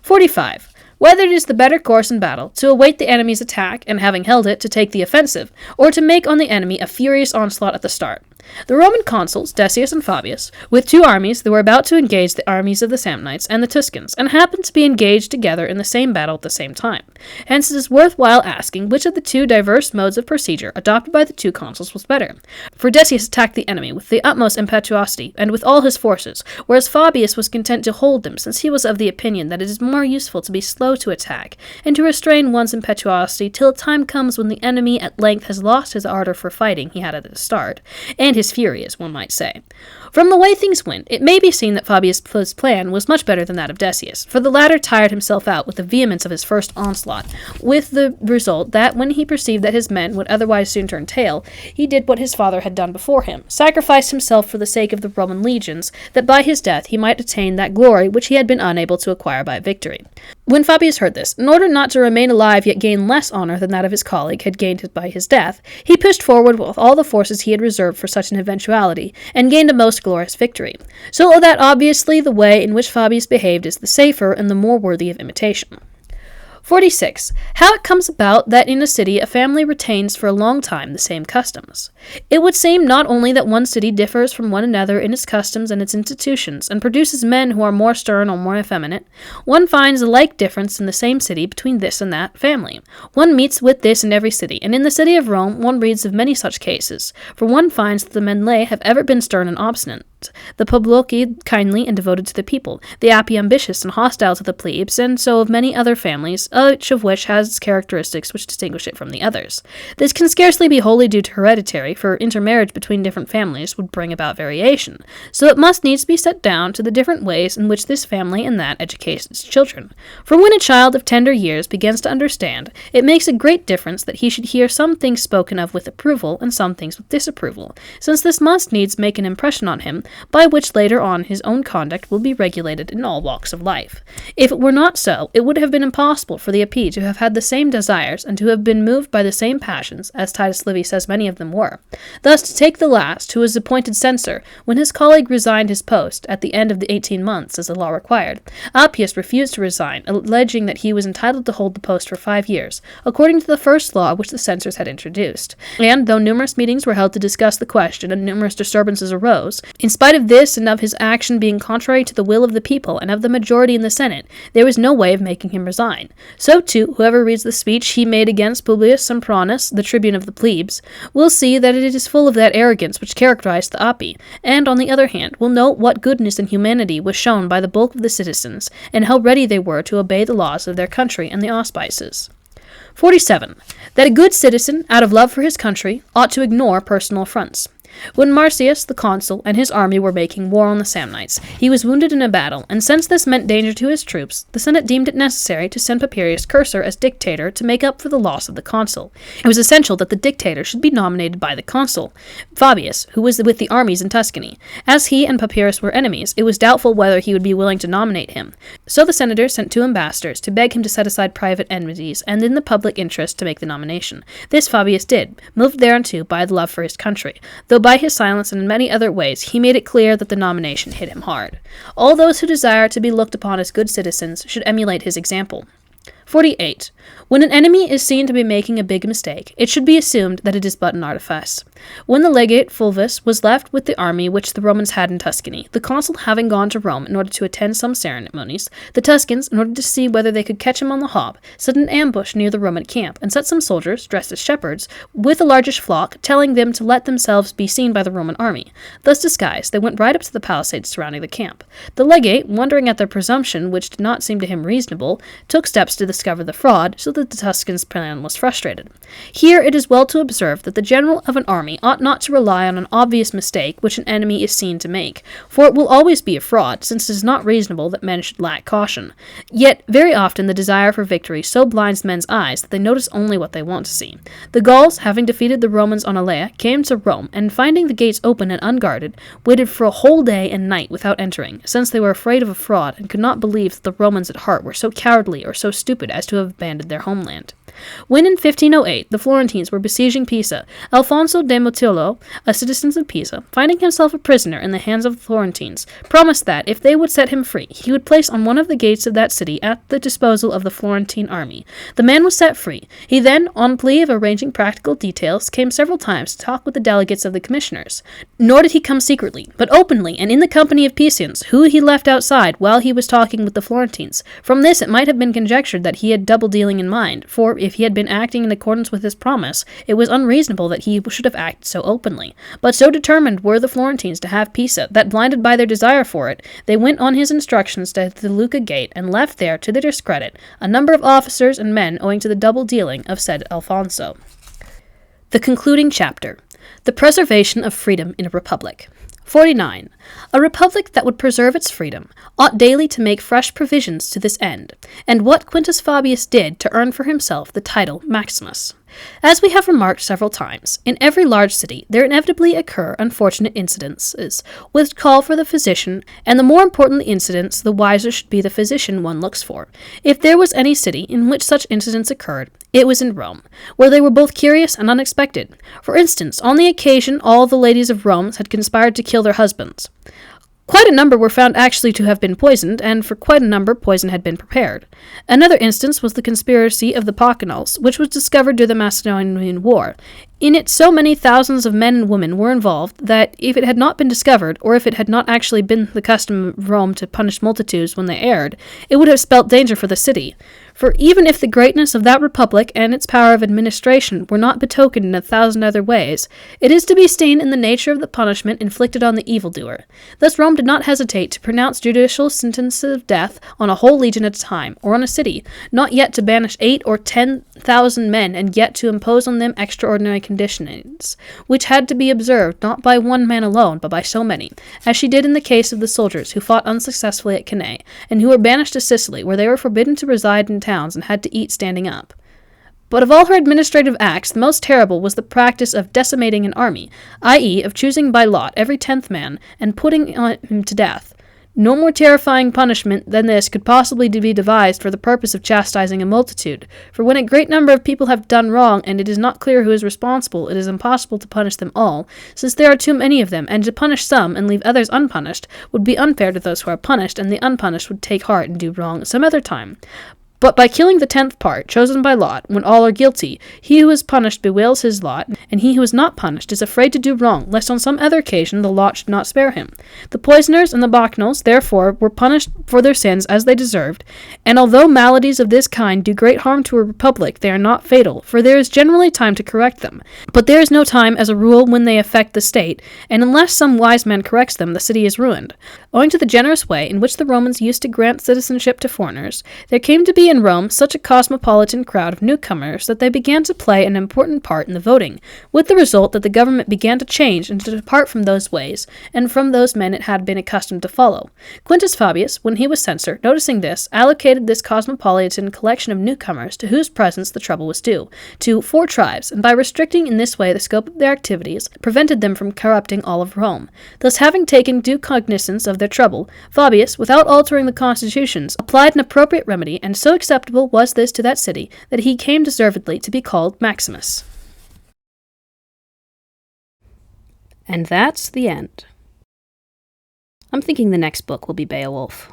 45. Whether it is the better course in battle to await the enemy's attack, and having held it, to take the offensive, or to make on the enemy a furious onslaught at the start. The Roman consuls, Decius and Fabius, with two armies, they were about to engage the armies of the Samnites and the Tuscans, and happened to be engaged together in the same battle at the same time. Hence it is worthwhile asking which of the two diverse modes of procedure adopted by the two consuls was better. For Decius attacked the enemy with the utmost impetuosity, and with all his forces, whereas Fabius was content to hold them, since he was of the opinion that it is more useful to be slow to attack, and to restrain one's impetuosity till a time comes when the enemy at length has lost his ardor for fighting he had at the start, and his fury, as one might say. From the way things went, it may be seen that Fabius' plan was much better than that of Decius, for the latter tired himself out with the vehemence of his first onslaught, with the result that, when he perceived that his men would otherwise soon turn tail, he did what his father had done before him, sacrificed himself for the sake of the Roman legions, that by his death he might attain that glory which he had been unable to acquire by victory. When Fabius heard this, in order not to remain alive yet gain less honor than that of his colleague had gained by his death, he pushed forward with all the forces he had reserved for such an eventuality, and gained a most glorious victory. So that obviously the way in which Fabius behaved is the safer and the more worthy of imitation. 46. How it comes about that in a city a family retains for a long time the same customs. It would seem not only that one city differs from one another in its customs and its institutions, and produces men who are more stern or more effeminate. One finds a like difference in the same city between this and that family. One meets with this in every city, and in the city of Rome one reads of many such cases, for one finds that the Menlae have ever been stern and obstinate, the Publici kindly and devoted to the people, the Appii ambitious and hostile to the plebes, and so of many other families, each of which has its characteristics which distinguish it from the others. This can scarcely be wholly due to hereditary, for intermarriage between different families would bring about variation, so it must needs be set down to the different ways in which this family and that educates its children. For when a child of tender years begins to understand, it makes a great difference that he should hear some things spoken of with approval and some things with disapproval, since this must needs make an impression on him, by which later on his own conduct will be regulated in all walks of life. If it were not so, it would have been impossible for the Appii to have had the same desires, and to have been moved by the same passions, as Titus Livy says many of them were. Thus, to take the last, who was appointed censor, when his colleague resigned his post, at the end of the 18 months, as the law required, Appius refused to resign, alleging that he was entitled to hold the post for 5 years, according to the first law which the censors had introduced. And, though numerous meetings were held to discuss the question, and numerous disturbances arose, in spite of this and of his action being contrary to the will of the people and of the majority in the Senate, there was no way of making him resign. So, too, whoever reads the speech he made against Publius Sempronus, the tribune of the plebes, will see that it is full of that arrogance which characterized the Appii, and, on the other hand, will note what goodness and humanity was shown by the bulk of the citizens, and how ready they were to obey the laws of their country and the auspices. 47. That a good citizen, out of love for his country, ought to ignore personal affronts. When Marcius, the consul, and his army were making war on the Samnites, he was wounded in a battle, and since this meant danger to his troops, the Senate deemed it necessary to send Papirius Cursor as dictator to make up for the loss of the consul. It was essential that the dictator should be nominated by the consul, Fabius, who was with the armies in Tuscany. As he and Papirius were enemies, it was doubtful whether he would be willing to nominate him. So the senators sent 2 ambassadors to beg him to set aside private enmities and in the public interest to make the nomination. This Fabius did, moved thereunto by the love for his country, though by his silence and in many other ways he made it clear that the nomination hit him hard. All those who desire to be looked upon as good citizens should emulate his example. 48. When an enemy is seen to be making a big mistake, it should be assumed that it is but an artifice. When the legate Fulvus was left with the army which the Romans had in Tuscany, the consul having gone to Rome in order to attend some ceremonies, the Tuscans, in order to see whether they could catch him on the hop, set an ambush near the Roman camp, and set some soldiers, dressed as shepherds, with a largish flock, telling them to let themselves be seen by the Roman army. Thus disguised, they went right up to the palisades surrounding the camp. The legate, wondering at their presumption, which did not seem to him reasonable, took steps to discover the fraud, so that the Tuscans' plan was frustrated. Here it is well to observe that the general of an army ought not to rely on an obvious mistake which an enemy is seen to make, for it will always be a fraud, since it is not reasonable that men should lack caution. Yet very often the desire for victory so blinds men's eyes that they notice only what they want to see. The Gauls, having defeated the Romans on Alea, came to Rome, and finding the gates open and unguarded, waited for a whole day and night without entering, since they were afraid of a fraud, and could not believe that the Romans at heart were so cowardly or so stupid as to have abandoned their homeland. When in 1508 the Florentines were besieging Pisa, Alfonso de Motillo, a citizen of Pisa, finding himself a prisoner in the hands of the Florentines, promised that, if they would set him free, he would place on one of the gates of that city at the disposal of the Florentine army. The man was set free. He then, on plea of arranging practical details, came several times to talk with the delegates of the commissioners. Nor did he come secretly, but openly, and in the company of Pisans, who he left outside while he was talking with the Florentines. From this it might have been conjectured that he had double dealing in mind, for if he had been acting in accordance with his promise, it was unreasonable that he should have acted so openly. But so determined were the Florentines to have Pisa, that, blinded by their desire for it, they went on his instructions to the Lucca gate, and left there, to their discredit, a number of officers and men owing to the double dealing of said Alfonso. The concluding chapter. The preservation of freedom in a republic. 49. A republic that would preserve its freedom ought daily to make fresh provisions to this end, and what Quintus Fabius did to earn for himself the title Maximus. As we have remarked several times, in every large city there inevitably occur unfortunate incidences which call for the physician, and the more important the incidents, the wiser should be the physician one looks for. If there was any city in which such incidents occurred, it was in Rome, where they were both curious and unexpected. For instance, on the occasion all the ladies of Rome had conspired to kill their husbands. Quite a number were found actually to have been poisoned, and for quite a number poison had been prepared. Another instance was the conspiracy of the Bacchanals, which was discovered during the Macedonian War. In it so many thousands of men and women were involved that if it had not been discovered, or if it had not actually been the custom of Rome to punish multitudes when they erred, it would have spelt danger for the city. For even if the greatness of that republic and its power of administration were not betokened in 1,000 other ways, it is to be seen in the nature of the punishment inflicted on the evildoer. Thus Rome did not hesitate to pronounce judicial sentences of death on a whole legion at a time, or on a city, not yet to banish 8,000 or 10,000 men, and yet to impose on them extraordinary conditions, which had to be observed not by one man alone, but by so many, as she did in the case of the soldiers who fought unsuccessfully at Cannae, and who were banished to Sicily, where they were forbidden to reside in towns and had to eat standing up. But of all her administrative acts, the most terrible was the practice of decimating an army, i.e., of choosing by lot every 10th man, and putting him to death. No more terrifying punishment than this could possibly be devised for the purpose of chastising a multitude, for when a great number of people have done wrong, and it is not clear who is responsible, it is impossible to punish them all, since there are too many of them, and to punish some and leave others unpunished would be unfair to those who are punished, and the unpunished would take heart and do wrong some other time. But by killing the 10th part, chosen by lot, when all are guilty, he who is punished bewails his lot, and he who is not punished is afraid to do wrong, lest on some other occasion the lot should not spare him. The poisoners and the Bacchanals, therefore, were punished for their sins as they deserved, and although maladies of this kind do great harm to a republic, they are not fatal, for there is generally time to correct them. But there is no time, as a rule, when they affect the state, and unless some wise man corrects them, the city is ruined. Owing to the generous way in which the Romans used to grant citizenship to foreigners, there came to be in Rome such a cosmopolitan crowd of newcomers that they began to play an important part in the voting, with the result that the government began to change and to depart from those ways, and from those men it had been accustomed to follow. Quintus Fabius, when he was censor, noticing this, allocated this cosmopolitan collection of newcomers to whose presence the trouble was due, to 4 tribes, and by restricting in this way the scope of their activities, prevented them from corrupting all of Rome. Thus, having taken due cognizance of their trouble, Fabius, without altering the constitutions, applied an appropriate remedy, and so acceptable was this to that city that he came deservedly to be called Maximus. And that's the end. I'm thinking the next book will be Beowulf.